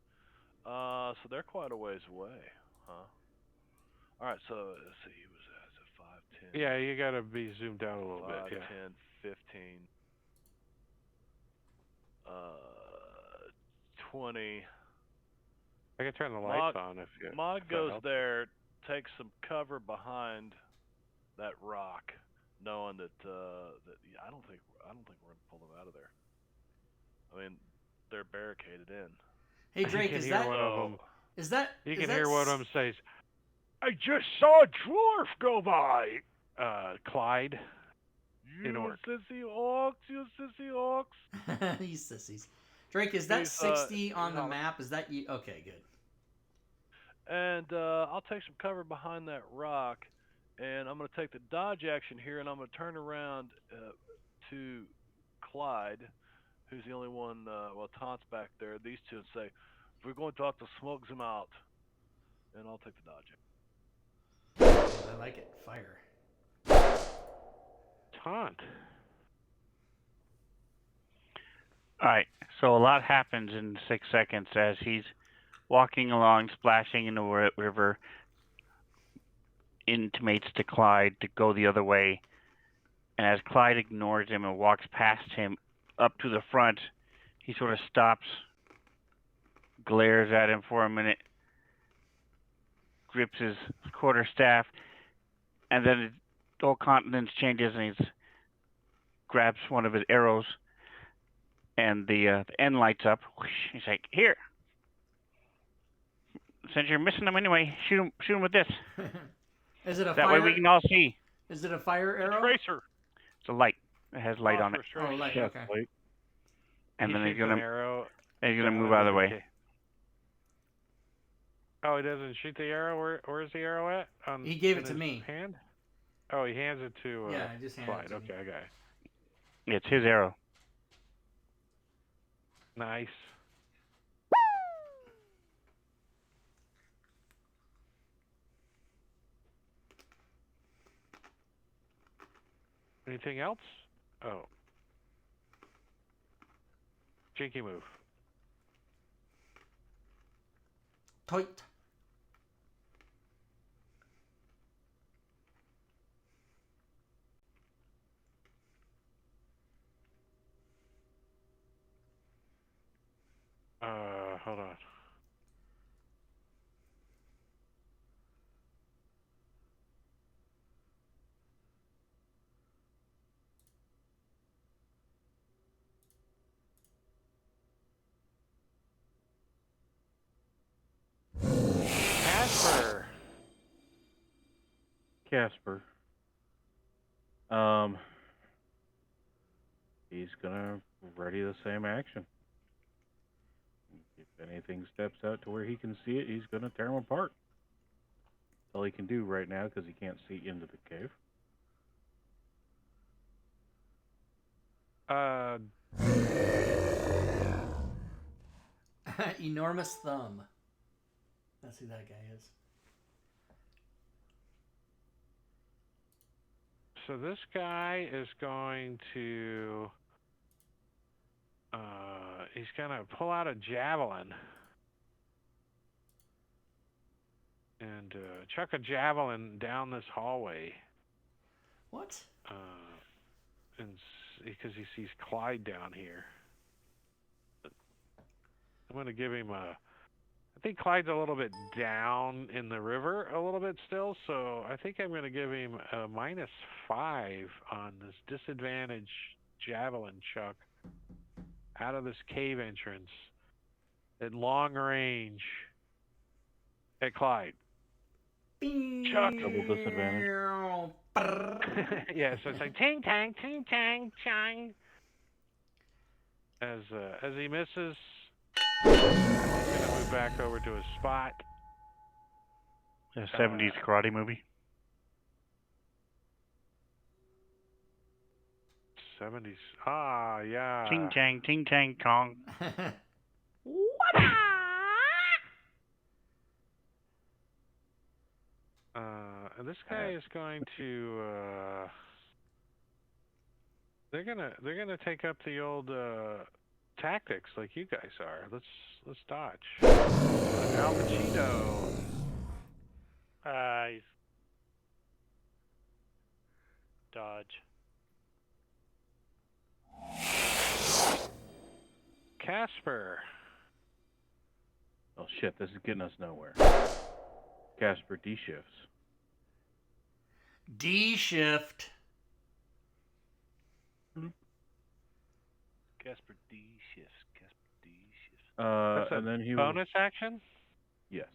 So they're quite a ways away, huh? All right. So let's see. He was at 5, 10. Yeah, you gotta be zoomed out a little 5, bit. Yeah. 10, 15. 20. I can turn the lights on if you. Mod if that goes helps. there, takes some cover behind that rock, knowing that I don't think we're gonna pull them out of there. I mean, they're barricaded in. Hey Drake, is that one of them? Is that? You is can that hear one of them says, "I just saw a dwarf go by." Clyde. You sissy orcs, you sissy orcs. You sissies. Drake, is that 60 on the map? Is that you? Okay, good. And I'll take some cover behind that rock, and I'm going to take the dodge action here, and I'm going to turn around to Clyde, who's the only one, Taunt's back there, these two, and say, we're going to have to smug them out. And I'll take the dodge action. I like it. Fire. Taunt. Alright, so a lot happens in 6 seconds as he's walking along, splashing in the river, intimates to Clyde to go the other way, and as Clyde ignores him and walks past him up to the front, he sort of stops, glares at him for a minute, grips his quarterstaff, and then his whole countenance changes and he grabs one of his arrows, and the end lights up. He's like, "Here, since you're missing them anyway, shoot him with this." Is it a that fire? way we can all see. Is it a fire arrow? Tracer. It's a light. It has light on it. Oh, light. Yes, Okay. light. And then he's an gonna arrow. He's gonna move out of the way. Oh, he doesn't shoot the arrow. Where's the arrow at? He gave it in to his me. Hand? Oh, he hands it to. Yeah, I just handed Clyde. it to Okay, I got it. It's his arrow. Nice. Anything else? Oh. Cheeky move. Tight. Hold on. Casper. He's gonna ready the same action. If anything steps out to where he can see it, he's gonna tear him apart. That's all he can do right now because he can't see into the cave. Enormous thumb. That's who that guy is. So this guy is going to. He's gonna pull out a javelin and chuck a javelin down this hallway. What? And because he sees Clyde down here. I'm going to give him I think Clyde's a little bit down in the river a little bit still, so I think I'm going to give him a -5 on this disadvantage javelin chuck out of this cave entrance at long range at Clyde. Double disadvantage. Yeah, so it's like ting tang, ting tang, chang. As he misses, he's gonna move back over to his spot. A 70s karate movie. 70s. Ah, yeah. Ting tang, Kong. And this guy is going to. They're gonna take up the old tactics like you guys are. Let's dodge. Al Pacino. He's dodge. Casper. Oh shit, this is getting us nowhere. Casper D-shifts. D-shift. Casper D shifts. Casper D shifts. That's And then he bonus action. Yes.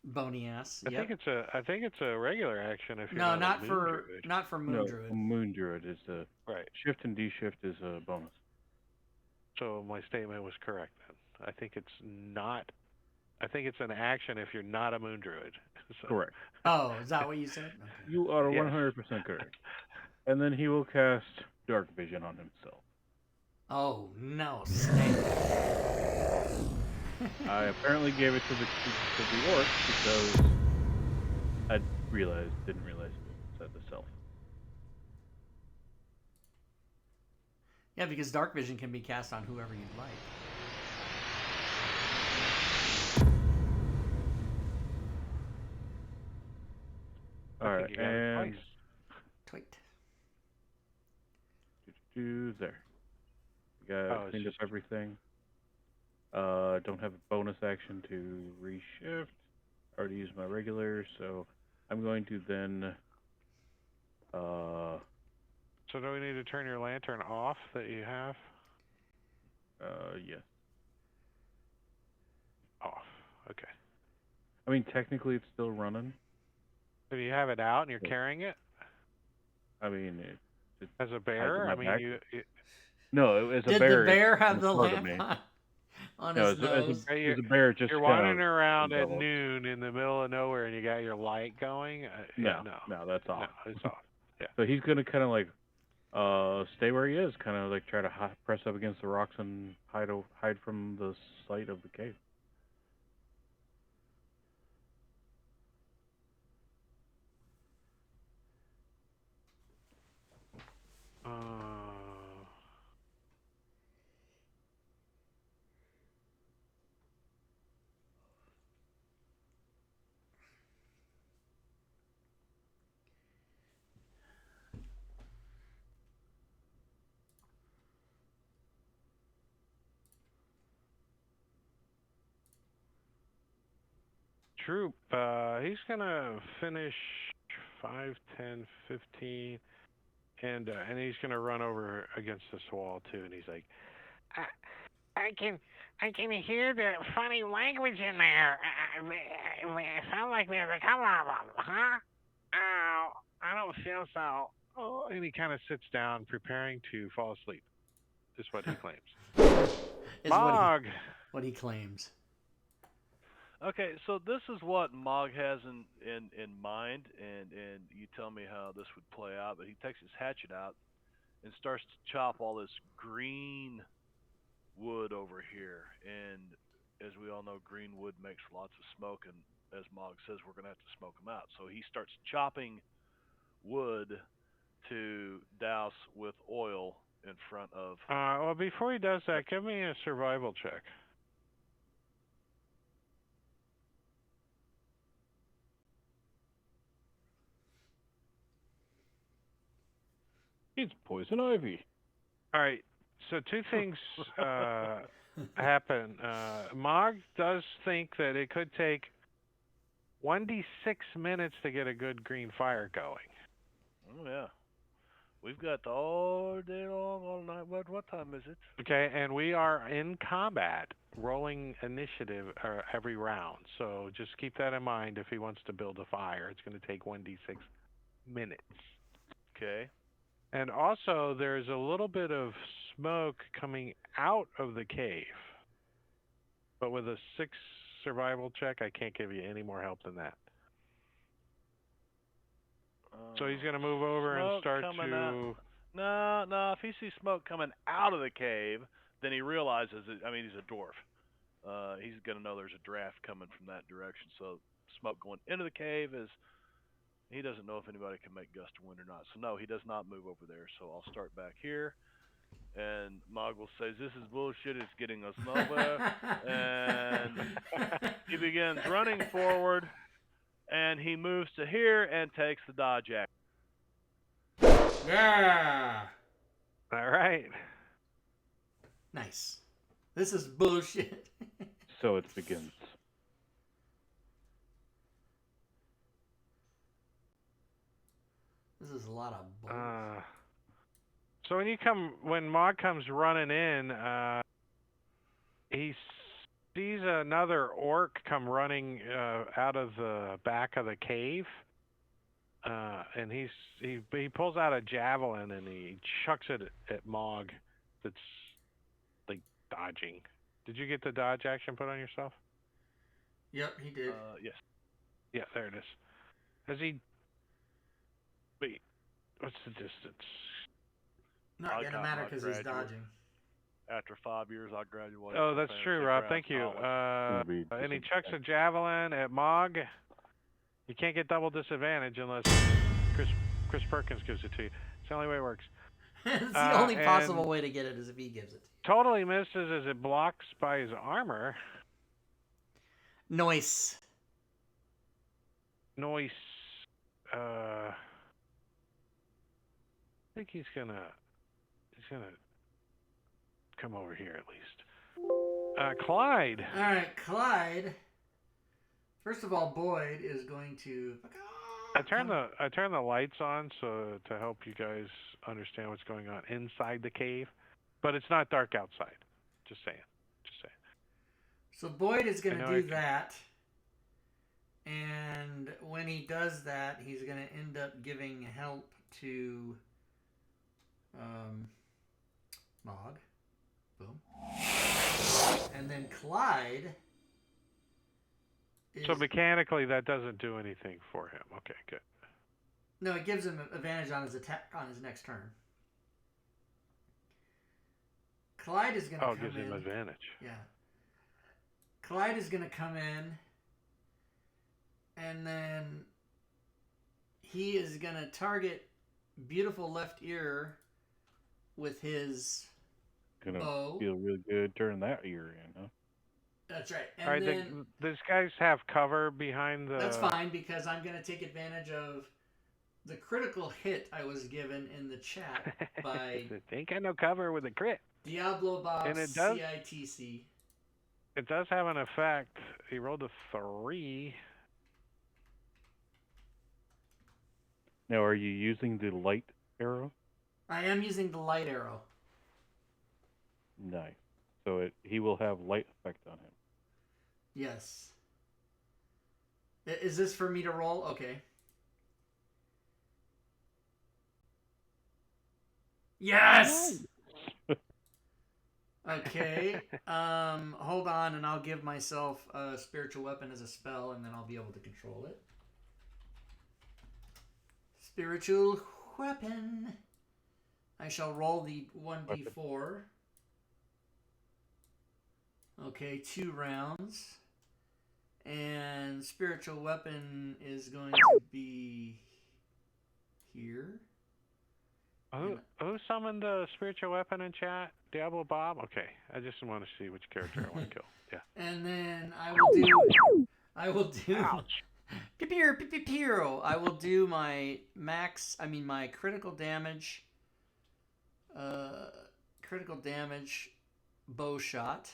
Bony ass. I think it's a regular action if you're no, not a Moon Druid. not for Moon Druid. Moon Druid is the Right. shift and D-shift is a bonus. So my statement was correct then. I think it's not. I think it's an action if you're not a Moon Druid. So. Correct. Oh, is that what you said? Okay. You are Yes. 100% correct. And then he will cast Dark Vision on himself. Oh no, snake. I apparently gave it to the orc because I didn't realize it said the self. Yeah, because dark vision can be cast on whoever you'd like. Alright, and Tweet. there. You got cleaned up everything. Don't have a bonus action to reshift. Already used my regular, so I'm going to then So do we need to turn your lantern off that you have? yes. Off. Okay. I mean, technically it's still running. So you have it out and you're carrying it? I mean, it As a bear? I mean, back. you No, as a Did bear. the bear have in the front of lamp me. on No, his nose? as a bear, just you're kind wandering of around at enveloped. noon in the middle of nowhere and you got your light going? No, that's off. No, it's off. Yeah. So he's gonna kind of like stay where he is, kind of like try to press up against the rocks and hide from the sight of the cave. Troop, he's gonna finish 5, 10, 15, and he's gonna run over against this wall too, and he's like, I can hear the funny language in there. It sounds like there's a couple of them, huh? Ow, I don't feel so. Oh, and he kind of sits down, preparing to fall asleep. Is what he claims. Mog. What he claims. Okay, so this is what Mog has in mind, and you tell me how this would play out. But he takes his hatchet out and starts to chop all this green wood over here. And as we all know, green wood makes lots of smoke, and as Mog says, we're going to have to smoke them out. So he starts chopping wood to douse with oil in front of... Well, before he does that, give me a survival check. It's poison ivy. All right. So two things happen. Mog does think that it could take 1d6 minutes to get a good green fire going. Oh, yeah. We've got all day long, all night. What time is it? Okay, and we are in combat, rolling initiative every round. So just keep that in mind if he wants to build a fire. It's going to take 1d6 minutes. Okay. And also, there's a little bit of smoke coming out of the cave. But with a 6 survival check, I can't give you any more help than that. So he's going to move over and start to... No. If he sees smoke coming out of the cave, then he realizes that, he's a dwarf. He's going to know there's a draft coming from that direction. So smoke going into the cave is... He doesn't know if anybody can make gust of wind or not. So no, he does not move over there. So I'll start back here. And Mogul says, this is bullshit. It's getting us nowhere. And he begins running forward. And he moves to here and takes the dodge action. Yeah. All right. Nice. This is bullshit. So it begins. This is a lot of bull. So when Mog comes running in, he sees another orc come running out of the back of the cave, and he pulls out a javelin and he chucks it at Mog. That's like dodging. Did you get the dodge action put on yourself? Yep, he did. Yes. Yeah, there it is. Has he? Wait, what's the distance? Not gonna matter because he's dodging. After 5 years, I graduated. Oh, that's true, Rob. Thank you. And he chucks a javelin at Mog. You can't get double disadvantage unless Chris Perkins gives it to you. It's the only way it works. It's the only possible way to get it is if he gives it to you. Totally misses as it blocks by his armor. Noise. I think he's gonna come over here at least. Clyde. All right, Clyde. First of all, Boyd is going to. I turn the lights on so to help you guys understand what's going on inside the cave, but it's not dark outside. Just saying. So Boyd is going to do that, and when he does that, he's going to end up giving help to Mog. Boom. And then Clyde. So mechanically, that doesn't do anything for him. Okay, good. No, it gives him advantage on his attack on his next turn. Clyde is going to come in. Oh, gives him advantage. Yeah. Clyde is going to come in, and then he is going to target beautiful left ear with his bow. Feel really good turning that ear in, huh? That's right. And all right, then these guys have cover behind the... That's fine, because I'm going to take advantage of the critical hit I was given in the chat by... Ain't got no cover with a crit. Diablo Bob And it does, CITC. It does have an effect. He rolled a 3. Now, are you using the light arrow? I am using the light arrow. Nice. So he will have light effect on him. Yes. Is this for me to roll? Okay. Yes! Okay. Hold on, and I'll give myself a spiritual weapon as a spell, and then I'll be able to control it. Spiritual weapon. I shall roll the 1d4. Okay, 2 rounds. And spiritual weapon is going to be here. Who summoned the spiritual weapon in chat? Diablo Bob? Okay, I just want to see which character I want to kill. Yeah. And then I will do Ouch. I will do my my critical damage bow shot.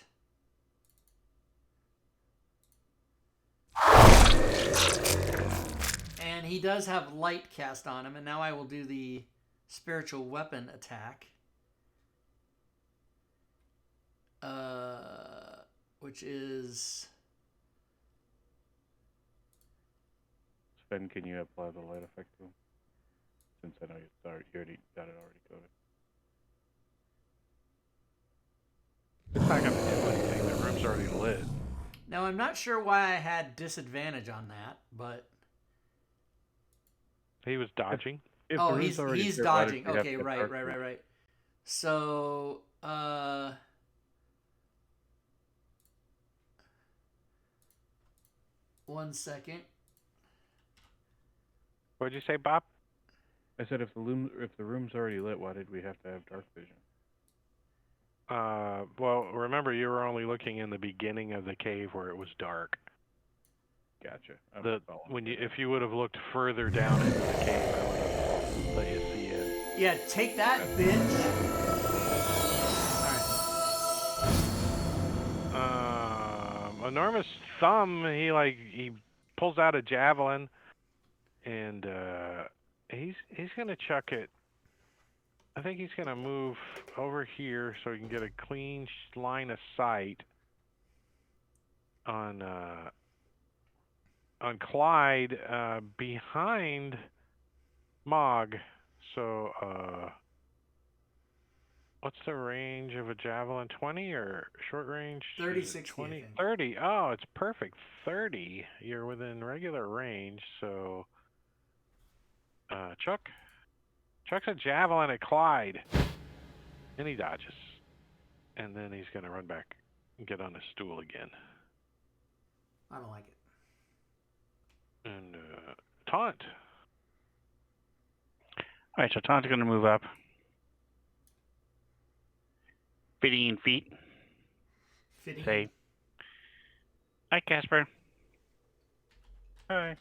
And he does have light cast on him, and now I will do the spiritual weapon attack. Which is... Sven, can you apply the light effect to him? Since I know you already got it already coded. It's not going to do anything. The room's already lit. Now, I'm not sure why I had disadvantage on that, but... He was dodging. If oh, the room's already he's lit, why did dodging. we have Okay, to right. dark vision? So, 1 second. What'd you say, Bob? I said if the room's already lit, why did we have to have dark vision? Well, remember you were only looking in the beginning of the cave where it was dark. Gotcha. If you would have looked further down into the cave, I would have let you see in. Yeah, take that, bitch. All right. Enormous Thumb. He pulls out a javelin, and he's gonna chuck it. I think he's gonna move over here so he can get a clean line of sight on Clyde behind Mog. So what's the range of a javelin? 20 or short range? 30, 60, 20, 30. Oh, it's perfect. 30. You're within regular range. So Chuck's a javelin at Clyde, and he dodges, and then he's gonna run back and get on his stool again. I don't like it. And taunt. All right, so Taunt's going to move up 15 feet. Say, hi, Casper. Hi.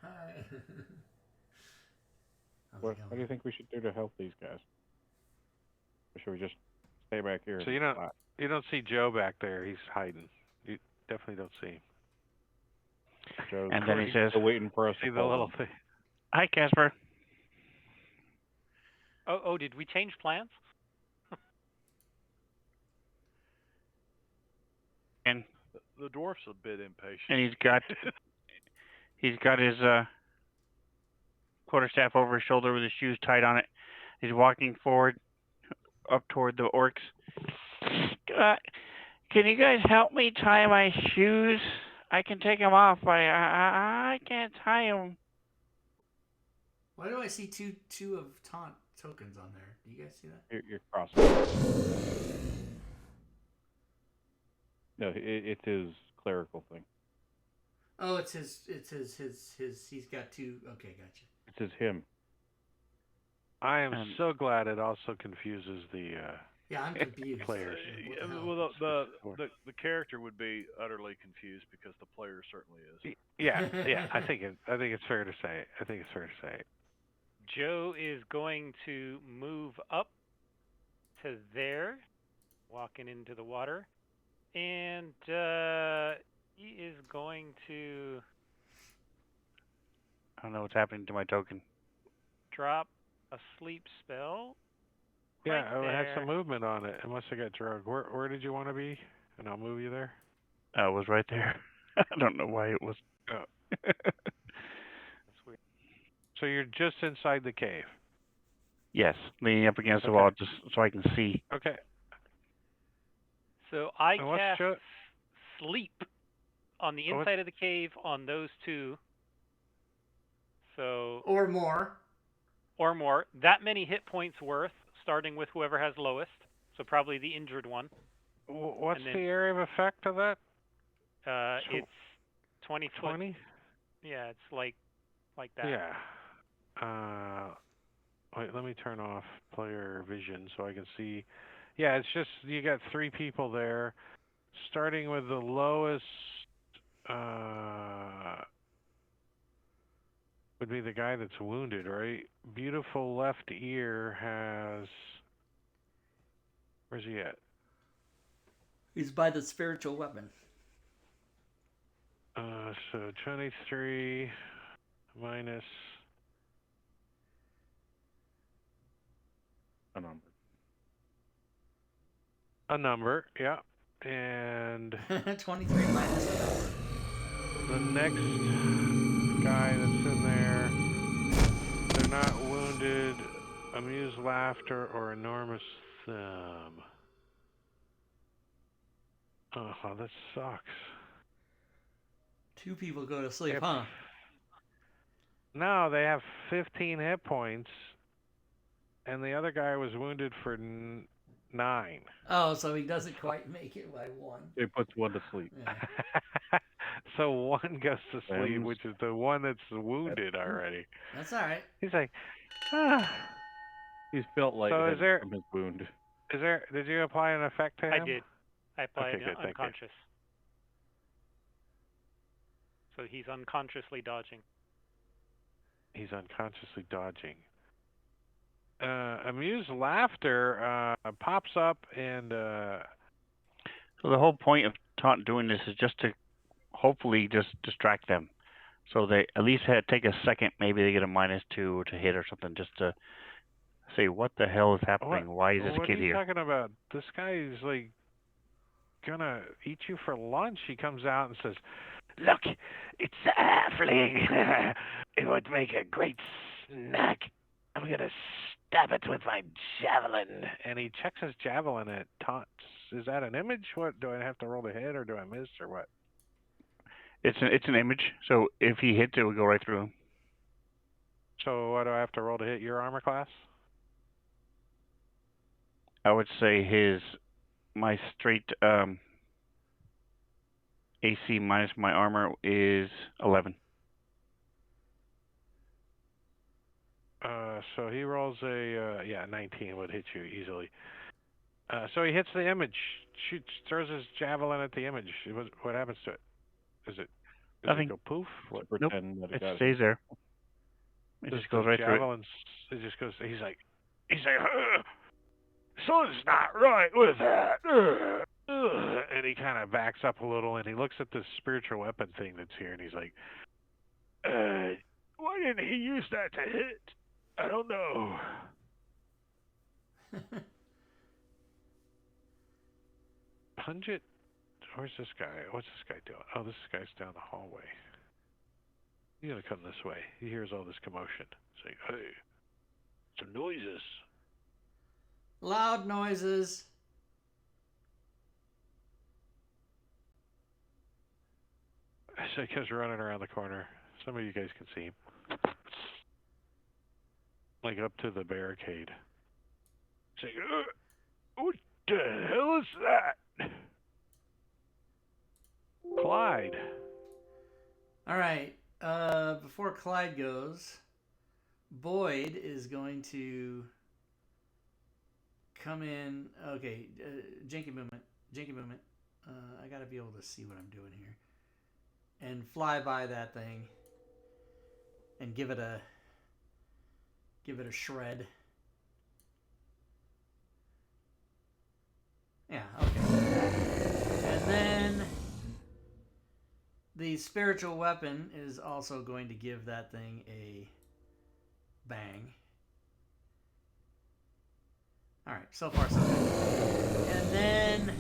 Hi. What do you think we should do to help these guys? Or should we just stay back here? So you don't see Joe back there. He's hiding. You definitely don't see him. Joe's And then he says, waiting for us See to the little thing. hi, Casper. Oh, did we change plans? And The dwarf's a bit impatient. and he's got his quarterstaff over his shoulder with his shoes tied on it. He's walking forward up toward the orcs. Can you guys help me tie my shoes? I can take them off. I can't tie them. Why do I see two of taunt tokens on there? Do you guys see that? You're crossing. No, it's his clerical thing. Oh, it's his. He's got two. Okay, gotcha. It says him. I am so glad it also confuses the Yeah, I'm confused. players. Well, the character would be utterly confused because the player certainly is. Yeah. I think it's fair to say. Joe is going to move up to there, walking into the water, and he is going to... I don't know what's happening to my token. Drop a sleep spell. Yeah, right it had there. some movement on it. It must have got drugged. Where did you want to be? And I'll move you there. It was right there. I don't know why it was. Oh. That's weird. So you're just inside the cave. Yes, leaning up against the wall just so I can see. Okay. So I And what's cast sleep on the inside of the cave on those two. So Or more. That many hit points worth, starting with whoever has lowest. So probably the injured one. What's And then, the area of effect of that? It's 20 foot. 20? Yeah, it's like that. Yeah. Wait, let me turn off player vision so I can see. Yeah, it's just you got 3 people there, starting with the lowest. Would be the guy that's wounded, right? Beautiful left ear has. Where's he at? He's by the spiritual weapon. So 23 minus a number. A number, yeah. And 23 minus a number. the next guy that's in there, they're not wounded, amused laughter, or enormous thumb. Oh, that sucks. 2 people go to sleep, huh? No, they have 15 hit points, and the other guy was wounded for 9. Oh, so he doesn't quite make it by 1. It puts one to sleep. Yeah. So one goes to sleep, Sam's- which is the one that's wounded already. That's all right. He's like, ah. He's felt lightheaded from his wound. Did you apply an effect to him? I did. I applied Okay, good, thank you. unconscious. So he's unconsciously dodging. He's unconsciously dodging. Amused laughter pops up and. So the whole point of doing this is just to hopefully just distract them. So they at least take a second, maybe they get a -2 to hit or something, just to say, what the hell is happening? Why is this kid here? What are you talking about? This guy is like gonna eat you for lunch. He comes out and says, "Look, it's a halfling. It would make a great snack. I'm gonna stab it with my javelin." And he checks his javelin at taunts. Is that an image? What, do I have to roll the hit, or do I miss, or what? It's an image, so if he hits, it would go right through him. So what do I have to roll to hit your armor class? I would say my straight AC minus my armor is 11. So he rolls a 19 would hit you easily. So he hits the image, throws his javelin at the image. What happens to it? Does Nothing. it go poof? What? Nope. It stays there. It just goes right through it. It just goes. He's like, something's not right with that. And he kind of backs up a little, and he looks at this spiritual weapon thing that's here, and he's like, why didn't he use that to hit? I don't know. Pungent. Where's this guy? What's this guy doing? Oh, this guy's down the hallway. He's gonna come this way. He hears all this commotion. He's like, hey, some noises. Loud noises. So he comes running around the corner. Some of you guys can see him. Like up to the barricade. He's like, what the hell is that? Clyde. All right. Before Clyde goes, Boyd is going to come in. Okay, janky movement. I gotta be able to see what I'm doing here, and fly by that thing, and give it a shred. Yeah. Okay. And then the spiritual weapon is also going to give that thing a bang. All right, so far so good. And then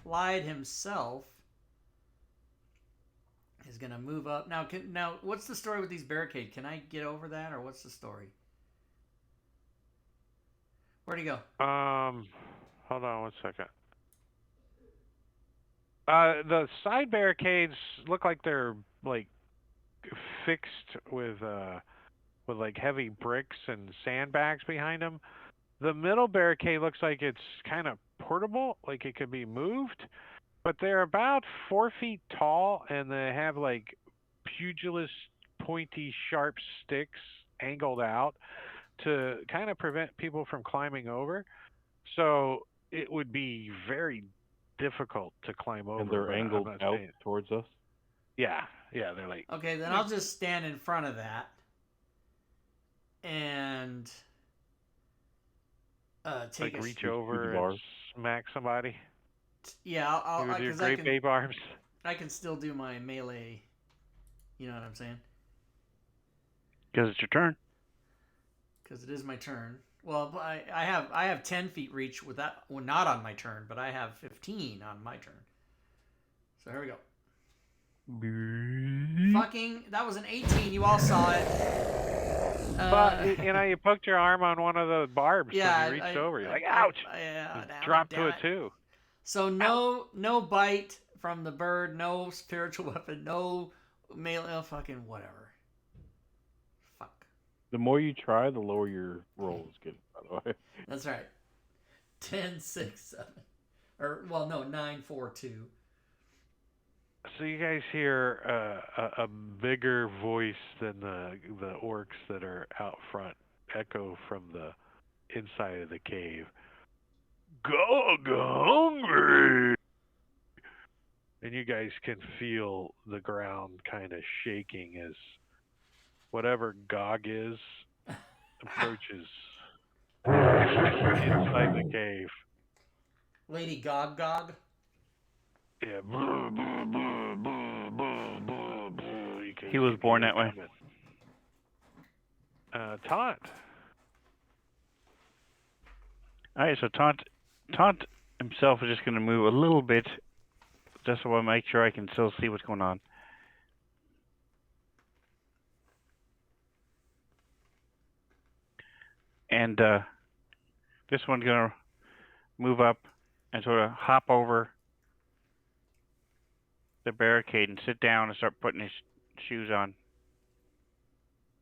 Clyde himself is going to move up. Now, what's the story with these barricades? Can I get over that, or what's the story? Where'd he go? Hold on one second. The side barricades look like they're like fixed with like heavy bricks and sandbags behind them. The middle barricade looks like it's kind of portable, like it could be moved, but they're about 4 feet tall, and they have like pugilist, pointy, sharp sticks angled out to kind of prevent people from climbing over. So it would be very difficult to climb over. And they're angled out towards us? Yeah, they're like... Okay, then I'll just stand in front of that and take like reach over and smack somebody? Yeah, I'll do your great babe arms. I can still do my melee. You know what I'm saying? Because it's your turn. Because it is my turn. Well, I have 10 feet reach with that. Well, not on my turn, but I have 15 on my turn. So here we go. Fucking, that was an 18. You all saw it. But you poked your arm on one of the barbs when you reached over. You're like, ouch! Drop to it too. So no bite from the bird, no spiritual weapon, no melee, fucking whatever. Fuck. The more you try, the lower your rolls get, by the way. That's right. 10, 6, 7. Or, well, no, 9, 4, 2. So you guys hear a bigger voice than the orcs that are out front echo from the inside of the cave. Gog hungry! And you guys can feel the ground kind of shaking as whatever Gog is approaches inside the cave. Lady Gog Gog? Yeah. He was born that way. Taunt. Alright, so Taunt himself is just going to move a little bit, just so I make sure I can still see what's going on. And this one's going to move up and sort of hop over the barricade and sit down and start putting his shoes on.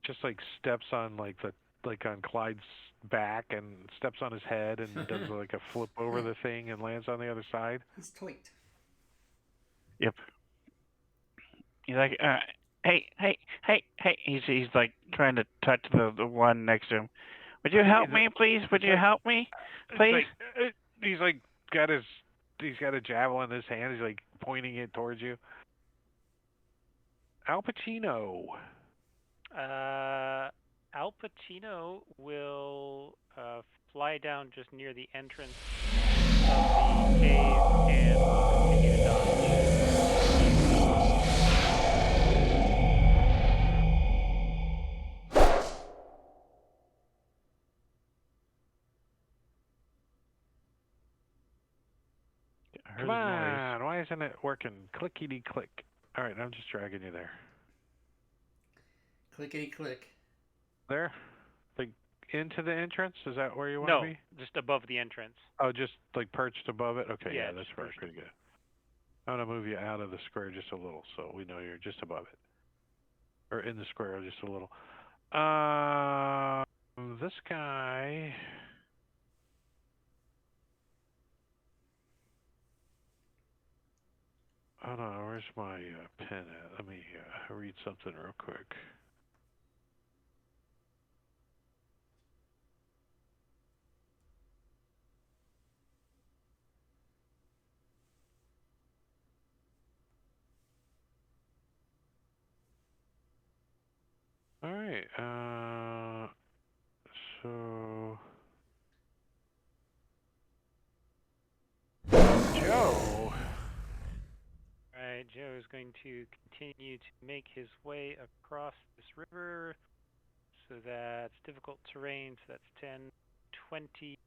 Just like steps on on Clyde's back and steps on his head and does like a flip over the thing and lands on the other side. He's tweaked. Yep. He's like, hey. He's like trying to touch the one next to him. Would you help me, please? Would you help me, please? He's like he's got a javelin in his hand. He's like pointing it towards you. Al Pacino. Al Pacino will fly down just near the entrance of the cave and will continue to dodge. Come on, why isn't it working? Clickety click. All right, I'm just dragging you there. Clickety click. There? Like into the entrance? Is that where you want to be? No, just above the entrance. Oh, just like perched above it? Okay, yeah, that's perched. pretty good. I'm going to move you out of the square just a little so we know you're just above it. Or in the square just a little. This guy... Hold on, where's my pen at? Let me read something real quick. All right, so... Joe... Alright, Joe is going to continue to make his way across this river. So that's difficult terrain, so that's 10, 20,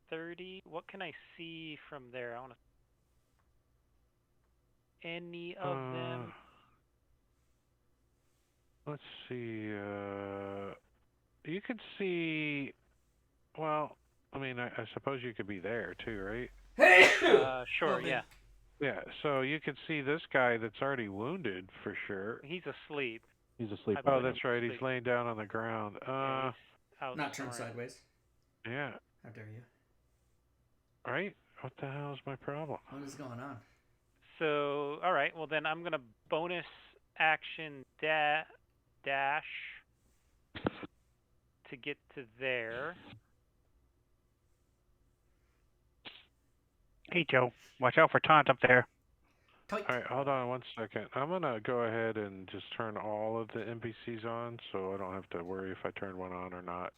30. What can I see from there? I want to... Any of them? Let's see, you could see... Well, I mean, I suppose you could be there too, right? Sure, yeah. Yeah, so you can see this guy that's already wounded for sure. He's asleep. He's asleep. Oh, that's right. He's laying down on the ground. Not turned sideways. Yeah. How dare you? Right? What the hell is my problem? What is going on? So, all right. Well, then I'm going to bonus action dash to get to there. Hey, Joe. Watch out for Taunt up there. All right, hold on one second. I'm going to go ahead and just turn all of the NPCs on so I don't have to worry if I turn one on or not.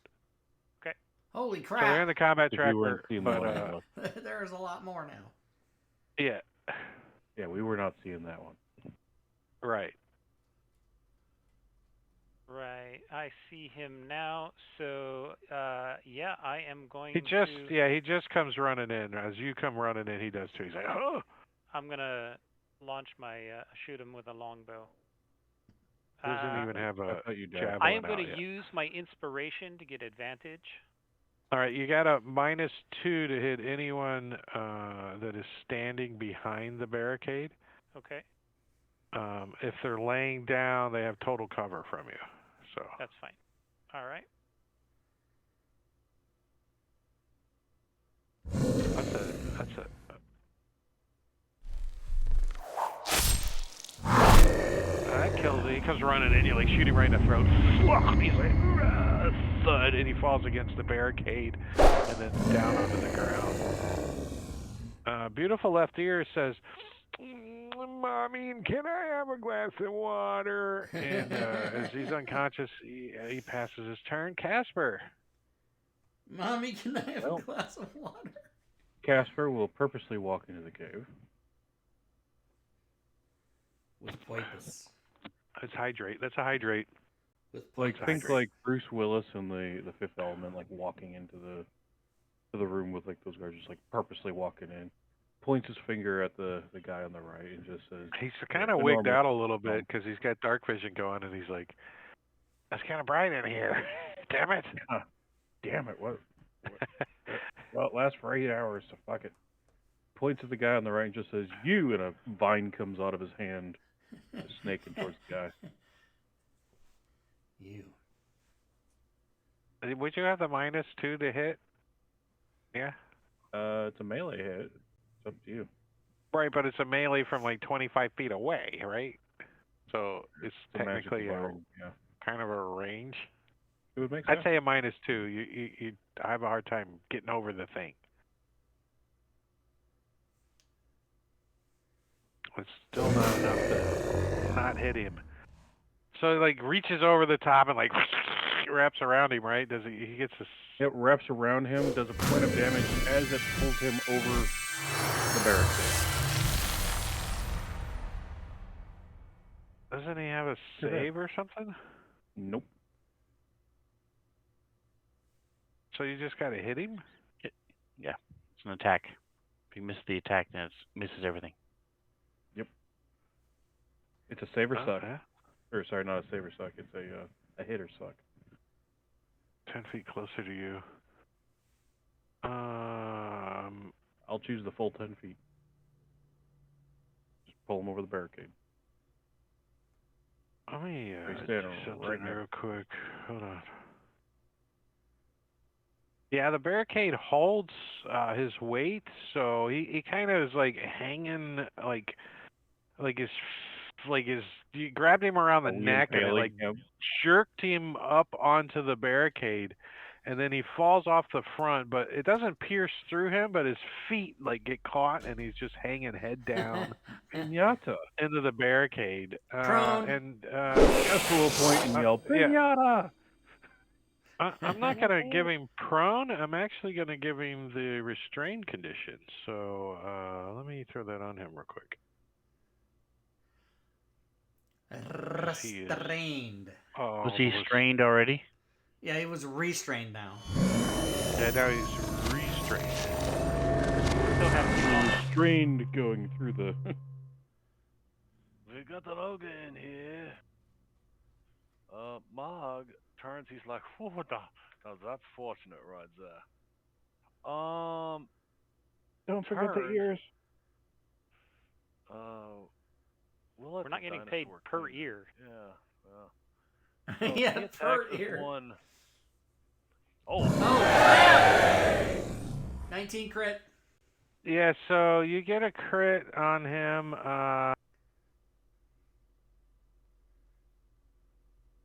Okay. Holy So they're in crap. the combat tracker, but There's a lot more now. yeah. Yeah, we were not seeing that one. Right. Right. I see him now. So, yeah, I am going He just to. he just comes running in. As you come running in, he does too. He's like, oh. I'm gonna launch my shoot him with a longbow. Doesn't even have I a thought you died. javelin I am going out to yet. use my inspiration to get advantage. All right, you got a -2 to hit anyone that is standing behind the barricade. Okay. If they're laying down, they have total cover from you. So That's fine. All right. that's a. That kills it. He comes running in, you like shoot him right in the throat. He's like, thud, and he falls against the barricade and then down onto the ground. Beautiful Left Ear says, Mommy, can I have a glass of water? And as he's unconscious, he passes his turn. Casper. Mommy, can I have a glass of water? Casper will purposely walk into the cave. With poipus. That's hydrate. That's a hydrate. With Like poipus. think like Bruce Willis in the Fifth Element, like walking into the room with like those guys just like purposely walking in, points his finger at the guy on the right and just says. He's kind of wigged out a little bit because he's got dark vision going, and he's like, "That's kind of bright in here. Damn it! Damn it! What? Well, it lasts for 8 hours, so fuck it." Points at the guy on the right and just says, "You," and a vine comes out of his hand, just snaking towards the guy. You. Would you have the -2 to hit? Yeah. It's a melee hit. It's up to you. Right, but it's a melee from like 25 feet away, right? So it's a technically yeah. kind of a range. It would make I'd sense. say a -2. You I have a hard time getting over the thing. It's still not enough to not hit him. So it like reaches over the top and like wraps around him, right? Does he gets a... It wraps around him, does a point of damage as it pulls him over the barricade. Doesn't he have a save or something? Nope. So you just gotta hit him? Yeah, it's an attack. If you miss the attack, then it misses everything. Yep. It's a save or suck. Okay. Or sorry, not a save or suck. It's a hit or suck. 10 feet closer to you. I'll choose the full 10 feet. Just pull him over the barricade. Let me He's do standing something right there. real quick. Hold on. Yeah, the barricade holds his weight, so he kind of is like hanging you grabbed him around the neck and it like jerked him up onto the barricade, and then he falls off the front, but it doesn't pierce through him, but his feet like get caught and he's just hanging head down Pinata. into the barricade. Prone. And Casper will point and yell, Pinata! I'm not going to give him prone. I'm actually going to give him the restrained condition. So let me throw that on him real quick. Restrained. Was he strained already? Yeah, he was restrained now. Yeah, now he's restrained. Still have Restrained going through the... We got the Logan in here. Mog turns. He's like, "Whoa, now that's fortunate right there." Don't forget the ears. We're not getting paid per ear. Yeah. So Yeah, he attacks per this ear. one. Oh, crap! 19 crit. Yeah, so you get a crit on him.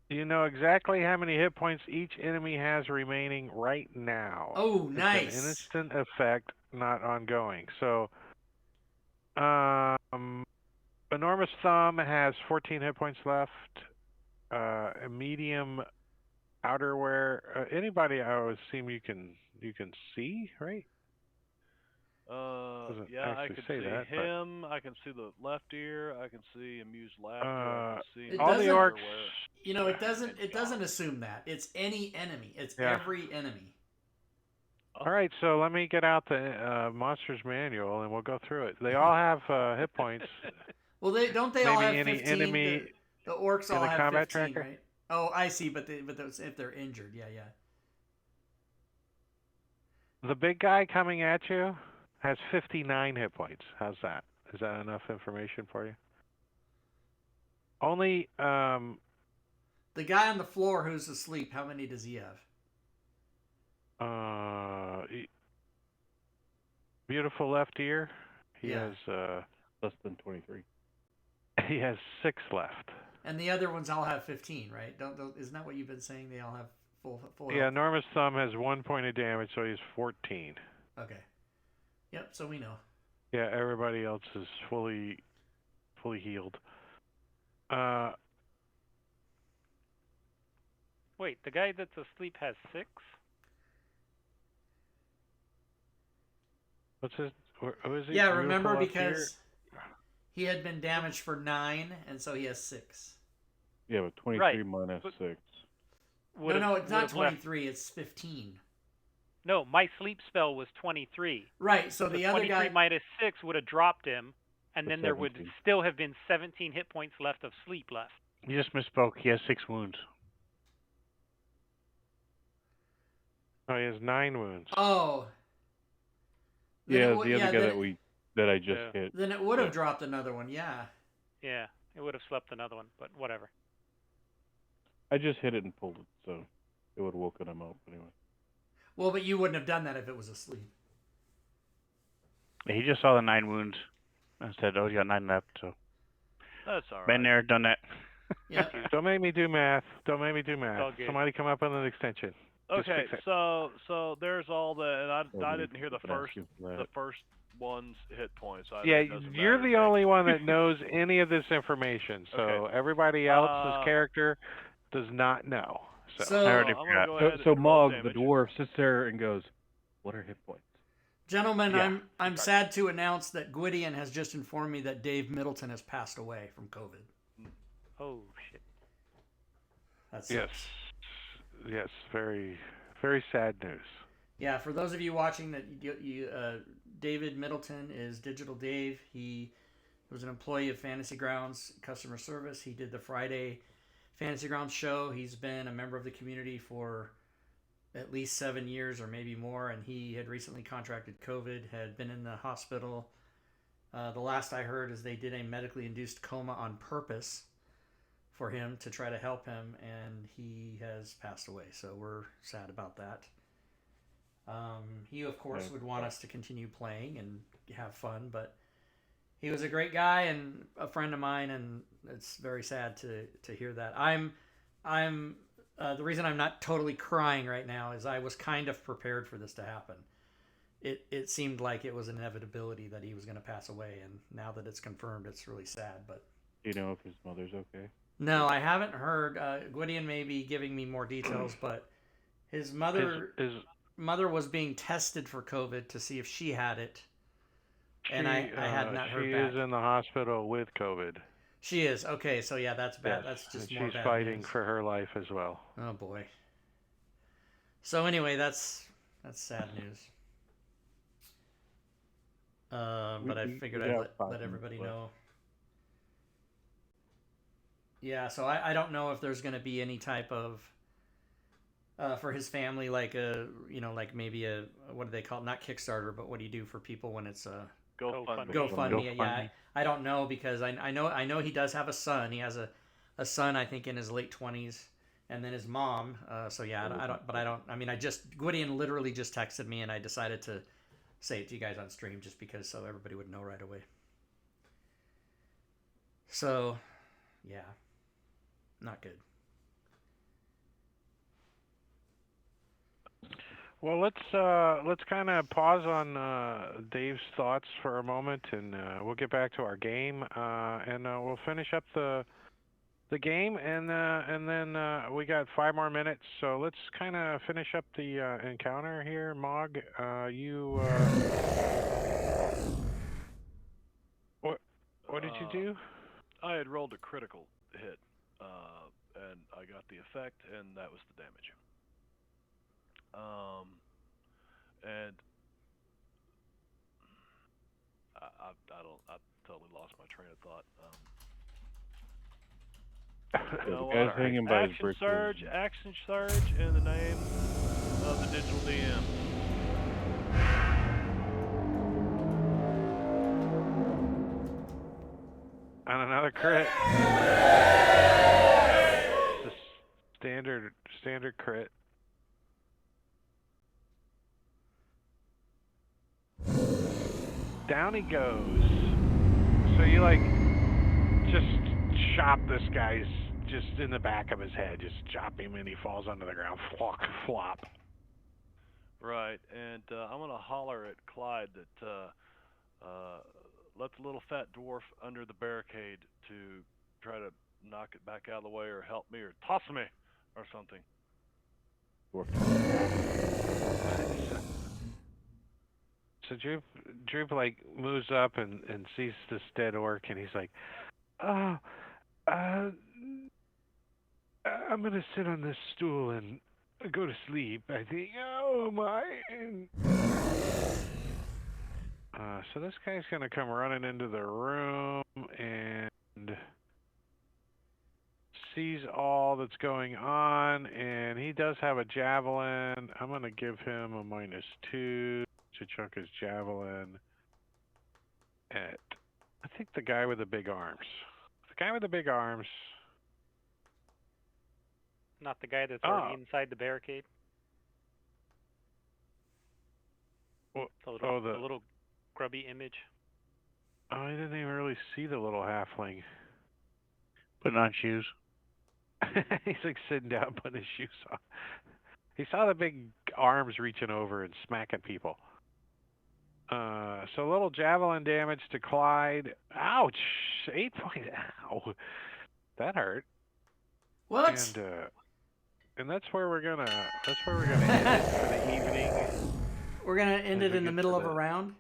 You know exactly how many hit points each enemy has remaining right now. Oh, nice. It's an instant effect, not ongoing. So, Enormous Thumb has 14 hit points left. A medium outerwear. Anybody, I would assume you can see, right? Yeah, I can see that, him. I can see the left ear. I can see amused laughter. I can see all the orcs. You know, it doesn't assume that. It's any enemy. It's every enemy. All right, so let me get out the monster's manual and we'll go through it. They all have hit points. Well, they all have 15. Enemy the orcs all have combat 15, tracker? right? Oh, I see. But if they're injured, yeah. The big guy coming at you has 59 hit points. How's that? Is that enough information for you? Only the guy on the floor who's asleep, how many does he have? Beautiful left ear. He has less than 23. He has 6 left. And the other ones all have 15, right? Isn't that what you've been saying? They all have full Yeah, health? Enormous Thumb has 1 point of damage, so he's 14. Okay. Yep, so we know. Yeah, everybody else is fully healed. Wait, the guy that's asleep has 6? What's his? Who is he? Yeah, remember, because he had been damaged for 9, and so he has 6. Yeah, but 23 minus 6. No, it's not 23. It's 15. No, my sleep spell was 23. Right, so the other 23 guy minus 6 would have dropped him, and then there would 17. still have been 17 hit points left of sleep left. You just misspoke. He has 6 wounds. Oh, he has 9 wounds. Oh. Yeah, the other guy that I just hit. Then it would have dropped another one, yeah. Yeah, it would have slept another one, but whatever. I just hit it and pulled it, so it would have woken him up anyway. Well, but you wouldn't have done that if it was asleep. He just saw the 9 wounds and said, "Oh, you got 9 left." So That's all right. been there, done that. Yeah. Don't make me do math. All good. Somebody come up with an extension. Okay, so there's all the, and I didn't hear the first one's hit points. Yeah, you're the only one that knows any of this information. So Okay. Everybody else's character does not know. So I I'm already gonna go ahead So and roll Mog, the damage. dwarf, sits there and goes, "What are hit points?" gentlemen, Yeah. I'm sad to announce that Gwydion has just informed me that Dave Middleton has passed away from COVID. Oh, shit. That's Yes, very, very sad news. Yeah, for those of you watching, that David Middleton is Digital Dave. He was an employee of Fantasy Grounds customer service. He did the Friday Fantasy Grounds show. He's been a member of the community for at least 7 years or maybe more, and he had recently contracted COVID, had been in the hospital. The last I heard is they did a medically induced coma on purpose for him to try to help him, and he has passed away. So we're sad about that. He, of course, would want us to continue playing and have fun, but he was a great guy and a friend of mine, and it's very sad to hear that. The reason I'm not totally crying right now is I was kind of prepared for this to happen. It seemed like it was an inevitability that he was going to pass away, and now that it's confirmed, it's really sad. But Do you know if his mother's okay? no, I haven't heard. Gwydion may be giving me more details, but his mother was being tested for COVID to see if she had it, and I had not heard back. She is in the hospital with COVID. She is. Okay, so yeah, that's bad. Yes, That's just and more she's bad fighting news. for her life as well. Oh boy. So anyway, that's sad news. But I figured I'd let everybody know. Yeah, so I don't know if there's going to be any type of for his family, like like maybe a, what do they call it? Not Kickstarter, but what do you do for people when it's a GoFundMe? Yeah, I don't know, because I know he does have a son. He has a son, I think, in his late 20s, and then his mom. So yeah, Gwydion literally just texted me, and I decided to say it to you guys on stream just because so everybody would know right away. So, yeah, not good. Well, let's kind of pause on Dave's thoughts for a moment, and we'll get back to our game, and we'll finish up the the game, and then we got 5 more minutes. So let's kind of finish up the encounter here. Mog, what did you do? I had rolled a critical hit, and I got the effect, and that was the damage. And I totally lost my train of thought. You know guy's what? hanging by his Action surge in the name of the digital DM. On another crit. The standard crit. Down he goes. So you just chop this guy's just in the back of his head, just chop him, and he falls onto the ground. Flop. Right, and I'm gonna holler at Clyde that let the little fat dwarf under the barricade to try to knock it back out of the way, or help me, or toss me, or something. So Droop moves up and sees this dead orc, and he's like, "Oh, I'm gonna sit on this stool and go to sleep. I think. Oh my!" And so this guy's gonna come running into the room and sees all that's going on, and he does have a javelin. I'm gonna give him a -2 to chunk his javelin at, I think, the guy with the big arms. The guy with the big arms. Not the guy that's already inside the barricade. The little grubby image. Oh, I didn't even really see the little halfling. Putting on shoes. He's sitting down, putting his shoes on. He saw the big arms reaching over and smacking people. So a little javelin damage to Clyde. Ouch! 8 points. Ow! That hurt. What? And that's where we're gonna end it for the evening. We're gonna end it in the middle of a round.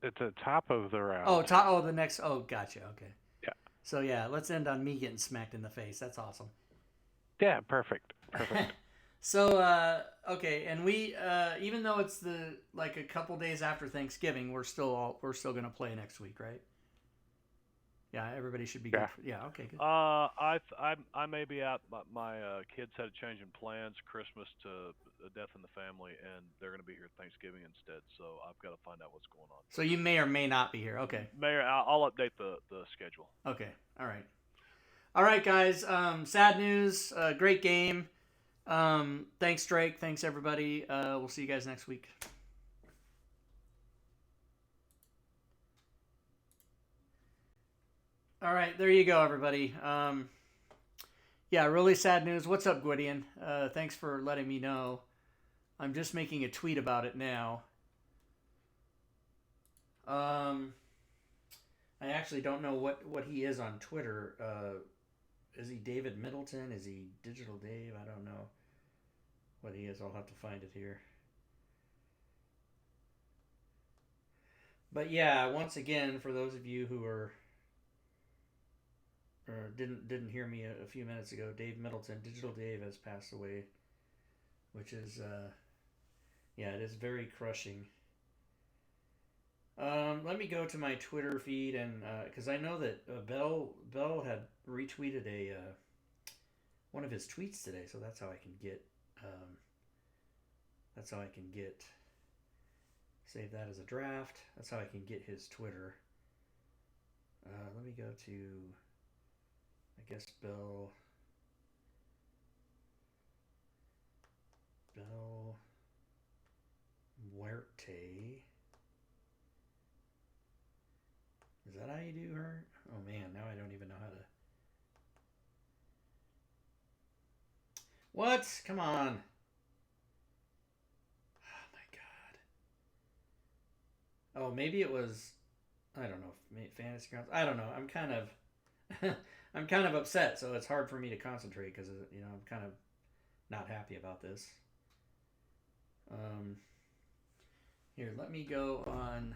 At the top of the round. Oh, the next. Oh, gotcha. Okay. Yeah. So yeah, let's end on me getting smacked in the face. That's awesome. Yeah, perfect. So okay, and we even though it's a couple days after Thanksgiving, we're still gonna play next week, right? Yeah, everybody should be good. Yeah, okay, good. I may be out. My kids had a change in plans, Christmas to a death in the family, and they're going to be here Thanksgiving instead. So I've got to find out what's going on. So you may or may not be here. Okay. I'll update the schedule. Okay. All right, guys. Sad news. Great game. Thanks, Drake. Thanks, everybody. We'll see you guys next week. All right, there you go, everybody. Yeah, really sad news. What's up, Gwydion? Thanks for letting me know. I'm just making a tweet about it now. I actually don't know what he is on Twitter. Is he David Middleton? Is he Digital Dave? I don't know what he is. I'll have to find it here. But yeah, once again, for those of you who are didn't hear me a few minutes ago, Dave Middleton, Digital Dave, has passed away, which is it is very crushing. Let me go to my Twitter feed, and because I know that Bell had retweeted one of his tweets today, so that's how I can get save that as a draft. That's how I can get his Twitter. Let me go to, I guess, Bell Muerte. Is that how you do her? Oh man, now I don't even know how to. What? Come on. Oh my god. Oh, maybe it was, I don't know, Fantasy Grounds. I don't know. I'm kind of, I'm kind of upset, so it's hard for me to concentrate because I'm kind of not happy about this. Here, let me go on.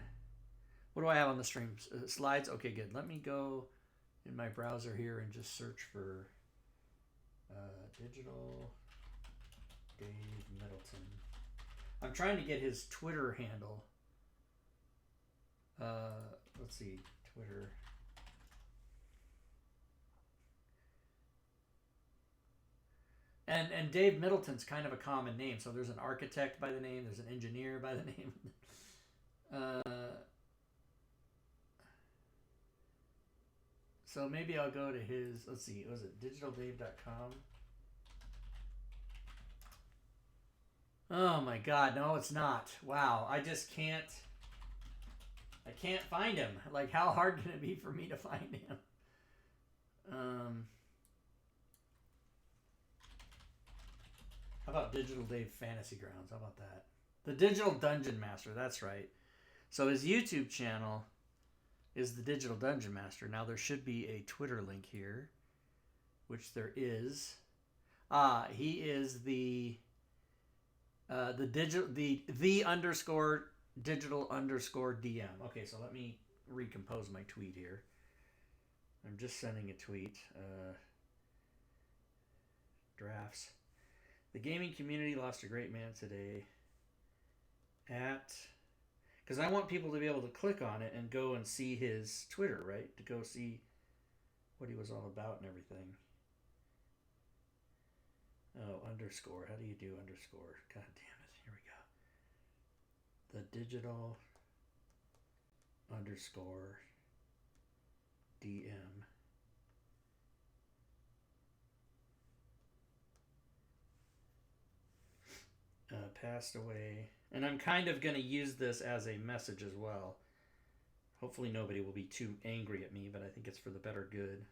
What do I have on the stream? Slides? Okay, good. Let me go in my browser here and just search for Digital Dave Middleton. I'm trying to get his Twitter handle. Let's see, Twitter. And Dave Middleton's kind of a common name. So there's an architect by the name. There's an engineer by the name. So maybe I'll go to his, let's see, was it digitaldave.com? Oh my God, no, it's not. Wow, I can't find him. Like, how hard can it be for me to find him? How about Digital Dave Fantasy Grounds? How about that? The Digital Dungeon Master, that's right. So his YouTube channel is the Digital Dungeon Master. Now there should be a Twitter link here, which there is. He is the underscore digital underscore DM. Okay, so let me recompose my tweet here. I'm just sending a tweet. Drafts. The gaming community lost a great man today because I want people to be able to click on it and go and see his Twitter, right? To go see what he was all about and everything. Oh, underscore. How do you do underscore? God damn it. Here we go. The digital underscore DM. Passed away. And I'm kind of going to use this as a message as well. Hopefully nobody will be too angry at me, but I think it's for the better good.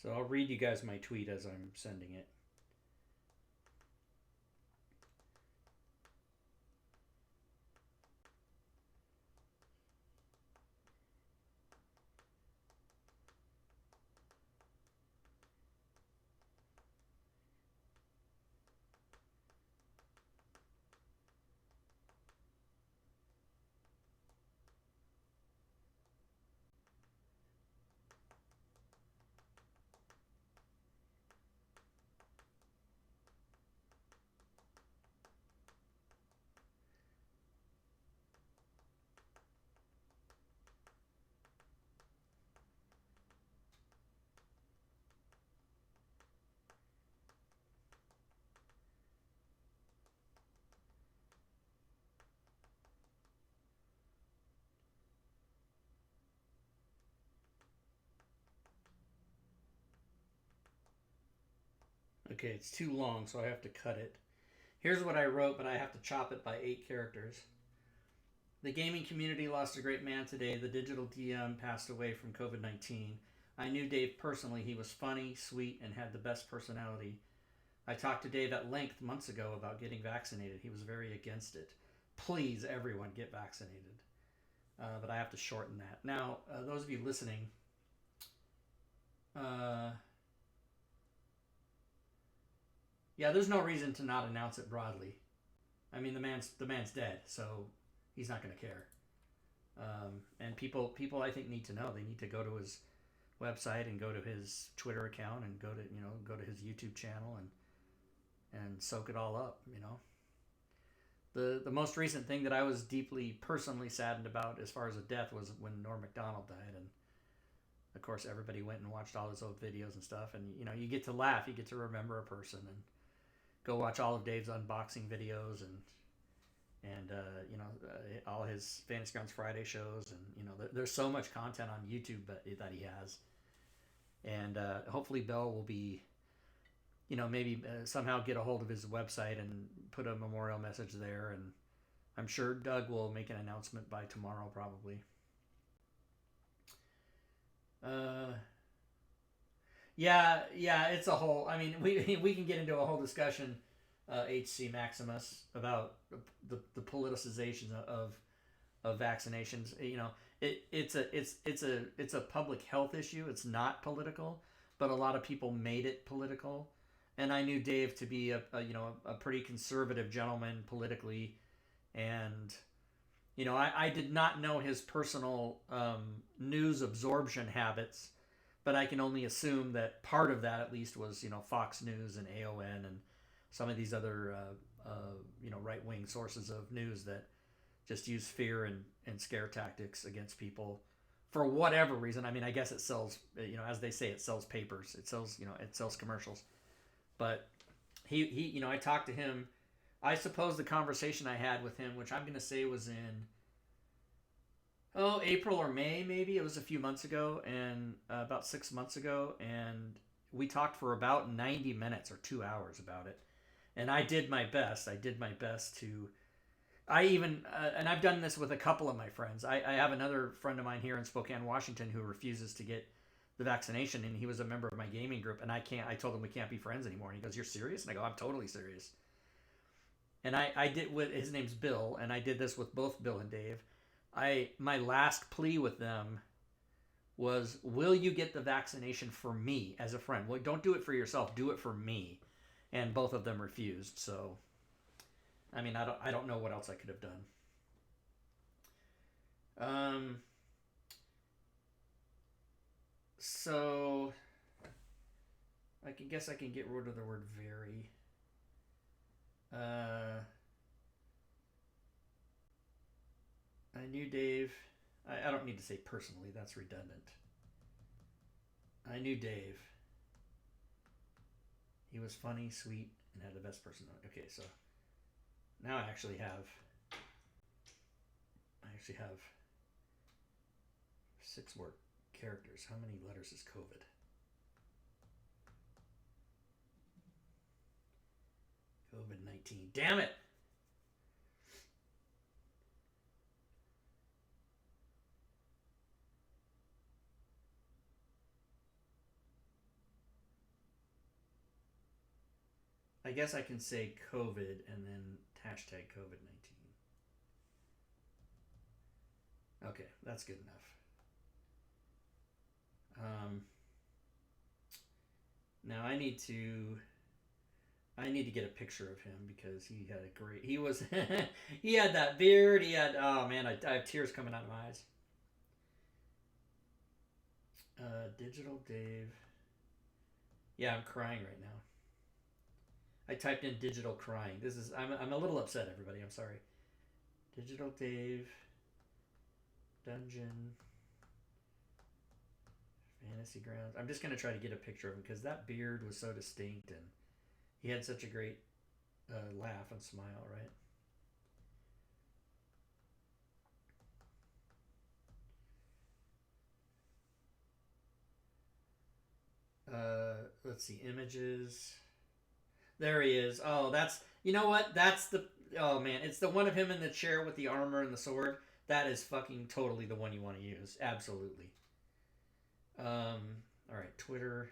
So I'll read you guys my tweet as I'm sending it. Okay, it's too long, so I have to cut it. Here's what I wrote, but I have to chop it by 8 characters. The gaming community lost a great man today. The digital DM passed away from COVID-19. I knew Dave personally. He was funny, sweet, and had the best personality. I talked to Dave at length months ago about getting vaccinated. He was very against it. Please, everyone, get vaccinated. But I have to shorten that. Now, those of you listening, yeah, there's no reason to not announce it broadly. I mean, the man's dead, so he's not going to care. And people, I think, need to know. They need to go to his website and go to his Twitter account and go to his YouTube channel and soak it all up. The most recent thing that I was deeply personally saddened about as far as a death was when Norm Macdonald died, and of course everybody went and watched all his old videos and stuff, and you get to laugh, you get to remember a person, and go watch all of Dave's unboxing videos and all his Fantasy Grounds Friday shows, and there's so much content on YouTube that he has, and hopefully Bell will be, maybe somehow get a hold of his website and put a memorial message there, and I'm sure Doug will make an announcement by tomorrow probably. Yeah, it's a whole. I mean, we can get into a whole discussion HC Maximus about the politicization of vaccinations. You know, it's a public health issue. It's not political, but a lot of people made it political. And I knew Dave to be a pretty conservative gentleman politically, and you know, I did not know his personal news absorption habits, but I can only assume that part of that at least was, you know, Fox News and AON and some of these other right-wing sources of news that just use fear and scare tactics against people for whatever reason. I mean, I guess it sells, you know, as they say, it sells papers, it sells commercials. But he you know, I talked to him. I suppose the conversation I had with him, which I'm going to say was in April or May, maybe. It was a few months ago, and about 6 months ago, and we talked for about 90 minutes or 2 hours about it. And I did my best. To and I've done this with a couple of my friends. I have another friend of mine here in Spokane, Washington, who refuses to get the vaccination, and he was a member of my gaming group, and I told him we can't be friends anymore. And he goes, "You're serious?" And I go, "I'm totally serious." And I did with, his name's Bill, and I did this with both Bill and Dave. My last plea with them was, will you get the vaccination for me as a friend? Well, don't do it for yourself, do it for me. And both of them refused. So I mean, I don't know what else I could have done. So I guess I can get rid of the word very. I knew Dave. I don't need to say personally, that's redundant. I knew Dave. He was funny, sweet, and had the best personality. Okay, so now I actually have 6 more characters. How many letters is COVID? COVID-19. Damn it! I guess I can say COVID and then hashtag COVID-19. Okay, that's good enough. Now I need to get a picture of him because he had he had that beard. He had, oh man, I have tears coming out of my eyes. Digital Dave. Yeah, I'm crying right now. I typed in digital crying. I'm a little upset, everybody. I'm sorry. Digital Dave. Dungeon. Fantasy Grounds. I'm just going to try to get a picture of him because that beard was so distinct and he had such a great laugh and smile, right? Let's see. Images. There he is. Oh, you know what? Oh man, it's the one of him in the chair with the armor and the sword. That is fucking totally the one you want to use. Absolutely. All right, Twitter,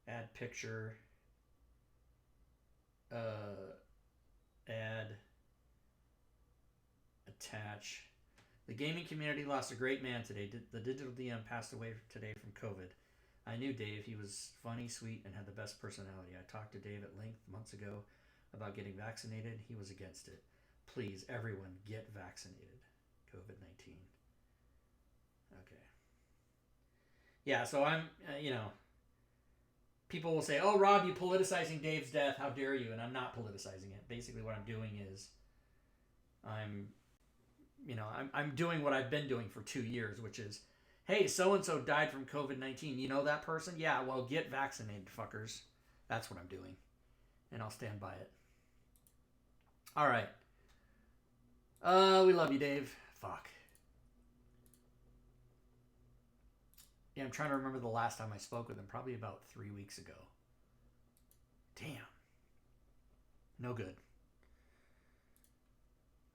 add picture, add, attach. The gaming community lost a great man today. The digital DM passed away today from COVID. I knew Dave. He was funny, sweet, and had the best personality. I talked to Dave at length months ago about getting vaccinated. He was against it. Please, everyone, get vaccinated. COVID-19. Okay. Yeah, so I'm, people will say, oh, Rob, you politicizing Dave's death. How dare you? And I'm not politicizing it. Basically what I'm doing is I'm doing what I've been doing for 2 years, which is, hey, so-and-so died from COVID-19. You know that person? Yeah, well, get vaccinated, fuckers. That's what I'm doing. And I'll stand by it. All right. We love you, Dave. Fuck. Yeah, I'm trying to remember the last time I spoke with him. Probably about 3 weeks ago. Damn. No good.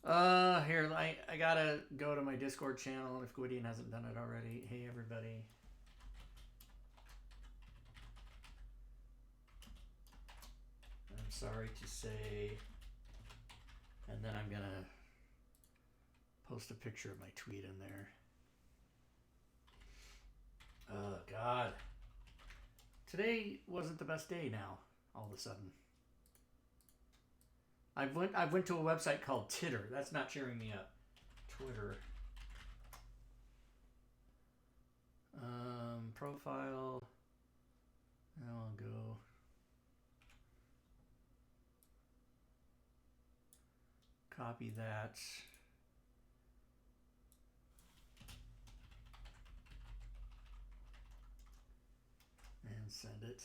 Here, I gotta go to my Discord channel if Gwydion hasn't done it already. Hey, everybody. I'm sorry to say, and then I'm gonna post a picture of my tweet in there. Oh God, today wasn't the best day. Now all of a sudden, I went to a website called Titter. That's not cheering me up. Twitter. Profile. I'll go. Copy that. And send it.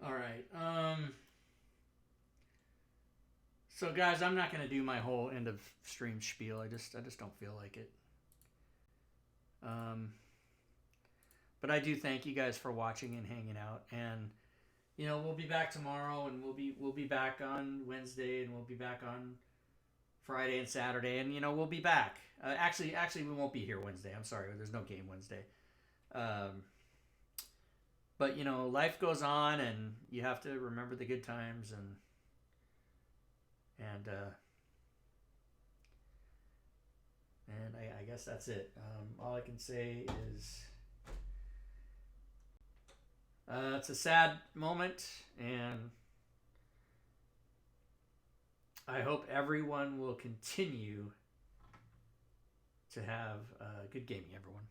All right. So guys, I'm not going to do my whole end of stream spiel. I just don't feel like it. But I do thank you guys for watching and hanging out, and we'll be back tomorrow, and we'll be back on Wednesday, and we'll be back on Friday and Saturday, and we'll be back. Actually we won't be here Wednesday. I'm sorry, there's no game Wednesday. But life goes on, and you have to remember the good times, and I guess that's it. All I can say is it's a sad moment, and I hope everyone will continue to have good gaming, everyone.